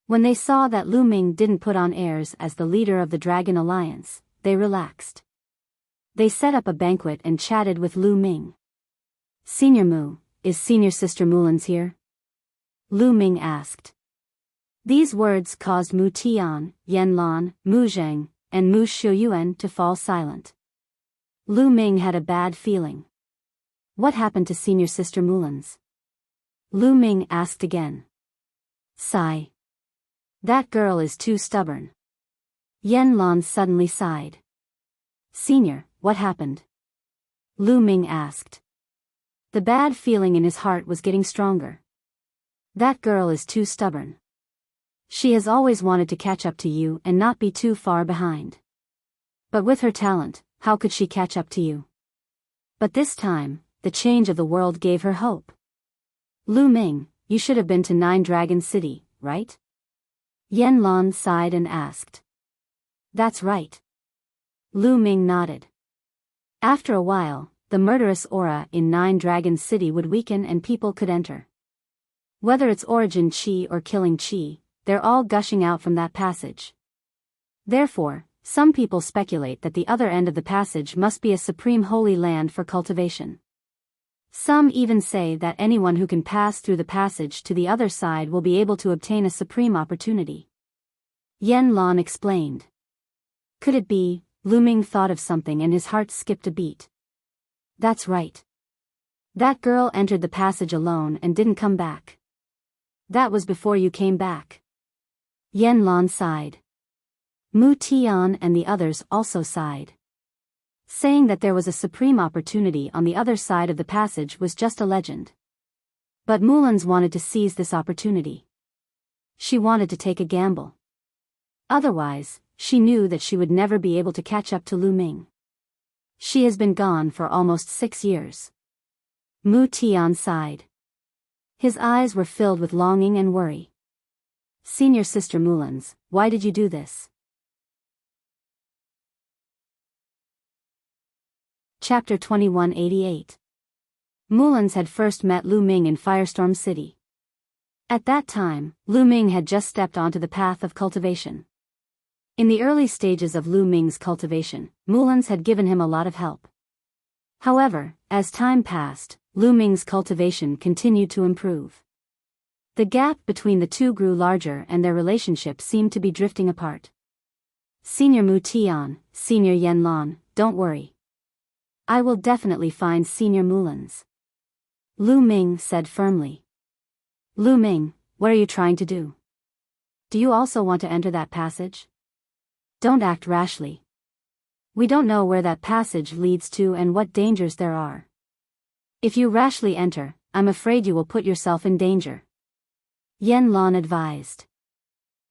[SPEAKER 1] When they saw that Lu Ming didn't put on airs as the leader of the Dragon Alliance, they relaxed. They set up a banquet and chatted with Lu Ming. Senior Mu, is Senior Sister Mulan's here? Lu Ming asked. These words caused Mu Tian, Yan Lan, Mu Zheng, and Mu Xiuyuan to fall silent. Lu Ming had a bad feeling. What happened to Senior Sister Mulan's? Lu Ming asked again. Sigh. That girl is too stubborn. Yan Lan suddenly sighed. Senior, what happened? Lu Ming asked. The bad feeling in his heart was getting stronger. That girl is too stubborn. She has always wanted to catch up to you and not be too far behind. But with her talent, how could she catch up to you? But this time, the change of the world gave her hope. Lu Ming, you should have been to Nine Dragon City, right? Yan Lan sighed and asked. That's right. Lu Ming nodded. After a while, the murderous aura in Nine Dragon City would weaken and people could enter. Whether it's origin qi or killing qi, they're all gushing out from that passage. Therefore, some people speculate that the other end of the passage must be a supreme holy land for cultivation. Some even say that anyone who can pass through the passage to the other side will be able to obtain a supreme opportunity. Yan Lan explained. Could it be? Lu Ming thought of something and his heart skipped a beat. That's right. That girl entered the passage alone and didn't come back. That was before you came back. Yan Lan sighed. Mu Tian and the others also sighed. Saying that there was a supreme opportunity on the other side of the passage was just a legend. But Mulan's wanted to seize this opportunity. She wanted to take a gamble. Otherwise, she knew that she would never be able to catch up to Lu Ming. She has been gone for almost 6 years. Mu Tian sighed. His eyes were filled with longing and worry. Senior Sister Mulan's, why did you do this? Chapter 2188. Mulan's had first met Lu Ming in Firestorm City. At that time, Lu Ming had just stepped onto the path of cultivation. In the early stages of Lu Ming's cultivation, Mulan's had given him a lot of help. However, as time passed, Lu Ming's cultivation continued to improve. The gap between the two grew larger and their relationship seemed to be drifting apart. Senior Mu Tian, Senior Yan Lan, don't worry. I will definitely find Senior Mulan's. Lu Ming said firmly. Lu Ming, what are you trying to do? Do you also want to enter that passage? Don't act rashly. We don't know where that passage leads to and what dangers there are. If you rashly enter, I'm afraid you will put yourself in danger. Yan Lan advised.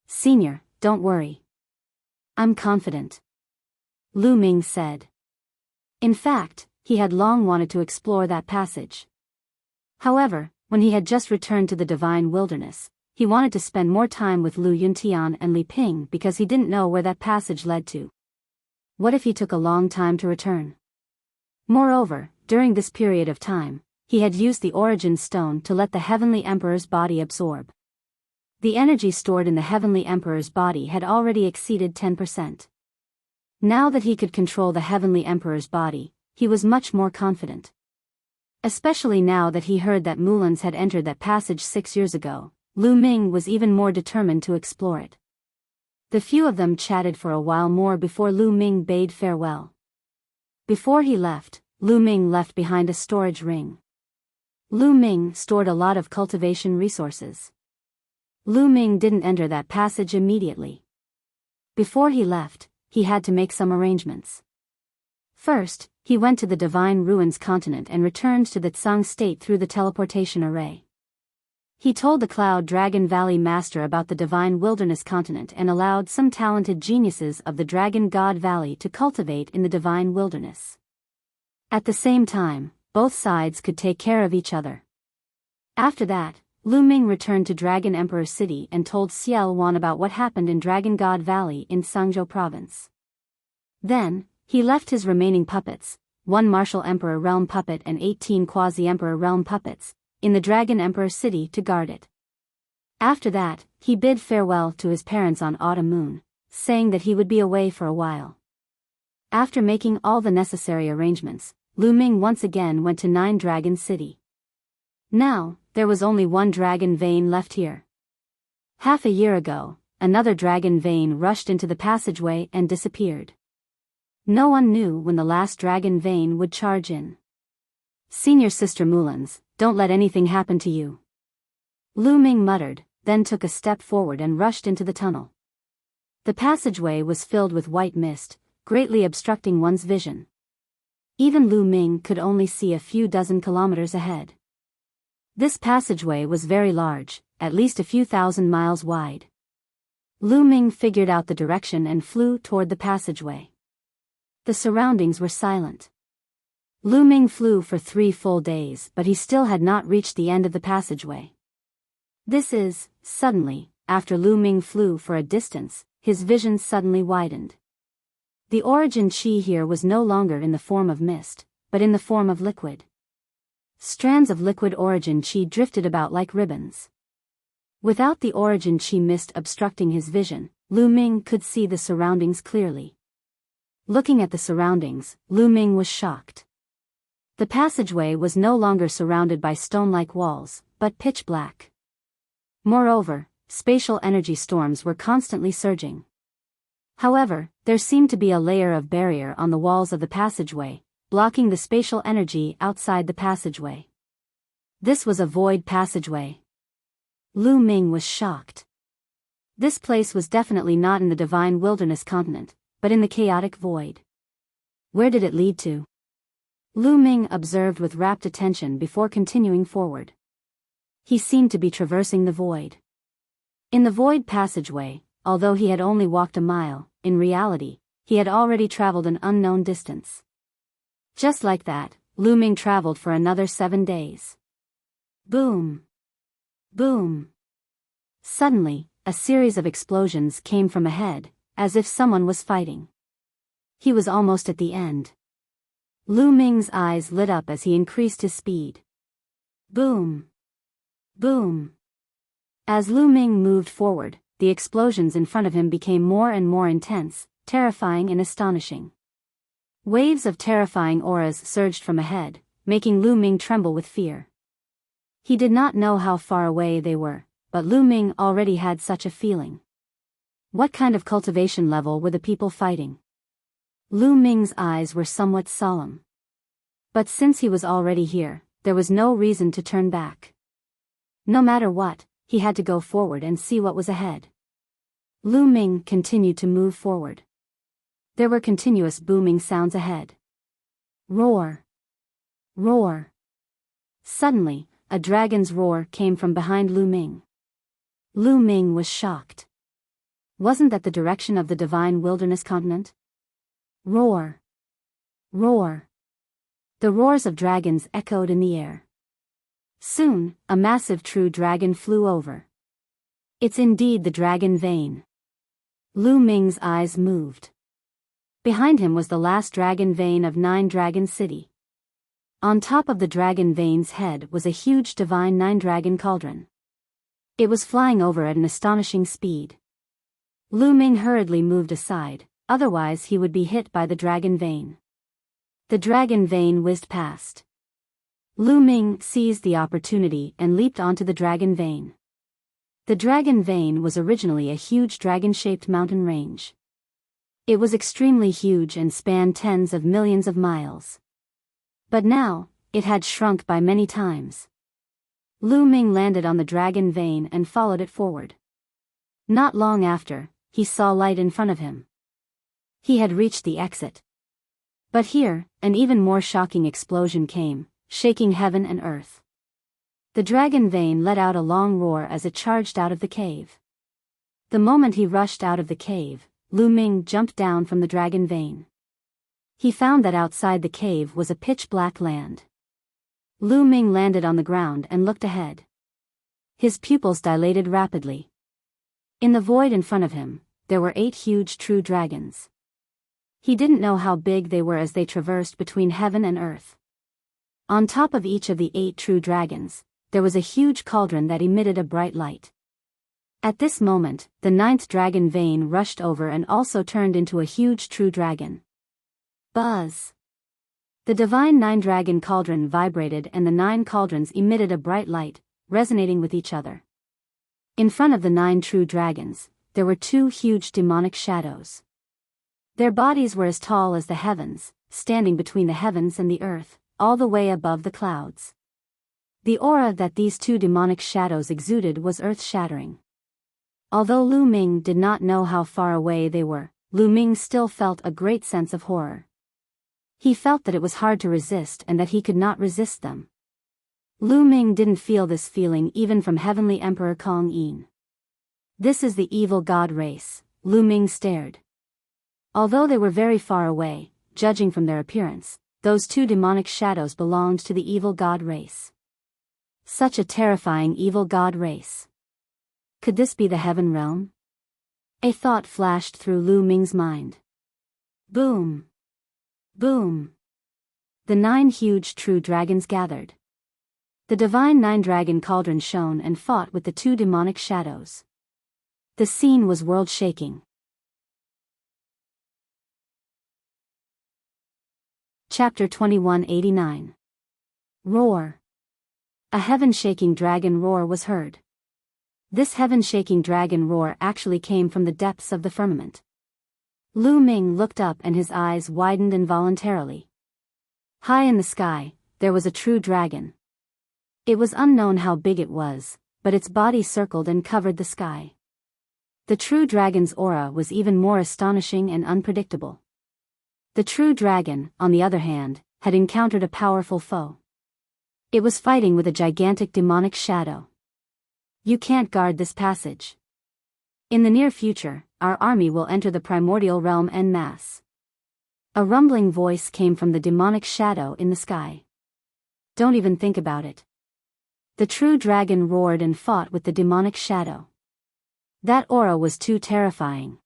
[SPEAKER 1] Senior, don't worry. I'm confident. Lu Ming said. In fact, he had long wanted to explore that passage. However, when he had just returned to the Divine Wilderness, he wanted to spend more time with Lu Yuntian and Li Ping because he didn't know where that passage led to. What if he took a long time to return? Moreover, during this period of time, he had used the Origin Stone to let the Heavenly Emperor's body absorb. The energy stored in the Heavenly Emperor's body had already exceeded 10%. Now that he could control the Heavenly Emperor's body, he was much more confident. Especially now that he heard that Mulan's had entered that passage 6 years ago, Lu Ming was even more determined to explore it. The few of them chatted for a while more before Lu Ming bade farewell. Before he left, Lu Ming left behind a storage ring. Lu Ming stored a lot of cultivation resources. Lu Ming didn't enter that passage immediately. Before he left, he had to make some arrangements. First, he went to the Divine Ruins continent and returned to the Tsang state through the teleportation array. He told the Cloud Dragon Valley Master about the Divine Wilderness continent and allowed some talented geniuses of the Dragon God Valley to cultivate in the Divine Wilderness. At the same time, both sides could take care of each other. After that, Lu Ming returned to Dragon Emperor City and told Ciel Wan about what happened in Dragon God Valley in Sangzhou Province. Then, he left his remaining puppets, 1 Martial Emperor Realm puppet and 18 Quasi-Emperor Realm puppets, in the Dragon Emperor City to guard it. After that, he bid farewell to his parents on Autumn Moon, saying that he would be away for a while. After making all the necessary arrangements, Lu Ming once again went to 9 Dragon City. Now, there was only 1 dragon vein left here. Half a year ago, another dragon vein rushed into the passageway and disappeared. No one knew when the last dragon vein would charge in. Senior Sister Mulans, don't let anything happen to you. Lu Ming muttered, then took a step forward and rushed into the tunnel. The passageway was filled with white mist, greatly obstructing one's vision. Even Lu Ming could only see a few dozen kilometers ahead. This passageway was very large, at least a few thousand miles wide. Lu Ming figured out the direction and flew toward the passageway. The surroundings were silent. Lu Ming flew for 3 full days, but he still had not reached the end of the passageway. Suddenly, after Lu Ming flew for a distance, his vision suddenly widened. The origin chi here was no longer in the form of mist, but in the form of liquid. Strands of liquid origin chi drifted about like ribbons. Without the origin chi mist obstructing his vision, Lu Ming could see the surroundings clearly. Looking at the surroundings, Lu Ming was shocked. The passageway was no longer surrounded by stone-like walls, but pitch black. Moreover, spatial energy storms were constantly surging. However, there seemed to be a layer of barrier on the walls of the passageway, blocking the spatial energy outside the passageway. This was a void passageway. Lu Ming was shocked. This place was definitely not in the Divine Wilderness continent, but in the chaotic void. Where did it lead to? Lu Ming observed with rapt attention before continuing forward. He seemed to be traversing the void. In the void passageway, although he had only walked a mile, in reality, he had already traveled an unknown distance. Just like that, Lu Ming traveled for another 7 days. Boom! Boom! Suddenly, a series of explosions came from ahead, as if someone was fighting. He was almost at the end. Lu Ming's eyes lit up as he increased his speed. Boom! Boom! As Lu Ming moved forward, the explosions in front of him became more and more intense, terrifying and astonishing. Waves of terrifying auras surged from ahead, making Lu Ming tremble with fear. He did not know how far away they were, but Lu Ming already had such a feeling. What kind of cultivation level were the people fighting? Lu Ming's eyes were somewhat solemn. But since he was already here, there was no reason to turn back. No matter what, he had to go forward and see what was ahead. Lu Ming continued to move forward. There were continuous booming sounds ahead. Roar! Roar! Suddenly, a dragon's roar came from behind Lu Ming. Lu Ming was shocked. Wasn't that the direction of the Divine Wilderness continent? Roar! Roar! The roars of dragons echoed in the air. Soon, a massive true dragon flew over. It's indeed the dragon vein. Lu Ming's eyes moved. Behind him was the last dragon vein of 9 Dragon City. On top of the dragon vein's head was a huge divine 9-dragon cauldron. It was flying over at an astonishing speed. Lu Ming hurriedly moved aside, otherwise he would be hit by the dragon vein. The dragon vein whizzed past. Lu Ming seized the opportunity and leaped onto the dragon vein. The dragon vein was originally a huge dragon-shaped mountain range. It was extremely huge and spanned tens of millions of miles. But now, it had shrunk by many times. Lu Ming landed on the dragon vein and followed it forward. Not long after, he saw light in front of him. He had reached the exit. But here, an even more shocking explosion came, shaking heaven and earth. The dragon vein let out a long roar as it charged out of the cave. The moment he rushed out of the cave, Lu Ming jumped down from the dragon vein. He found that outside the cave was a pitch-black land. Lu Ming landed on the ground and looked ahead. His pupils dilated rapidly. In the void in front of him, there were 8 huge true dragons. He didn't know how big they were as they traversed between heaven and earth. On top of each of the 8 true dragons, there was a huge cauldron that emitted a bright light. At this moment, the 9th dragon vein rushed over and also turned into a huge true dragon. Buzz! The divine 9-dragon cauldron vibrated and the 9 cauldrons emitted a bright light, resonating with each other. In front of the 9 true dragons, there were 2 huge demonic shadows. Their bodies were as tall as the heavens, standing between the heavens and the earth, all the way above the clouds. The aura that these 2 demonic shadows exuded was earth-shattering. Although Lu Ming did not know how far away they were, Lu Ming still felt a great sense of horror. He felt that it was hard to resist and that he could not resist them. Lu Ming didn't feel this feeling even from Heavenly Emperor Kong Yin. This is the evil god race, Lu Ming stared. Although they were very far away, judging from their appearance, those 2 demonic shadows belonged to the evil god race. Such a terrifying evil god race. Could this be the heaven realm? A thought flashed through Lu Ming's mind. Boom! Boom! The 9 huge true dragons gathered. The divine 9-dragon cauldron shone and fought with the 2 demonic shadows. The scene was world-shaking. Chapter 2189. Roar. A heaven-shaking dragon roar was heard. This heaven-shaking dragon roar actually came from the depths of the firmament. Lu Ming looked up and his eyes widened involuntarily. High in the sky, there was a true dragon. It was unknown how big it was, but its body circled and covered the sky. The true dragon's aura was even more astonishing and unpredictable. The true dragon, on the other hand, had encountered a powerful foe. It was fighting with a gigantic demonic shadow. You can't guard this passage. In the near future, our army will enter the primordial realm en masse. A rumbling voice came from the demonic shadow in the sky. Don't even think about it. The true dragon roared and fought with the demonic shadow. That aura was too terrifying.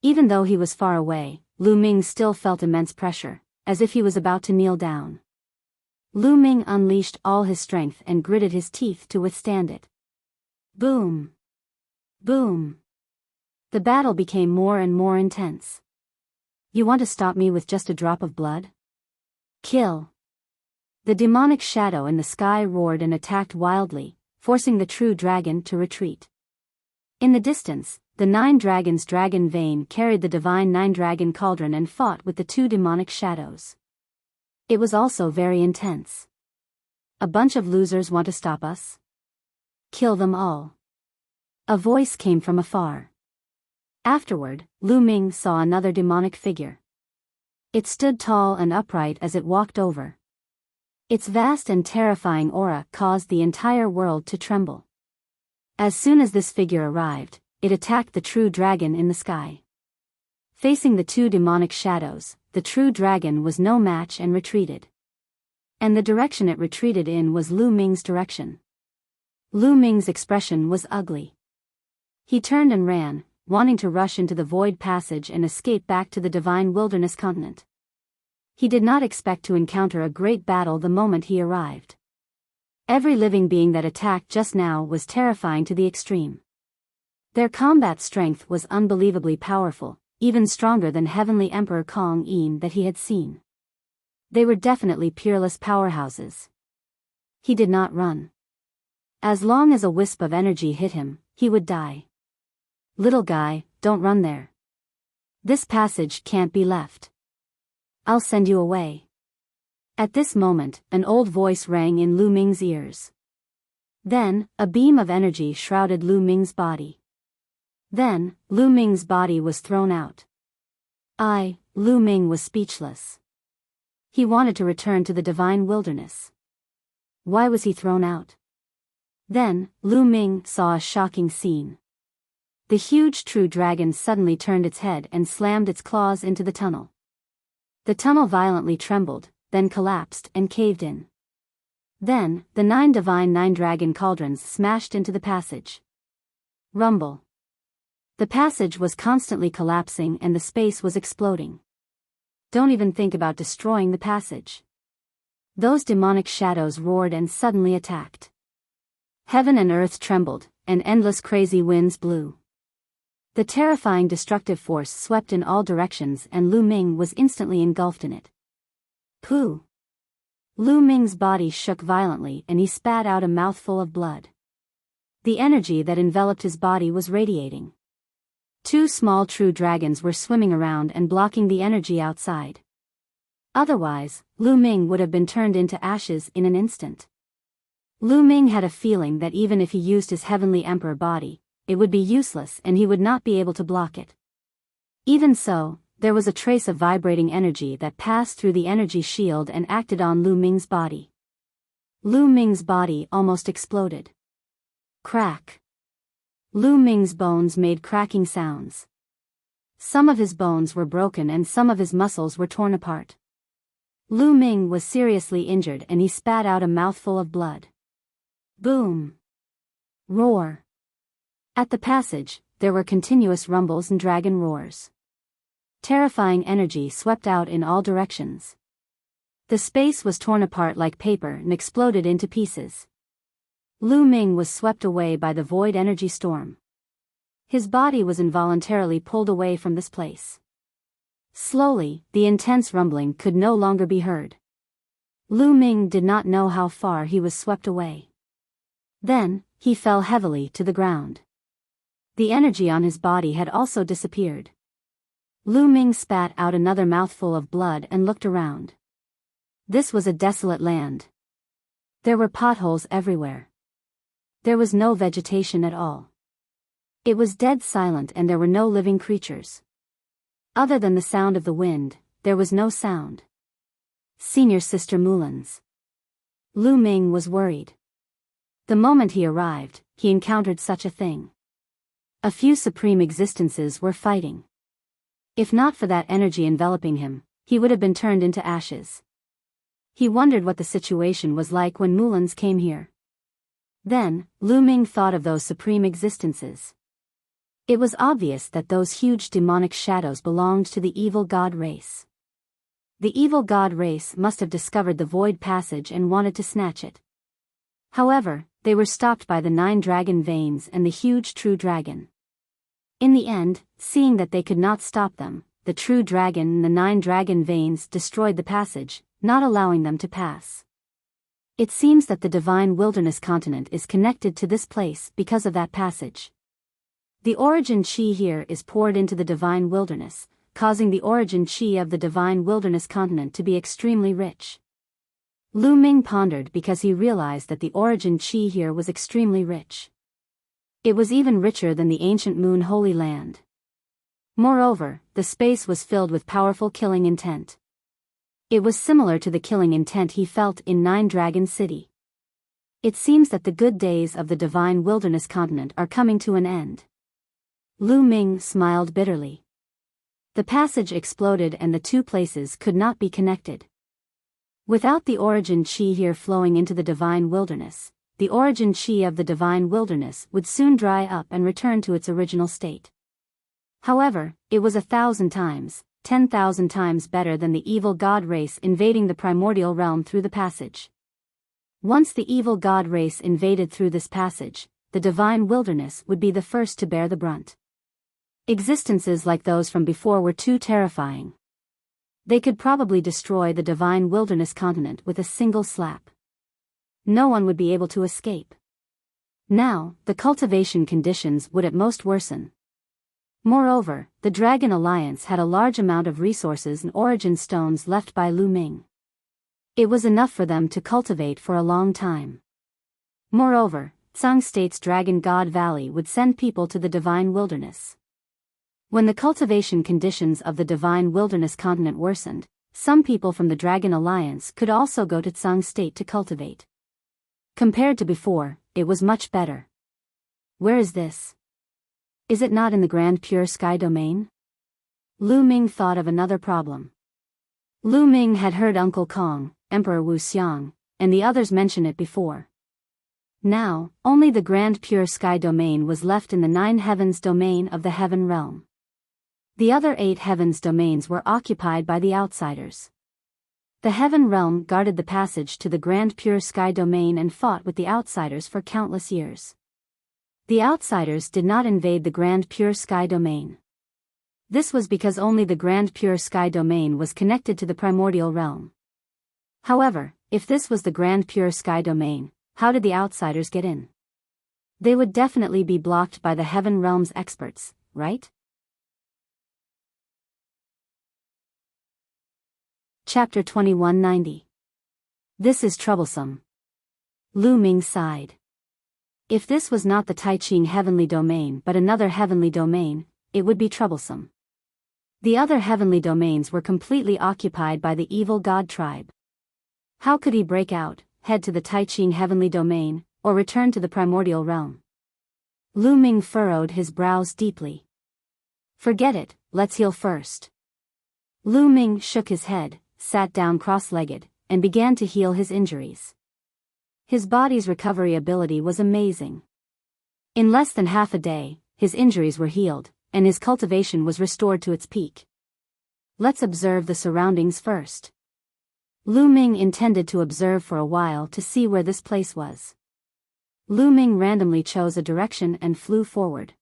[SPEAKER 1] Even though he was far away, Lu Ming still felt immense pressure, as if he was about to kneel down. Lu Ming unleashed all his strength and gritted his teeth to withstand it. Boom! Boom! The battle became more and more intense. You want to stop me with just a drop of blood? Kill! The demonic shadow in the sky roared and attacked wildly, forcing the true dragon to retreat. In the distance, the 9 dragons' dragon vein carried the divine 9-dragon cauldron and fought with the 2 demonic shadows. It was also very intense. A bunch of losers want to stop us? Kill them all. A voice came from afar. Afterward, Lu Ming saw another demonic figure. It stood tall and upright as it walked over. Its vast and terrifying aura caused the entire world to tremble. As soon as this figure arrived, it attacked the true dragon in the sky. Facing the 2 demonic shadows, the true dragon was no match and retreated. And the direction it retreated in was Lu Ming's direction. Lu Ming's expression was ugly. He turned and ran, wanting to rush into the void passage and escape back to the divine wilderness continent. He did not expect to encounter a great battle the moment he arrived. Every living being that attacked just now was terrifying to the extreme. Their combat strength was unbelievably powerful, even stronger than Heavenly Emperor Kong Yin that he had seen. They were definitely peerless powerhouses. He did not run. As long as a wisp of energy hit him, he would die. Little guy, don't run there. This passage can't be left. I'll send you away. At this moment, an old voice rang in Lu Ming's ears. Then, a beam of energy shrouded Lu Ming's body. Then, Lu Ming's body was thrown out. Lu Ming was speechless. He wanted to return to the divine wilderness. Why was he thrown out? Then, Lu Ming saw a shocking scene. The huge true dragon suddenly turned its head and slammed its claws into the tunnel. The tunnel violently trembled, then collapsed and caved in. Then, the 9 divine 9 dragon cauldrons smashed into the passage. Rumble. The passage was constantly collapsing and the space was exploding. Don't even think about destroying the passage. Those demonic shadows roared and suddenly attacked. Heaven and earth trembled, and endless crazy winds blew. The terrifying destructive force swept in all directions and Lu Ming was instantly engulfed in it. Pooh! Lu Ming's body shook violently and he spat out a mouthful of blood. The energy that enveloped his body was radiating. 2 small true dragons were swimming around and blocking the energy outside. Otherwise, Lu Ming would have been turned into ashes in an instant. Lu Ming had a feeling that even if he used his heavenly emperor body, it would be useless and he would not be able to block it. Even so, there was a trace of vibrating energy that passed through the energy shield and acted on Lu Ming's body. Lu Ming's body almost exploded. Crack. Lu Ming's bones made cracking sounds. Some of his bones were broken and some of his muscles were torn apart. Lu Ming was seriously injured and he spat out a mouthful of blood. Boom. Roar. At the passage, there were continuous rumbles and dragon roars. Terrifying energy swept out in all directions. The space was torn apart like paper and exploded into pieces. Lu Ming was swept away by the void energy storm. His body was involuntarily pulled away from this place. Slowly, the intense rumbling could no longer be heard. Lu Ming did not know how far he was swept away. Then, he fell heavily to the ground. The energy on his body had also disappeared. Lu Ming spat out another mouthful of blood and looked around. This was a desolate land. There were potholes everywhere. There was no vegetation at all. It was dead silent and there were no living creatures. Other than the sound of the wind, there was no sound. Senior Sister Mulan's. Lu Ming was worried. The moment he arrived, he encountered such a thing. A few supreme existences were fighting. If not for that energy enveloping him, he would have been turned into ashes. He wondered what the situation was like when Mulan's came here. Then, Lu Ming thought of those supreme existences. It was obvious that those huge demonic shadows belonged to the evil god race. The evil god race must have discovered the void passage and wanted to snatch it. However, they were stopped by the 9 dragon veins and the huge true dragon. In the end, seeing that they could not stop them, the true dragon and the 9 dragon veins destroyed the passage, not allowing them to pass. It seems that the divine wilderness continent is connected to this place because of that passage. The origin chi here is poured into the divine wilderness, causing the origin chi of the divine wilderness continent to be extremely rich. Lu Ming pondered because he realized that the origin chi here was extremely rich. It was even richer than the ancient Moon Holy Land. Moreover, the space was filled with powerful killing intent. It was similar to the killing intent he felt in 9 Dragon City. It seems that the good days of the divine wilderness continent are coming to an end. Lu Ming smiled bitterly. The passage exploded and the 2 places could not be connected. Without the origin chi here flowing into the divine wilderness, the origin chi of the divine wilderness would soon dry up and return to its original state. However, it was 1,000 times, 10,000 times better than the evil god race invading the primordial realm through the passage. Once the evil god race invaded through this passage, the divine wilderness would be the first to bear the brunt. Existences like those from before were too terrifying. They could probably destroy the divine wilderness continent with a single slap. No one would be able to escape. Now, the cultivation conditions would at most worsen. Moreover, the Dragon Alliance had a large amount of resources and origin stones left by Lu Ming. It was enough for them to cultivate for a long time. Moreover, Tsang State's Dragon God Valley would send people to the divine wilderness. When the cultivation conditions of the divine wilderness continent worsened, some people from the Dragon Alliance could also go to Tsang state to cultivate. Compared to before, it was much better. Where is this? Is it not in the Grand Pure Sky domain? Lu Ming thought of another problem. Lu Ming had heard Uncle Kong, Emperor Wu Xiang, and the others mention it before. Now, only the Grand Pure Sky domain was left in the 9 heavens domain of the Heaven Realm. The other 8 heavens domains were occupied by the outsiders. The Heaven Realm guarded the passage to the Grand Pure Sky domain and fought with the outsiders for countless years. The outsiders did not invade the Grand Pure Sky domain. This was because only the Grand Pure Sky domain was connected to the Primordial Realm. However, if this was the Grand Pure Sky domain, how did the outsiders get in? They would definitely be blocked by the Heaven Realm's experts, right? Chapter 2190. This is troublesome. Lu Ming sighed. If this was not the Taiching heavenly domain but another heavenly domain, it would be troublesome. The other heavenly domains were completely occupied by the evil god tribe. How could he break out, head to the Taiching heavenly domain, or return to the primordial realm? Lu Ming furrowed his brows deeply. Forget it, let's heal first. Lu Ming shook his head, sat down cross-legged, and began to heal his injuries. His body's recovery ability was amazing. In less than half a day, his injuries were healed, and his cultivation was restored to its peak. Let's observe the surroundings first. Lu Ming intended to observe for a while to see where this place was. Lu Ming randomly chose a direction and flew forward.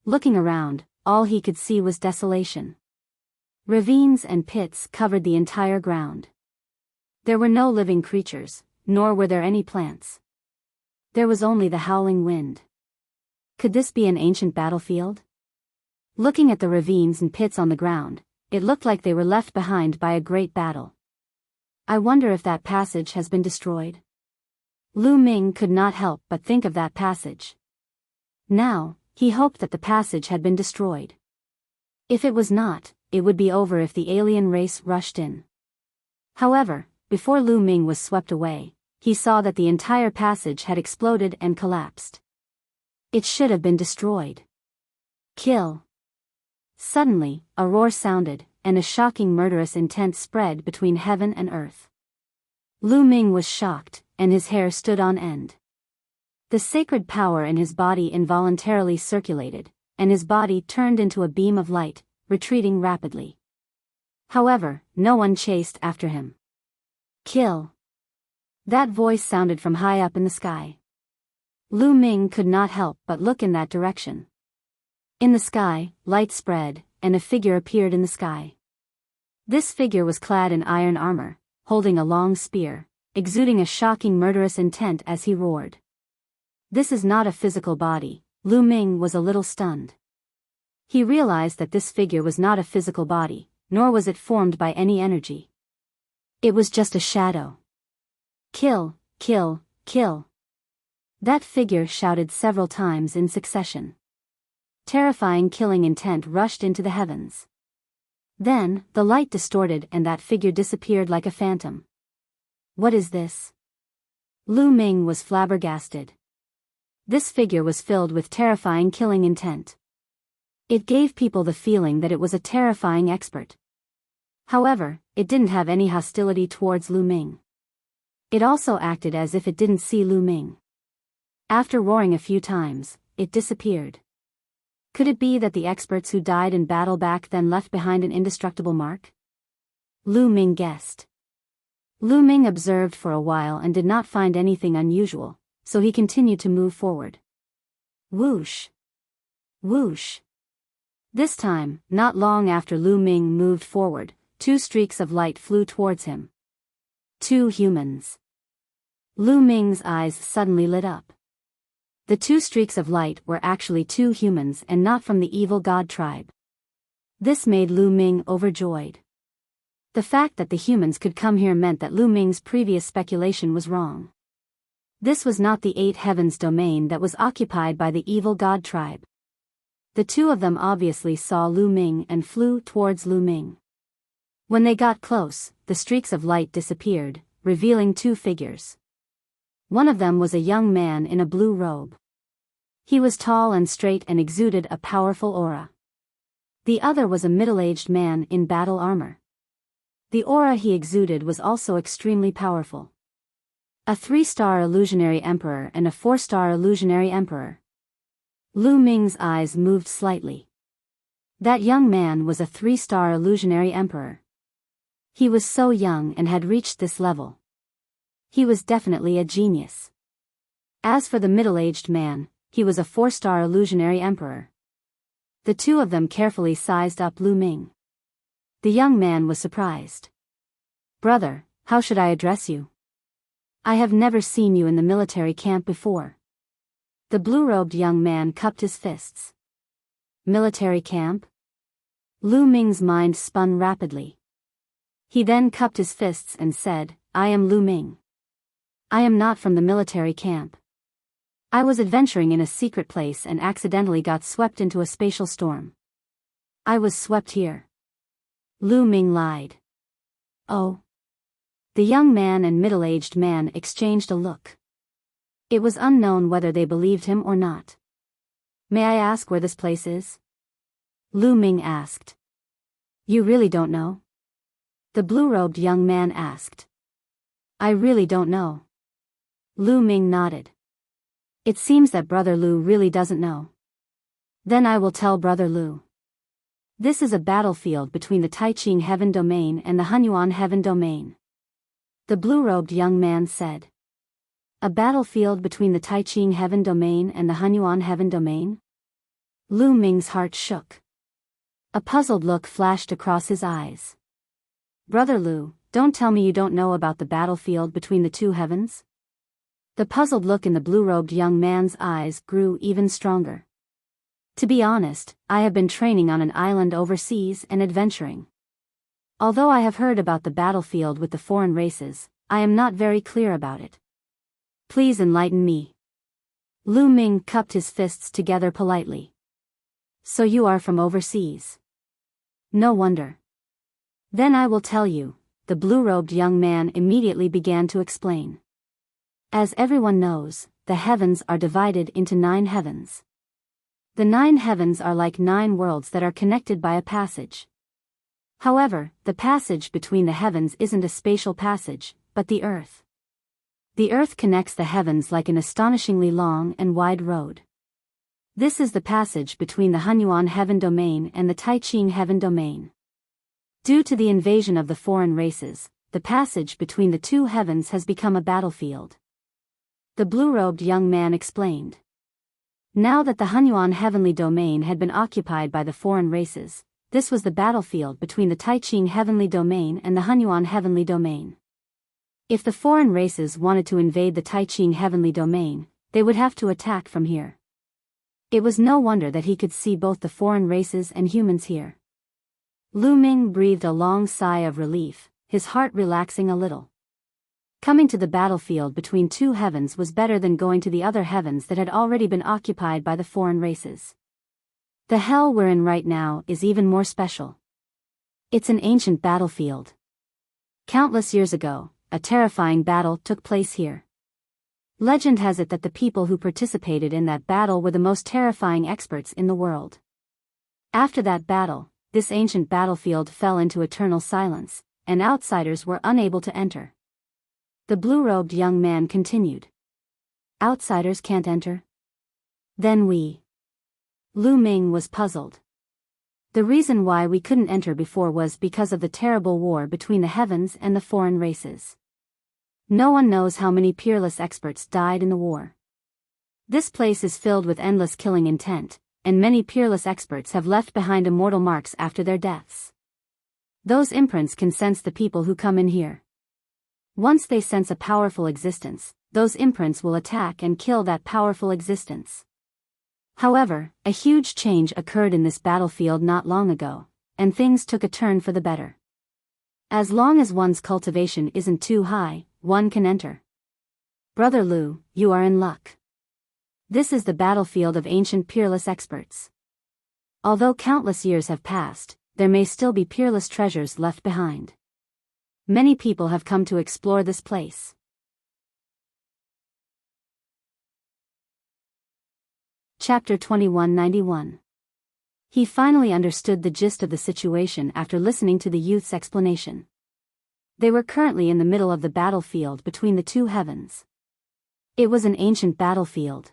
[SPEAKER 1] Looking around, all he could see was desolation. Ravines and pits covered the entire ground. There were no living creatures, nor were there any plants. There was only the howling wind. Could this be an ancient battlefield? Looking at the ravines and pits on the ground, it looked like they were left behind by a great battle. I wonder if that passage has been destroyed. Lu Ming could not help but think of that passage. Now, he hoped that the passage had been destroyed. If it was not, it would be over if the alien race rushed in. However, before Lu Ming was swept away, he saw that the entire passage had exploded and collapsed. It should have been destroyed. Kill. Suddenly, a roar sounded, and a shocking murderous intent spread between heaven and earth. Lu Ming was shocked, and his hair stood on end. The sacred power in his body involuntarily circulated, and his body turned into a beam of light, retreating rapidly. However, no one chased after him. Kill. That voice sounded from high up in the sky. Lu Ming could not help but look in that direction. In the sky, light spread, and a figure appeared in the sky. This figure was clad in iron armor, holding a long spear, exuding a shocking murderous intent as he roared. This is not a physical body. Lu Ming was a little stunned. He realized that this figure was not a physical body, nor was it formed by any energy. It was just a shadow. Kill, kill, kill. That figure shouted several times in succession. Terrifying killing intent rushed into the heavens. Then, the light distorted and that figure disappeared like a phantom. What is this? Lu Ming was flabbergasted. This figure was filled with terrifying killing intent. It gave people the feeling that it was a terrifying expert. However, it didn't have any hostility towards Lu Ming. It also acted as if it didn't see Lu Ming. After roaring a few times, it disappeared. Could it be that the experts who died in battle back then left behind an indestructible mark? Lu Ming guessed. Lu Ming observed for a while and did not find anything unusual, so he continued to move forward. Whoosh! Whoosh! This time, not long after Lu Ming moved forward, 2 streaks of light flew towards him. 2 humans. Lu Ming's eyes suddenly lit up. The 2 streaks of light were actually 2 humans and not from the evil god tribe. This made Lu Ming overjoyed. The fact that the humans could come here meant that Lu Ming's previous speculation was wrong. This was not the 8 heavens domain that was occupied by the evil god tribe. The two of them obviously saw Lu Ming and flew towards Lu Ming. When they got close, the streaks of light disappeared, revealing two figures. One of them was a young man in a blue robe. He was tall and straight and exuded a powerful aura. The other was a middle-aged man in battle armor. The aura he exuded was also extremely powerful. A 3-star illusionary emperor and a 4-star illusionary emperor. Lu Ming's eyes moved slightly. That young man was a 3-star illusionary emperor. He was so young and had reached this level. He was definitely a genius. As for the middle-aged man, he was a 4-star illusionary emperor. The two of them carefully sized up Lu Ming. The young man was surprised. "Brother, how should I address you? I have never seen you in the military camp before." The blue-robed young man cupped his fists. Military camp? Lu Ming's mind spun rapidly. He then cupped his fists and said, "I am Lu Ming. I am not from the military camp. I was adventuring in a secret place and accidentally got swept into a spatial storm. I was swept here." Lu Ming lied. "Oh." The young man and middle-aged man exchanged a look. It was unknown whether they believed him or not. "May I ask where this place is?" Lu Ming asked. "You really don't know?" The blue-robed young man asked. "I really don't know." Lu Ming nodded. "It seems that Brother Lu really doesn't know. Then I will tell Brother Lu. This is a battlefield between the Taiqing Heaven Domain and the Hunyuan Heaven Domain." The blue-robed young man said. "A battlefield between the Taiqing Heaven Domain and the Hunyuan Heaven Domain?" Lu Ming's heart shook. A puzzled look flashed across his eyes. "Brother Lu, don't tell me you don't know about the battlefield between the two heavens?" The puzzled look in the blue-robed young man's eyes grew even stronger. "To be honest, I have been training on an island overseas and adventuring. Although I have heard about the battlefield with the foreign races, I am not very clear about it. Please enlighten me." Lu Ming cupped his fists together politely. "So you are from overseas? No wonder. Then I will tell you," the blue-robed young man immediately began to explain. "As everyone knows, the heavens are divided into 9 heavens. The 9 heavens are like 9 worlds that are connected by a passage. However, the passage between the heavens isn't a spatial passage, but the earth. The earth connects the heavens like an astonishingly long and wide road. This is the passage between the Hunyuan Heaven Domain and the Taiqing Heaven Domain. Due to the invasion of the foreign races, the passage between the two heavens has become a battlefield." The blue-robed young man explained. Now that the Hunyuan Heavenly Domain had been occupied by the foreign races, this was the battlefield between the Taiqing Heavenly Domain and the Hunyuan Heavenly Domain. If the foreign races wanted to invade the Taiqing Heavenly Domain, they would have to attack from here. It was no wonder that he could see both the foreign races and humans here. Lu Ming breathed a long sigh of relief, his heart relaxing a little. Coming to the battlefield between two heavens was better than going to the other heavens that had already been occupied by the foreign races. The hell we're in right now is even more special. It's an ancient battlefield. Countless years ago, a terrifying battle took place here. Legend has it that the people who participated in that battle were the most terrifying experts in the world. After that battle, this ancient battlefield fell into eternal silence, and outsiders were unable to enter. The blue-robed young man continued. "Outsiders can't enter? Then we..." Lu Ming was puzzled. The reason why we couldn't enter before was because of the terrible war between the heavens and the foreign races. No one knows how many peerless experts died in the war. This place is filled with endless killing intent, and many peerless experts have left behind immortal marks after their deaths. Those imprints can sense the people who come in here. Once they sense a powerful existence, those imprints will attack and kill that powerful existence. However, a huge change occurred in this battlefield not long ago, and things took a turn for the better. As long as one's cultivation isn't too high, one can enter. Brother Lu, you are in luck. This is the battlefield of ancient peerless experts. Although countless years have passed, there may still be peerless treasures left behind. Many people have come to explore this place. Chapter 2191. He finally understood the gist of the situation after listening to the youth's explanation. They were currently in the middle of the battlefield between the two heavens. It was an ancient battlefield.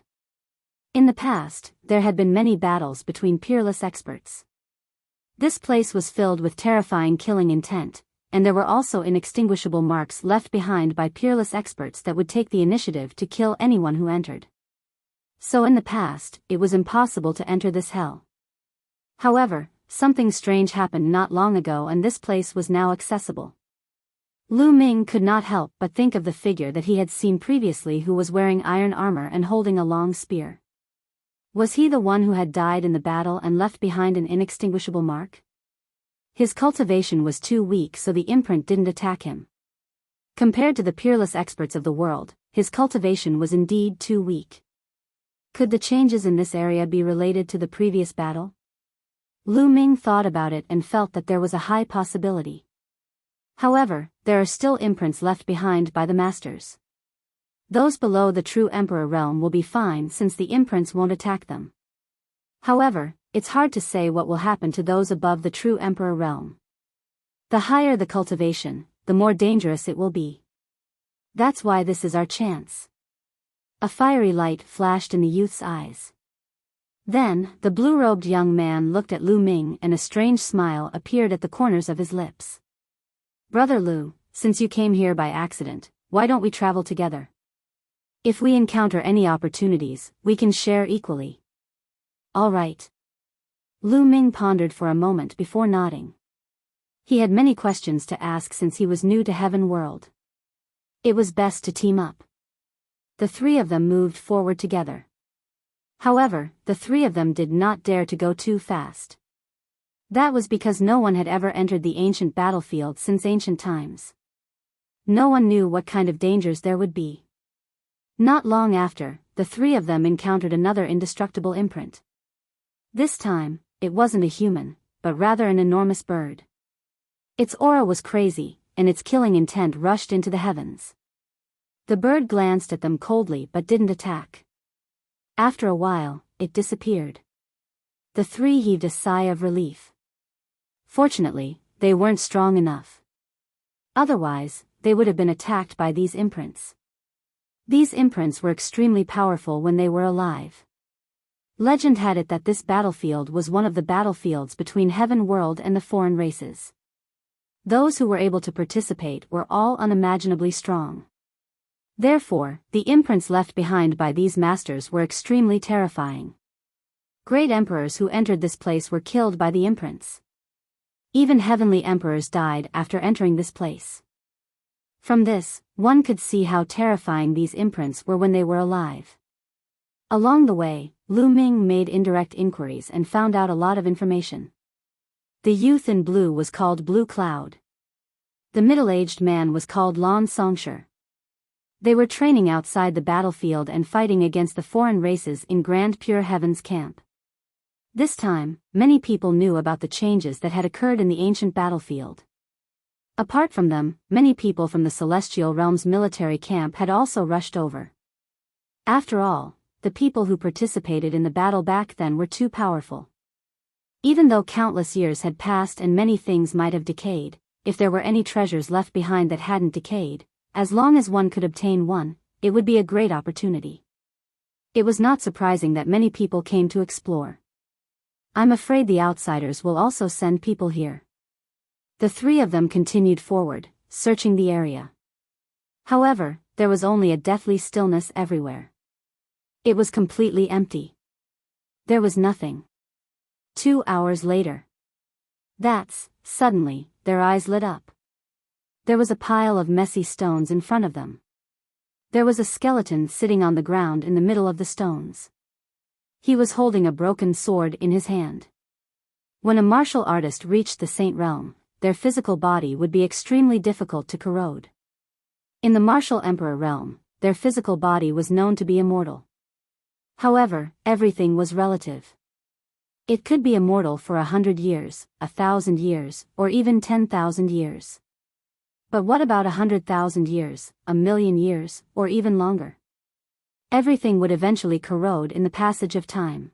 [SPEAKER 1] In the past, there had been many battles between peerless experts. This place was filled with terrifying killing intent, and there were also inextinguishable marks left behind by peerless experts that would take the initiative to kill anyone who entered. So in the past, it was impossible to enter this hell. However, something strange happened not long ago and this place was now accessible. Lu Ming could not help but think of the figure that he had seen previously who was wearing iron armor and holding a long spear. Was he the one who had died in the battle and left behind an inextinguishable mark? His cultivation was too weak so the imprint didn't attack him. Compared to the peerless experts of the world, his cultivation was indeed too weak. Could the changes in this area be related to the previous battle? Lu Ming thought about it and felt that there was a high possibility. However, there are still imprints left behind by the masters. Those below the true Emperor realm will be fine since the imprints won't attack them. However, it's hard to say what will happen to those above the true Emperor realm. The higher the cultivation, the more dangerous it will be. That's why this is our chance. A fiery light flashed in the youth's eyes. Then, the blue-robed young man looked at Lu Ming and a strange smile appeared at the corners of his lips. Brother Lu, since you came here by accident, why don't we travel together? If we encounter any opportunities, we can share equally. All right. Lu Ming pondered for a moment before nodding. He had many questions to ask since he was new to Heaven World. It was best to team up. The three of them moved forward together. However, the three of them did not dare to go too fast. That was because no one had ever entered the ancient battlefield since ancient times. No one knew what kind of dangers there would be. Not long after, the three of them encountered another indestructible imprint. This time, it wasn't a human, but rather an enormous bird. Its aura was crazy, and its killing intent rushed into the heavens. The bird glanced at them coldly but didn't attack. After a while, it disappeared. The three heaved a sigh of relief. Fortunately, they weren't strong enough. Otherwise, they would have been attacked by these imprints. These imprints were extremely powerful when they were alive. Legend had it that this battlefield was one of the battlefields between Heaven World and the foreign races. Those who were able to participate were all unimaginably strong. Therefore, the imprints left behind by these masters were extremely terrifying. Great emperors who entered this place were killed by the imprints. Even heavenly emperors died after entering this place. From this, one could see how terrifying these imprints were when they were alive. Along the way, Lu Ming made indirect inquiries and found out a lot of information. The youth in blue was called Blue Cloud. The middle-aged man was called Lan Songshi. They were training outside the battlefield and fighting against the foreign races in Grand Pure Heaven's camp. This time, many people knew about the changes that had occurred in the ancient battlefield. Apart from them, many people from the Celestial Realm's military camp had also rushed over. After all, the people who participated in the battle back then were too powerful. Even though countless years had passed and many things might have decayed, if there were any treasures left behind that hadn't decayed, as long as one could obtain one, it would be a great opportunity. It was not surprising that many people came to explore. I'm afraid the outsiders will also send people here. The three of them continued forward, searching the area. However, there was only a deathly stillness everywhere. It was completely empty. There was nothing. 2 hours later. Suddenly, their eyes lit up. There was a pile of messy stones in front of them. There was a skeleton sitting on the ground in the middle of the stones. He was holding a broken sword in his hand. When a martial artist reached the Saint Realm, their physical body would be extremely difficult to corrode. In the Martial Emperor realm, their physical body was known to be immortal. However, everything was relative. It could be immortal for 100 years, 1,000 years, or even 10,000 years. But what about 100,000 years, 1,000,000 years, or even longer? Everything would eventually corrode in the passage of time.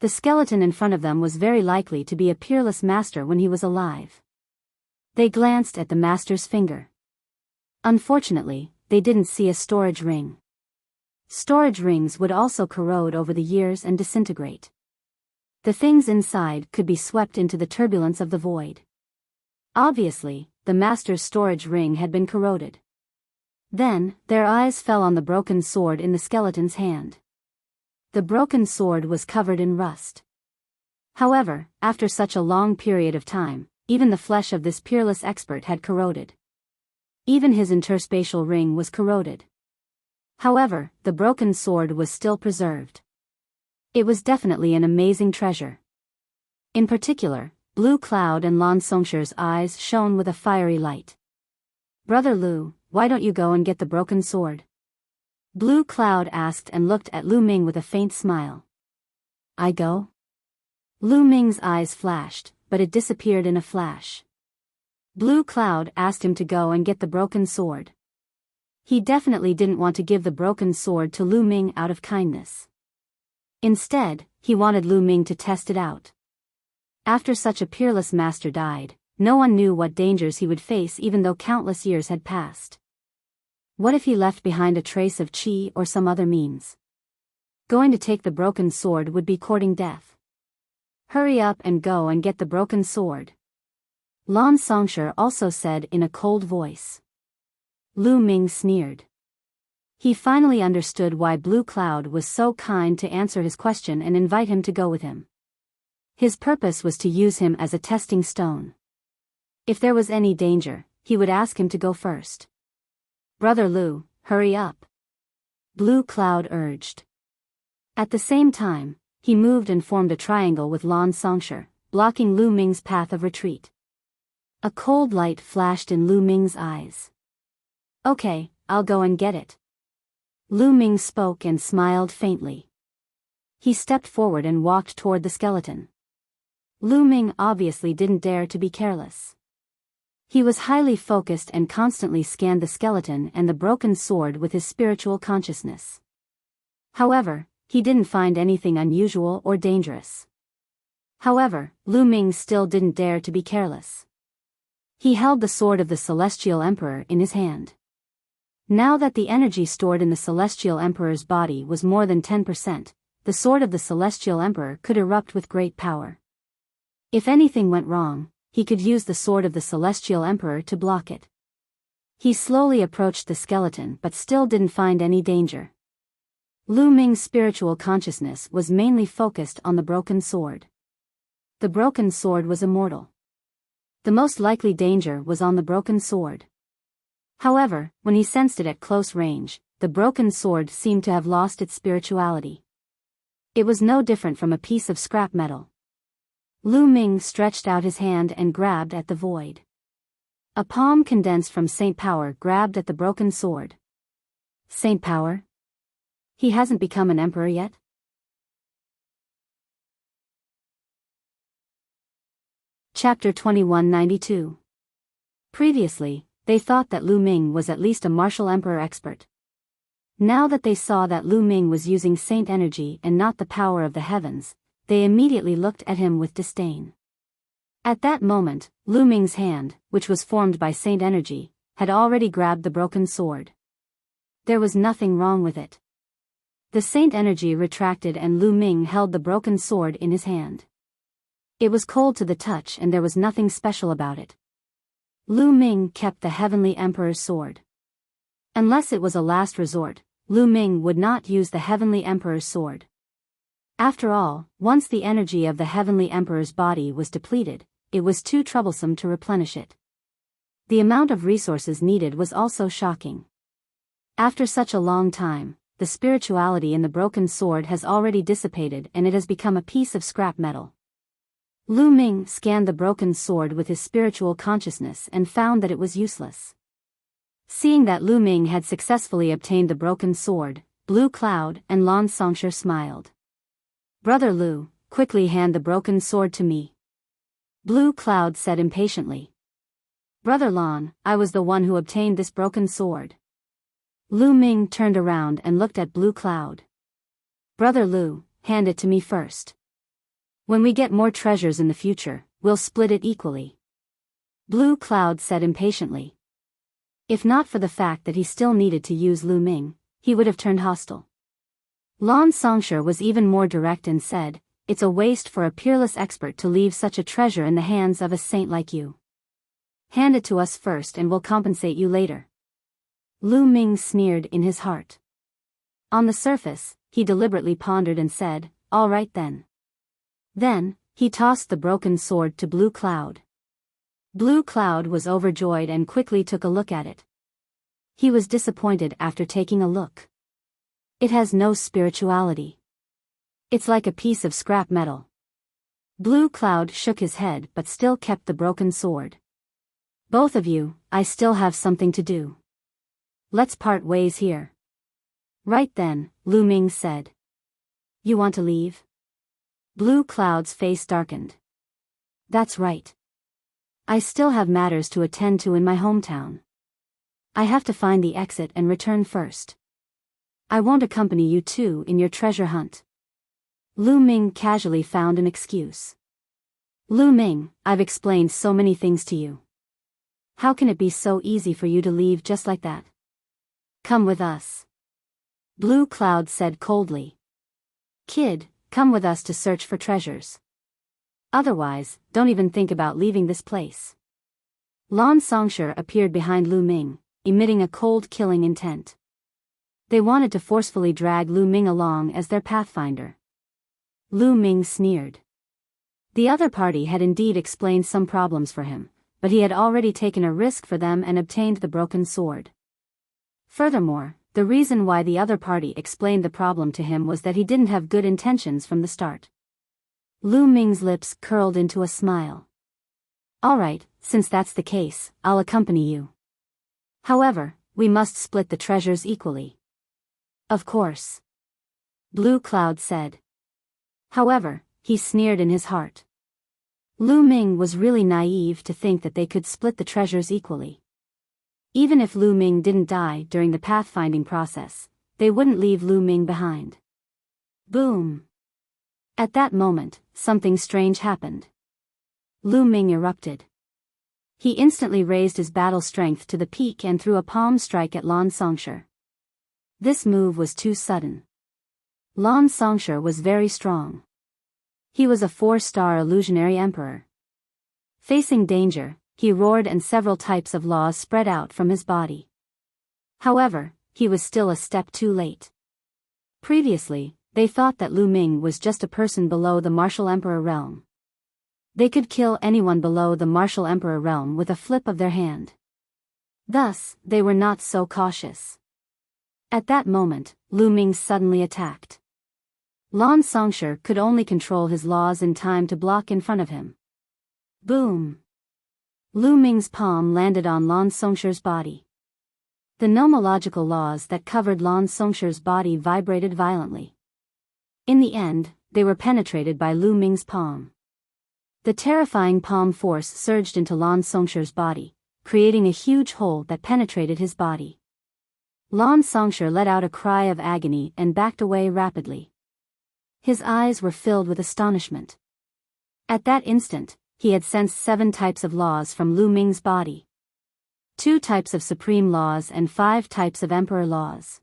[SPEAKER 1] The skeleton in front of them was very likely to be a peerless master when he was alive. They glanced at the master's finger. Unfortunately, they didn't see a storage ring. Storage rings would also corrode over the years and disintegrate. The things inside could be swept into the turbulence of the void. Obviously, the master's storage ring had been corroded. Then, their eyes fell on the broken sword in the skeleton's hand. The broken sword was covered in rust. However, after such a long period of time, even the flesh of this peerless expert had corroded. Even his interspatial ring was corroded. However, the broken sword was still preserved. It was definitely an amazing treasure. In particular, Blue Cloud and Lan Songsher's eyes shone with a fiery light. "Brother Lu, why don't you go and get the broken sword?" Blue Cloud asked and looked at Lu Ming with a faint smile. "I go?" Lu Ming's eyes flashed, but it disappeared in a flash. Blue Cloud asked him to go and get the broken sword. He definitely didn't want to give the broken sword to Lu Ming out of kindness. Instead, he wanted Lu Ming to test it out. After such a peerless master died, no one knew what dangers he would face even though countless years had passed. What if he left behind a trace of qi or some other means? Going to take the broken sword would be courting death. "Hurry up and go and get the broken sword," Lan Songsher also said in a cold voice. Lu Ming sneered. He finally understood why Blue Cloud was so kind to answer his question and invite him to go with him. His purpose was to use him as a testing stone. If there was any danger, he would ask him to go first. "Brother Lu, hurry up," Blue Cloud urged. At the same time, he moved and formed a triangle with Lan Songsher, blocking Lu Ming's path of retreat. A cold light flashed in Lu Ming's eyes. "Okay, I'll go and get it." Lu Ming spoke and smiled faintly. He stepped forward and walked toward the skeleton. Lu Ming obviously didn't dare to be careless. He was highly focused and constantly scanned the skeleton and the broken sword with his spiritual consciousness. However, he didn't find anything unusual or dangerous. However, Lu Ming still didn't dare to be careless. He held the sword of the Celestial Emperor in his hand. Now that the energy stored in the Celestial Emperor's body was more than 10%, the sword of the Celestial Emperor could erupt with great power. If anything went wrong, he could use the sword of the Celestial Emperor to block it. He slowly approached the skeleton but still didn't find any danger. Lu Ming's spiritual consciousness was mainly focused on the broken sword. The broken sword was immortal. The most likely danger was on the broken sword. However, when he sensed it at close range, the broken sword seemed to have lost its spirituality. It was no different from a piece of scrap metal. Lu Ming stretched out his hand and grabbed at the void. A palm condensed from Saint Power grabbed at the broken sword. Saint Power? He hasn't become an emperor yet? Chapter 2192. Previously, they thought that Lu Ming was at least a martial emperor expert. Now that they saw that Lu Ming was using saint energy and not the power of the heavens, they immediately looked at him with disdain. At that moment, Lu Ming's hand, which was formed by saint energy, had already grabbed the broken sword. There was nothing wrong with it. The saint energy retracted and Lu Ming held the broken sword in his hand. It was cold to the touch and there was nothing special about it. Lu Ming kept the Heavenly Emperor's sword. Unless it was a last resort, Lu Ming would not use the Heavenly Emperor's sword. After all, once the energy of the Heavenly Emperor's body was depleted, it was too troublesome to replenish it. The amount of resources needed was also shocking. After such a long time, the spirituality in the broken sword has already dissipated and it has become a piece of scrap metal. Lu Ming scanned the broken sword with his spiritual consciousness and found that it was useless. Seeing that Lu Ming had successfully obtained the broken sword, Blue Cloud and Lan Songsher smiled. "Brother Lu, quickly hand the broken sword to me," Blue Cloud said impatiently. "Brother Lan, I was the one who obtained this broken sword." Lu Ming turned around and looked at Blue Cloud. "Brother Lu, hand it to me first. When we get more treasures in the future, we'll split it equally," Blue Cloud said impatiently. If not for the fact that he still needed to use Lu Ming, he would have turned hostile. Lan Songshur was even more direct and said, "It's a waste for a peerless expert to leave such a treasure in the hands of a saint like you. Hand it to us first and we'll compensate you later." Lu Ming sneered in his heart. On the surface, he deliberately pondered and said, "All right then." Then, he tossed the broken sword to Blue Cloud. Blue Cloud was overjoyed and quickly took a look at it. He was disappointed after taking a look. It has no spirituality. It's like a piece of scrap metal. Blue Cloud shook his head but still kept the broken sword. "Both of you, I still have something to do. Let's part ways here." "Right then," Lu Ming said. "You want to leave?" Blue Cloud's face darkened. "That's right. I still have matters to attend to in my hometown. I have to find the exit and return first. I won't accompany you two in your treasure hunt." Lu Ming casually found an excuse. "Lu Ming, I've explained so many things to you. How can it be so easy for you to leave just like that? Come with us," Blue Cloud said coldly. "Kid, come with us to search for treasures. Otherwise, don't even think about leaving this place." Lan Songshur appeared behind Lu Ming, emitting a cold killing intent. They wanted to forcefully drag Lu Ming along as their pathfinder. Lu Ming sneered. The other party had indeed explained some problems for him, but he had already taken a risk for them and obtained the broken sword. Furthermore, the reason why the other party explained the problem to him was that he didn't have good intentions from the start. Lu Ming's lips curled into a smile. "All right, since that's the case, I'll accompany you. However, we must split the treasures equally." "Of course," Blue Cloud said. However, he sneered in his heart. Lu Ming was really naive to think that they could split the treasures equally. Even if Lu Ming didn't die during the pathfinding process, they wouldn't leave Lu Ming behind. Boom! At that moment, something strange happened. Lu Ming erupted. He instantly raised his battle strength to the peak and threw a palm strike at Lan Songshur. This move was too sudden. Lan Songshur was very strong. He was a 4-star illusionary emperor. Facing danger, he roared and several types of laws spread out from his body. However, he was still a step too late. Previously, they thought that Lu Ming was just a person below the martial emperor realm. They could kill anyone below the martial emperor realm with a flip of their hand. Thus, they were not so cautious. At that moment, Lu Ming suddenly attacked. Lan Songshur could only control his laws in time to block in front of him. Boom! Lu Ming's palm landed on Lan Songshur's body. The nomological laws that covered Lan Songshur's body vibrated violently. In the end, they were penetrated by Lu Ming's palm. The terrifying palm force surged into Lan Songshur's body, creating a huge hole that penetrated his body. Lan Songshur let out a cry of agony and backed away rapidly. His eyes were filled with astonishment. At that instant, he had sensed 7 types of laws from Lu Ming's body. 2 types of supreme laws and 5 types of emperor laws.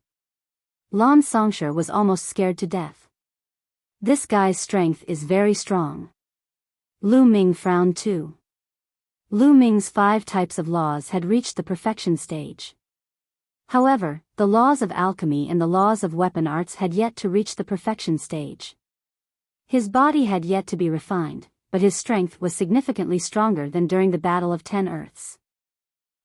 [SPEAKER 1] Lan Songshur was almost scared to death. This guy's strength is very strong. Lu Ming frowned too. Lu Ming's 5 types of laws had reached the perfection stage. However, the laws of alchemy and the laws of weapon arts had yet to reach the perfection stage. His body had yet to be refined, but his strength was significantly stronger than during the Battle of 10 Earths.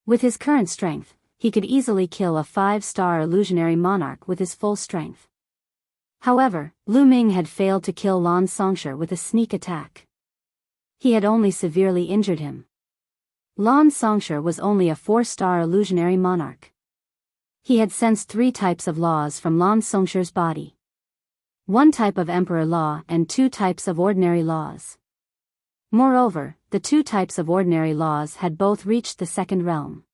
[SPEAKER 1] With his current strength, he could easily kill a 5-star illusionary monarch with his full strength. However, Lu Ming had failed to kill Lan Songshur with a sneak attack. He had only severely injured him. Lan Songshur was only a 4-star illusionary monarch. He had sensed 3 types of laws from Lan Songshur's body. one type of emperor law and two types of ordinary laws. Moreover, the two types of ordinary laws had both reached the second realm.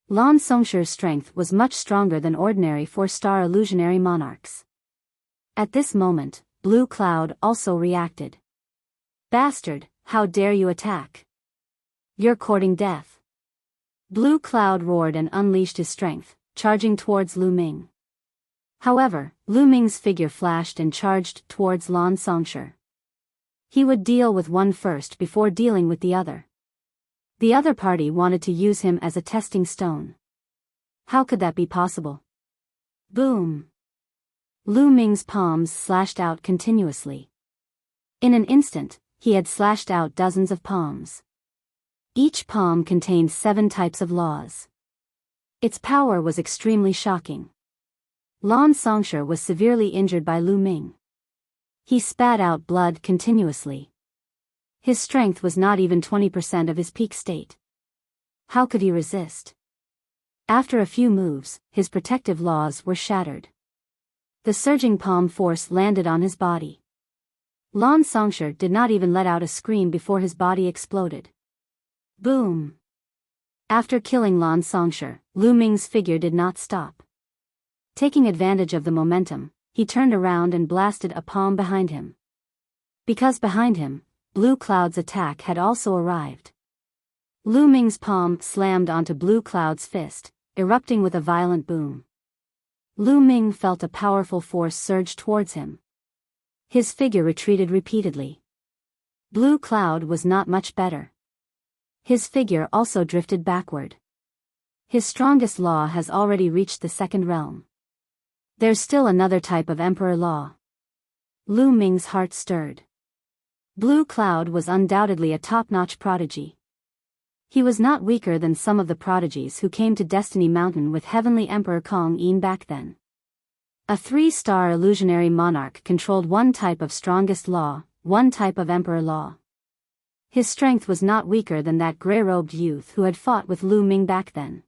[SPEAKER 1] Lan Songsher's strength was much stronger than ordinary four-star illusionary monarchs. At this moment, Blue Cloud also reacted. Bastard, how dare you attack? You're courting death. Blue Cloud roared and unleashed his strength, charging towards Lu Ming. However, Lu Ming's figure flashed and charged towards Lan Songsher. He would deal with one first before dealing with the other. The other party wanted to use him as a testing stone. How could that be possible? Boom! Lu Ming's palms slashed out continuously. In an instant, he had slashed out dozens of palms. Each palm contained 7 types of laws. Its power was extremely shocking. Lan Songsher was severely injured by Lu Ming. He spat out blood continuously. His strength was not even 20% of his peak state. How could he resist? After a few moves, his protective laws were shattered. The surging palm force landed on his body. Lan Songsher did not even let out a scream before his body exploded. Boom! After killing Lan Songsher, Lu Ming's figure did not stop. Taking advantage of the momentum, he turned around and blasted a palm behind him. Because behind him, Blue Cloud's attack had also arrived. Lu Ming's palm slammed onto Blue Cloud's fist, erupting with a violent boom. Lu Ming felt a powerful force surge towards him. His figure retreated repeatedly. Blue Cloud was not much better. His figure also drifted backward. His strongest law has already reached the second realm. There's still another type of emperor law. Lu Ming's heart stirred. Blue Cloud was undoubtedly a top-notch prodigy. He was not weaker than some of the prodigies who came to Destiny Mountain with Heavenly Emperor Kong Yin back then. A 3-star illusionary monarch controlled one type of strongest law, one type of emperor law. His strength was not weaker than that gray-robed youth who had fought with Lu Ming back then.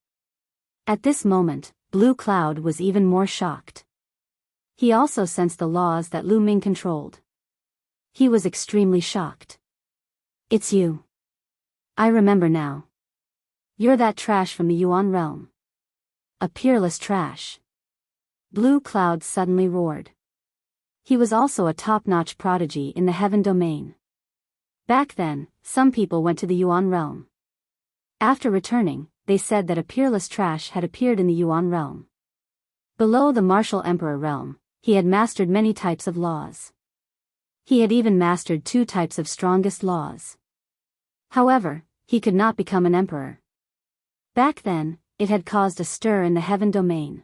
[SPEAKER 1] At this moment, Blue Cloud was even more shocked. He also sensed the laws that Lu Ming controlled. He was extremely shocked. It's you. I remember now. You're that trash from the Yuan realm. A peerless trash. Blue Cloud suddenly roared. He was also a top-notch prodigy in the Heaven domain. Back then, some people went to the Yuan realm. After returning, they said that a peerless trash had appeared in the Yuan realm. Below the Martial Emperor realm, he had mastered many types of laws. He had even mastered 2 types of strongest laws. However, he could not become an emperor. Back then, it had caused a stir in the Heaven domain.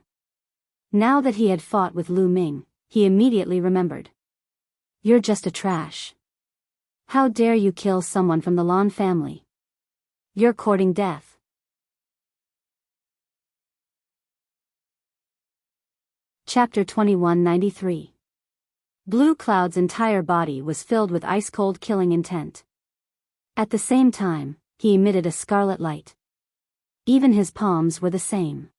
[SPEAKER 1] Now that he had fought with Lu Ming, he immediately remembered. You're just a trash. How dare you kill someone from the Lan family? You're courting death. Chapter 2193. Blue Cloud's entire body was filled with ice-cold killing intent. At the same time, he emitted a scarlet light. Even his palms were the same.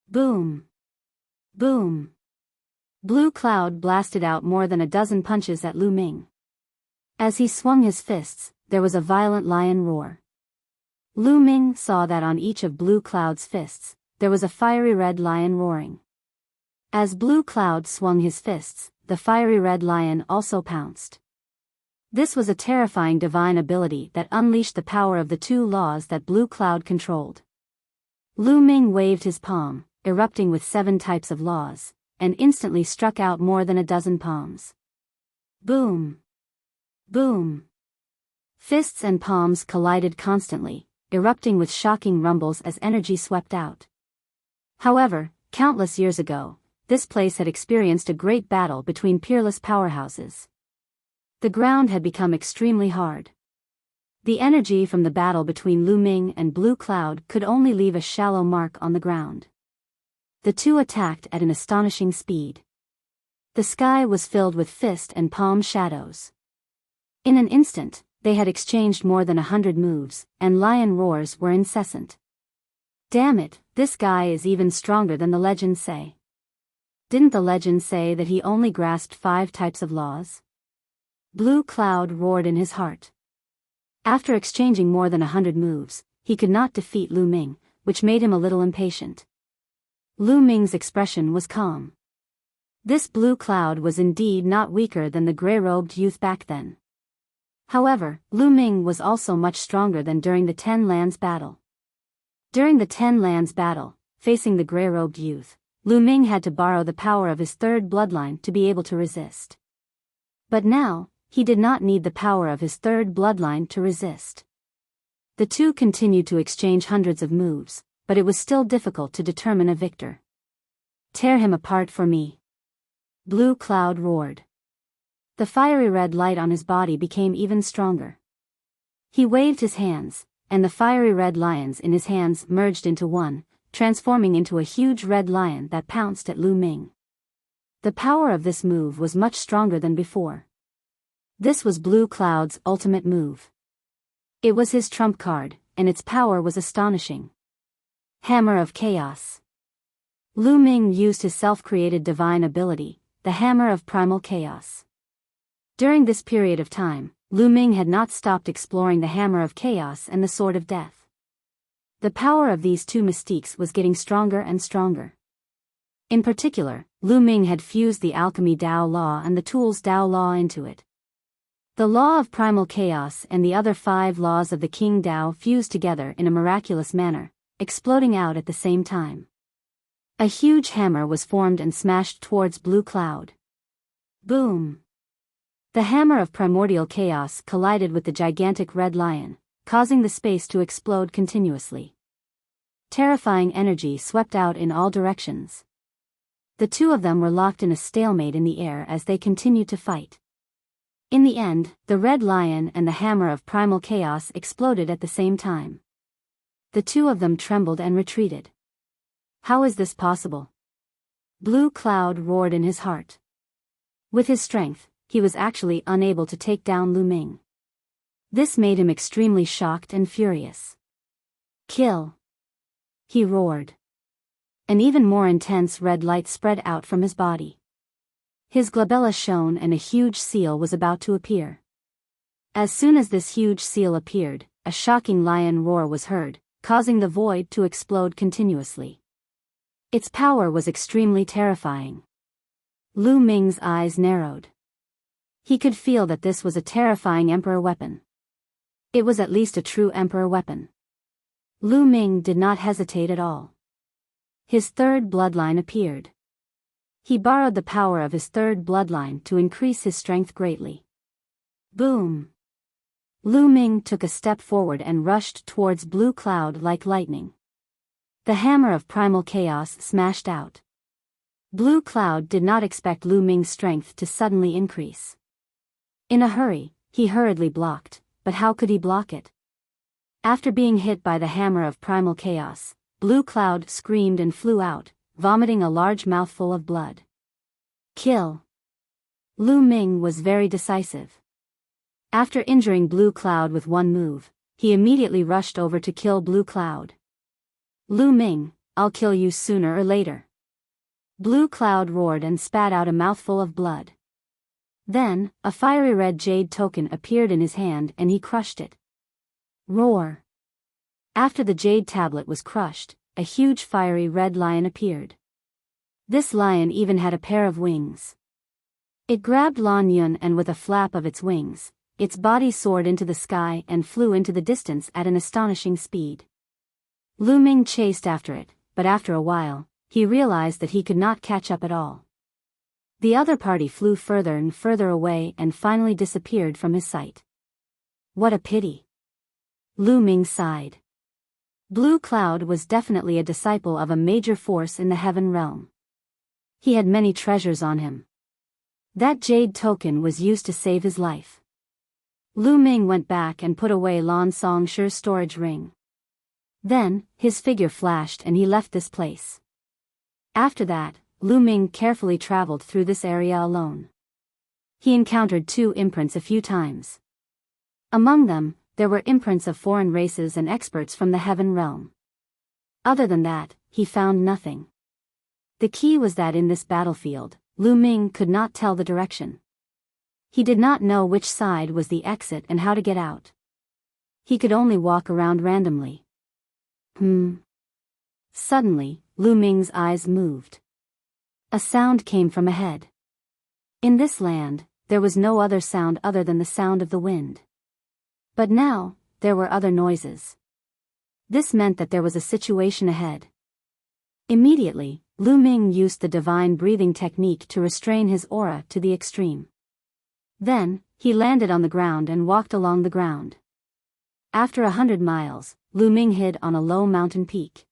[SPEAKER 1] Boom! Boom! Blue Cloud blasted out more than a dozen punches at Lu Ming. As he swung his fists, there was a violent lion roar. Lu Ming saw that on each of Blue Cloud's fists, there was a fiery red lion roaring. As Blue Cloud swung his fists, the fiery red lion also pounced. This was a terrifying divine ability that unleashed the power of the 2 laws that Blue Cloud controlled. Lu Ming waved his palm, erupting with 7 types of laws, and instantly struck out more than a dozen palms. Boom! Boom! Fists and palms collided constantly, erupting with shocking rumbles as energy swept out. However, countless years ago, this place had experienced a great battle between peerless powerhouses. The ground had become extremely hard. The energy from the battle between Lu Ming and Blue Cloud could only leave a shallow mark on the ground. The 2 attacked at an astonishing speed. The sky was filled with fist and palm shadows. In an instant, they had exchanged more than 100 moves, and lion roars were incessant. Damn it, this guy is even stronger than the legends say. Didn't the legend say that he only grasped 5 types of laws? Blue Cloud roared in his heart. After exchanging more than 100 moves, he could not defeat Lu Ming, which made him a little impatient. Lu Ming's expression was calm. This Blue Cloud was indeed not weaker than the gray-robed youth back then. However, Lu Ming was also much stronger than during the 10 Lands battle. During the 10 Lands battle, facing the gray-robed youth, Lu Ming had to borrow the power of his 3rd bloodline to be able to resist. But now, he did not need the power of his 3rd bloodline to resist. The two continued to exchange hundreds of moves, but it was still difficult to determine a victor. Tear him apart for me. Blue Cloud roared. The fiery red light on his body became even stronger. He waved his hands, and the fiery red lions in his hands merged into one, transforming into a huge red lion that pounced at Lu Ming. The power of this move was much stronger than before. This was Blue Cloud's ultimate move. It was his trump card, and its power was astonishing. Hammer of Chaos. Lu Ming used his self-created divine ability, the Hammer of Primal Chaos. During this period of time, Lu Ming had not stopped exploring the Hammer of Chaos and the Sword of Death. The power of these two mystiques was getting stronger and stronger. In particular, Lu Ming had fused the alchemy Dao Law and the tools Dao Law into it. The Law of Primal Chaos and the other 5 laws of the King Dao fused together in a miraculous manner, exploding out at the same time. A huge hammer was formed and smashed towards Blue Cloud. Boom! The hammer of primordial chaos collided with the gigantic red lion, causing the space to explode continuously. Terrifying energy swept out in all directions. The two of them were locked in a stalemate in the air as they continued to fight. In the end, the red lion and the hammer of primal chaos exploded at the same time. The two of them trembled and retreated. How is this possible? Blue Cloud roared in his heart. With his strength, he was actually unable to take down Lu Ming. This made him extremely shocked and furious. Kill! He roared. An even more intense red light spread out from his body. His glabella shone and a huge seal was about to appear. As soon as this huge seal appeared, a shocking lion roar was heard, causing the void to explode continuously. Its power was extremely terrifying. Lu Ming's eyes narrowed. He could feel that this was a terrifying emperor weapon. It was at least a true emperor weapon. Lu Ming did not hesitate at all. His 3rd bloodline appeared. He borrowed the power of his 3rd bloodline to increase his strength greatly. Boom! Lu Ming took a step forward and rushed towards Blue Cloud like lightning. The hammer of primal chaos smashed out. Blue Cloud did not expect Lu Ming's strength to suddenly increase. In a hurry, he hurriedly blocked, but how could he block it? After being hit by the hammer of primal chaos, Blue Cloud screamed and flew out, vomiting a large mouthful of blood. Kill! Lu Ming was very decisive. After injuring Blue Cloud with one move, he immediately rushed over to kill Blue Cloud. Lu Ming, I'll kill you sooner or later. Blue Cloud roared and spat out a mouthful of blood. Then, a fiery red jade token appeared in his hand and he crushed it. Roar! After the jade tablet was crushed, a huge fiery red lion appeared. This lion even had a pair of wings. It grabbed Lan Yun and with a flap of its wings, its body soared into the sky and flew into the distance at an astonishing speed. Lu Ming chased after it, but after a while, he realized that he could not catch up at all. The other party flew further and further away and finally disappeared from his sight. What a pity! Lu Ming sighed. Blue Cloud was definitely a disciple of a major force in the heaven realm. He had many treasures on him. That jade token was used to save his life. Lu Ming went back and put away Lan Songshi's storage ring. Then, his figure flashed and he left this place. After that, Lu Ming carefully traveled through this area alone. He encountered 2 imprints a few times. Among them, there were imprints of foreign races and experts from the heaven realm. Other than that, he found nothing. The key was that in this battlefield, Lu Ming could not tell the direction. He did not know which side was the exit and how to get out. He could only walk around randomly. Suddenly, Lu Ming's eyes moved. A sound came from ahead. In this land, there was no other sound other than the sound of the wind. But now, there were other noises. This meant that there was a situation ahead. Immediately, Lu Ming used the divine breathing technique to restrain his aura to the extreme. Then, he landed on the ground and walked along the ground. After 100 miles, Lu Ming hid on a low mountain peak.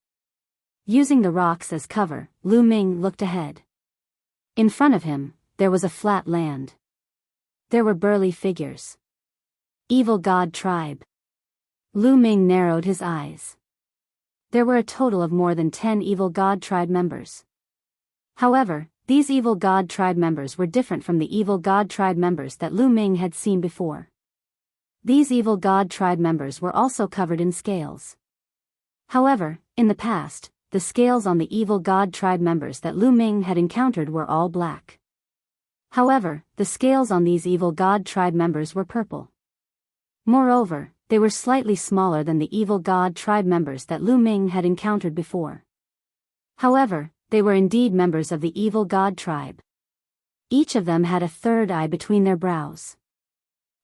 [SPEAKER 1] Using the rocks as cover, Lu Ming looked ahead. In front of him, there was a flat land. There were burly figures. Evil God Tribe. Lu Ming narrowed his eyes. There were a total of more than 10 Evil God Tribe members. However, these Evil God Tribe members were different from the Evil God Tribe members that Lu Ming had seen before. These Evil God Tribe members were also covered in scales. However, in the past, the scales on the Evil God Tribe members that Lu Ming had encountered were all black. However, the scales on these Evil God Tribe members were purple. Moreover, they were slightly smaller than the Evil God Tribe members that Lu Ming had encountered before. However, they were indeed members of the Evil God Tribe. Each of them had a third eye between their brows.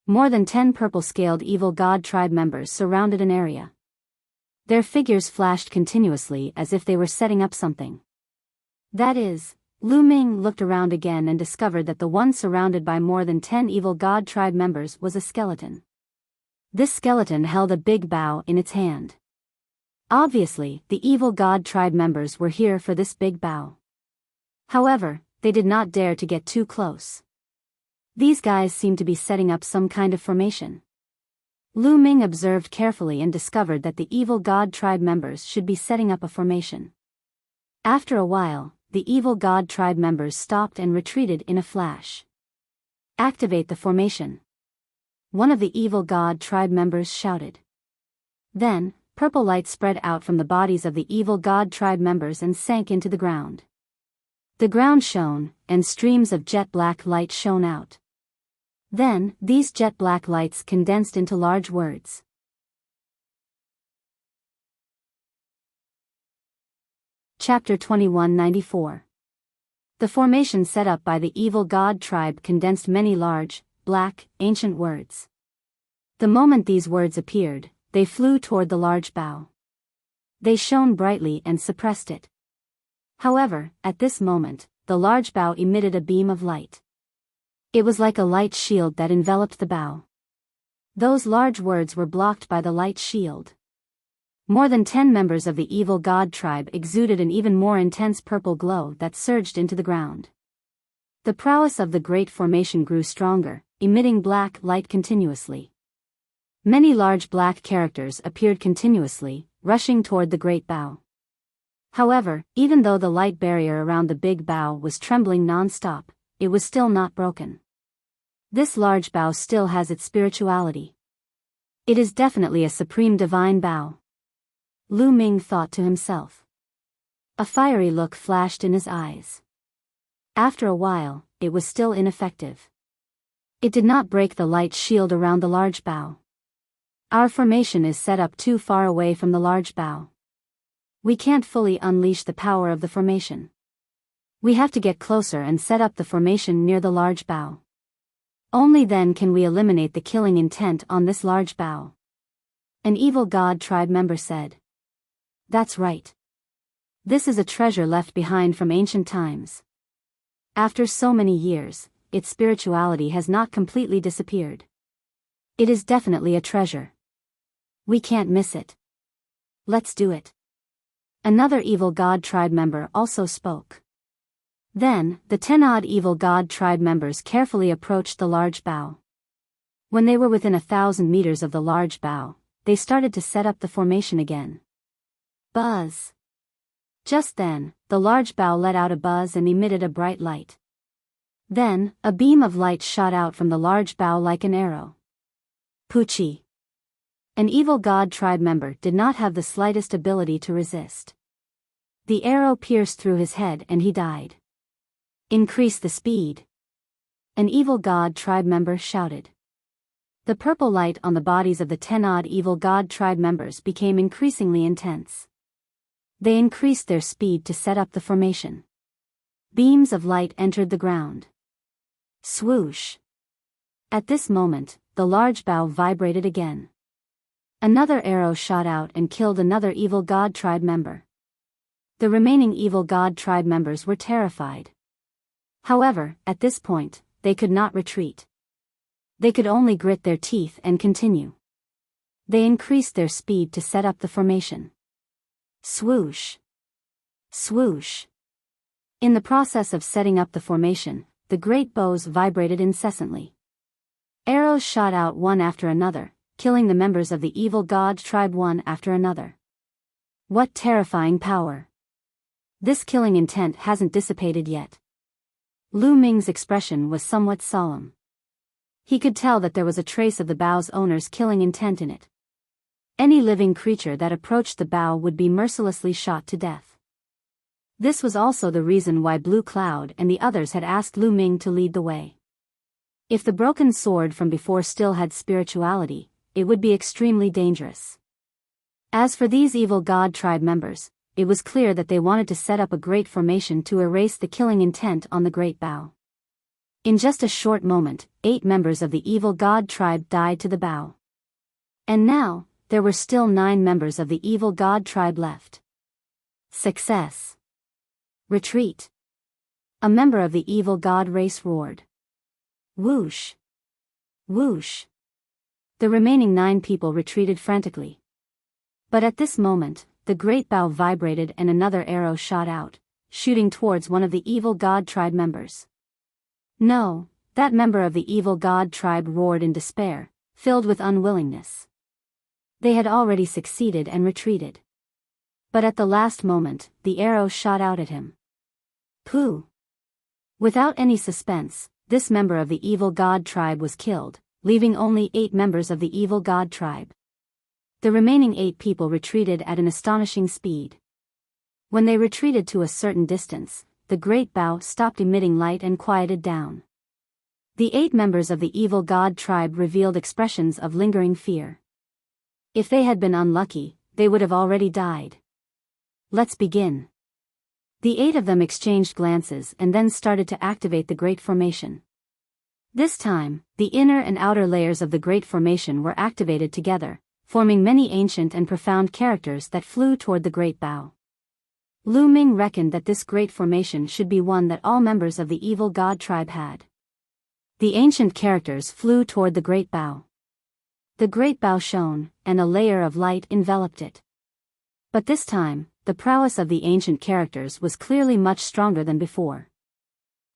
[SPEAKER 1] More than 10 purple-scaled Evil God Tribe members surrounded an area. Their figures flashed continuously as if they were setting up something. That is, Lu Ming looked around again and discovered that the one surrounded by more than 10 Evil God Tribe members was a skeleton. This skeleton held a big bow in its hand. Obviously, the Evil God Tribe members were here for this big bow. However, they did not dare to get too close. These guys seemed to be setting up some kind of formation. Lu Ming observed carefully and discovered that the Evil God Tribe members should be setting up a formation. After a while, the Evil God Tribe members stopped and retreated in a flash. Activate the formation. One of the Evil God Tribe members shouted. Then, purple light spread out from the bodies of the Evil God Tribe members and sank into the ground. The ground shone, and streams of jet black light shone out. Then, these jet black lights condensed into large words. Chapter 2194. The formation set up by the Evil God Tribe condensed many large, black, ancient words. The moment these words appeared, they flew toward the large bow. They shone brightly and suppressed it. However, at this moment, the large bow emitted a beam of light. It was like a light shield that enveloped the bow. Those large words were blocked by the light shield. More than 10 members of the Evil God Tribe exuded an even more intense purple glow that surged into the ground. The prowess of the great formation grew stronger, emitting black light continuously. Many large black characters appeared continuously, rushing toward the great bow. However, even though the light barrier around the big bow was trembling non-stop, it was still not broken. This large bow still has its spirituality. It is definitely a supreme divine bow. Lu Ming thought to himself. A fiery look flashed in his eyes. After a while, it was still ineffective. It did not break the light shield around the large bow. Our formation is set up too far away from the large bow. We can't fully unleash the power of the formation. We have to get closer and set up the formation near the large bow. Only then can we eliminate the killing intent on this large bow. An Evil God Tribe member said. That's right. This is a treasure left behind from ancient times. After so many years, its spirituality has not completely disappeared. It is definitely a treasure. We can't miss it. Let's do it. Another Evil God Tribe member also spoke. Then, the 10-odd Evil God Tribe members carefully approached the large bow. When they were within 1,000 meters of the large bow, they started to set up the formation again. Buzz. Just then, the large bow let out a buzz and emitted a bright light. Then, a beam of light shot out from the large bow like an arrow. Poochie. An Evil God Tribe member did not have the slightest ability to resist. The arrow pierced through his head and he died. Increase the speed. An evil god tribe member shouted. The purple light on the bodies of the 10-odd evil god tribe members became increasingly intense. They increased their speed to set up the formation. Beams of light entered the ground. Swoosh. At this moment, the large bough vibrated again. Another arrow shot out and killed another evil god tribe member. The remaining evil god tribe members were terrified. However, at this point, they could not retreat. They could only grit their teeth and continue. They increased their speed to set up the formation. Swoosh. Swoosh. In the process of setting up the formation, the great bows vibrated incessantly. Arrows shot out one after another, killing the members of the evil god tribe one after another. What terrifying power! This killing intent hasn't dissipated yet. Lu Ming's expression was somewhat solemn. He could tell that there was a trace of the bow's owner's killing intent in it. Any living creature that approached the bow would be mercilessly shot to death. This was also the reason why Blue Cloud and the others had asked Lu Ming to lead the way. If the broken sword from before still had spirituality, it would be extremely dangerous. As for these evil god tribe members, it was clear that they wanted to set up a great formation to erase the killing intent on the great bow. In just a short moment, 8 members of the evil god tribe died to the bow. And now, there were still 9 members of the evil god tribe left. Success. Retreat. A member of the evil god race roared. Whoosh. Whoosh. The remaining 9 people retreated frantically. But at this moment, the great bow vibrated and another arrow shot out, shooting towards one of the evil god tribe members. No, that member of the evil god tribe roared in despair, filled with unwillingness. They had already succeeded and retreated. But at the last moment, the arrow shot out at him. Pooh! Without any suspense, this member of the evil god tribe was killed, leaving only 8 members of the evil god tribe. The remaining 8 people retreated at an astonishing speed. When they retreated to a certain distance, the great bow stopped emitting light and quieted down. The 8 members of the evil god tribe revealed expressions of lingering fear. If they had been unlucky, they would have already died. Let's begin. The 8 of them exchanged glances and then started to activate the Great Formation. This time, the inner and outer layers of the Great Formation were activated together, forming many ancient and profound characters that flew toward the Great Bow. Lu Ming reckoned that this Great Formation should be one that all members of the evil god tribe had. The ancient characters flew toward the Great Bow. The Great Bow shone, and a layer of light enveloped it. But this time, the prowess of the ancient characters was clearly much stronger than before.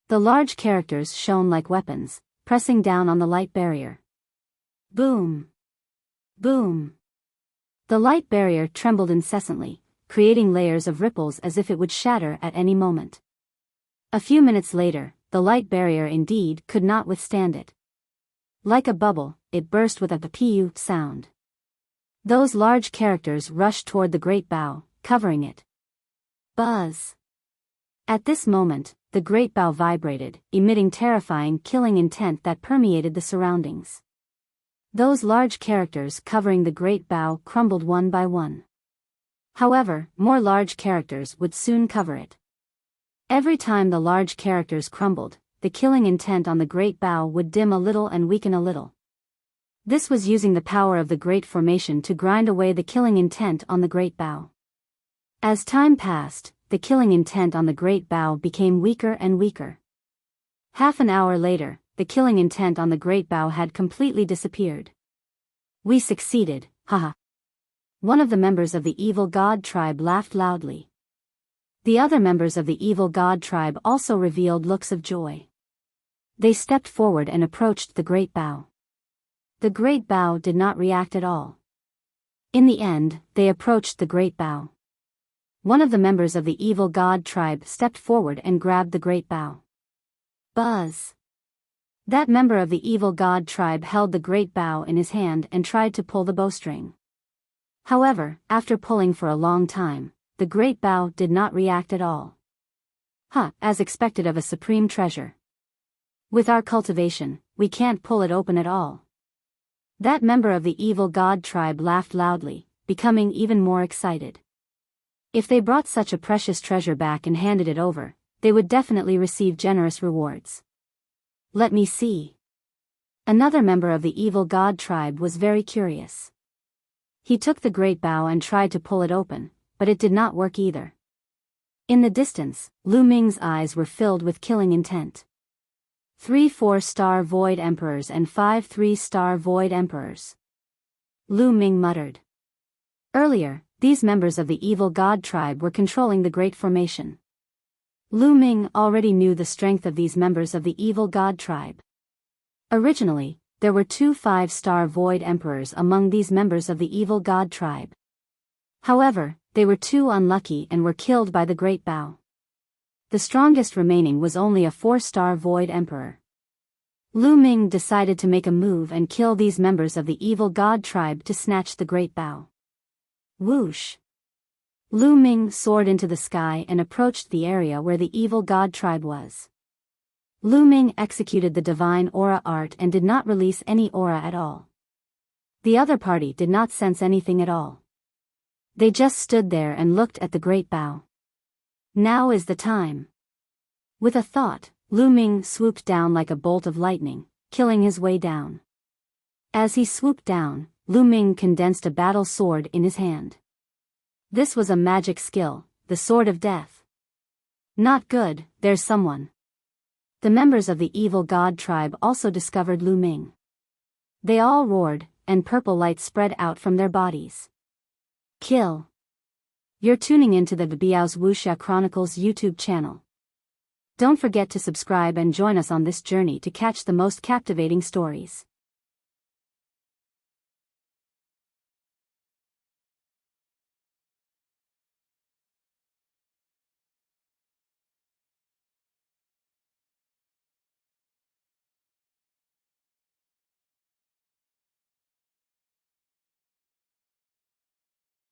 [SPEAKER 1] The large characters shone like weapons, pressing down on the light barrier. Boom! Boom! The light barrier trembled incessantly, creating layers of ripples as if it would shatter at any moment. A few minutes later, the light barrier indeed could not withstand it. Like a bubble, it burst with a pu sound. Those large characters rushed toward the great bow, covering it. Buzz! At this moment, the great bow vibrated, emitting terrifying killing intent that permeated the surroundings. Those large characters covering the great bow crumbled one by one. However, more large characters would soon cover it. Every time the large characters crumbled, the killing intent on the great bow would dim a little and weaken a little. This was using the power of the Great Formation to grind away the killing intent on the great bow. As time passed, the killing intent on the great bow became weaker and weaker. Half an hour later, the killing intent on the great bow had completely disappeared. We succeeded, haha. One of the members of the evil god tribe laughed loudly. The other members of the evil god tribe also revealed looks of joy. They stepped forward and approached the great bow. The great bow did not react at all. In the end, they approached the great bow. One of the members of the evil god tribe stepped forward and grabbed the great bow. Buzz! That member of the evil god tribe held the great bow in his hand and tried to pull the bowstring. However, after pulling for a long time, the great Biyao did not react at all. As expected of a supreme treasure. With our cultivation, we can't pull it open at all. That member of the evil god tribe laughed loudly, becoming even more excited. If they brought such a precious treasure back and handed it over, they would definitely receive generous rewards. Let me see. Another member of the evil god tribe was very curious. He took the great Biyao and tried to pull it open, but it did not work either. In the distance, Lu Ming's eyes were filled with killing intent. 3 4-star Void Emperors and 5 3-star Void Emperors. Lu Ming muttered. Earlier, these members of the evil god tribe were controlling the Great Formation. Lu Ming already knew the strength of these members of the evil god tribe. Originally, there were 2 5-star Void Emperors among these members of the evil god tribe. However, they were too unlucky and were killed by the great Biyao. The strongest remaining was only a 4-star Void Emperor. Lu Ming decided to make a move and kill these members of the evil god tribe to snatch the great Biyao. Whoosh! Lu Ming soared into the sky and approached the area where the evil god tribe was. Lu Ming executed the divine aura art and did not release any aura at all. The other party did not sense anything at all. They just stood there and looked at the great Biyao. Now is the time. With a thought, Lu Ming swooped down like a bolt of lightning, killing his way down. As he swooped down, Lu Ming condensed a battle sword in his hand. This was a magic skill, the Sword of Death. Not good, there's someone. The members of the evil god tribe also discovered Lu Ming. They all roared, and purple light spread out from their bodies. Kill. You're tuning into the Biyao's Wuxia Chronicles YouTube channel. Don't forget to subscribe and join us on this journey to catch the most captivating stories.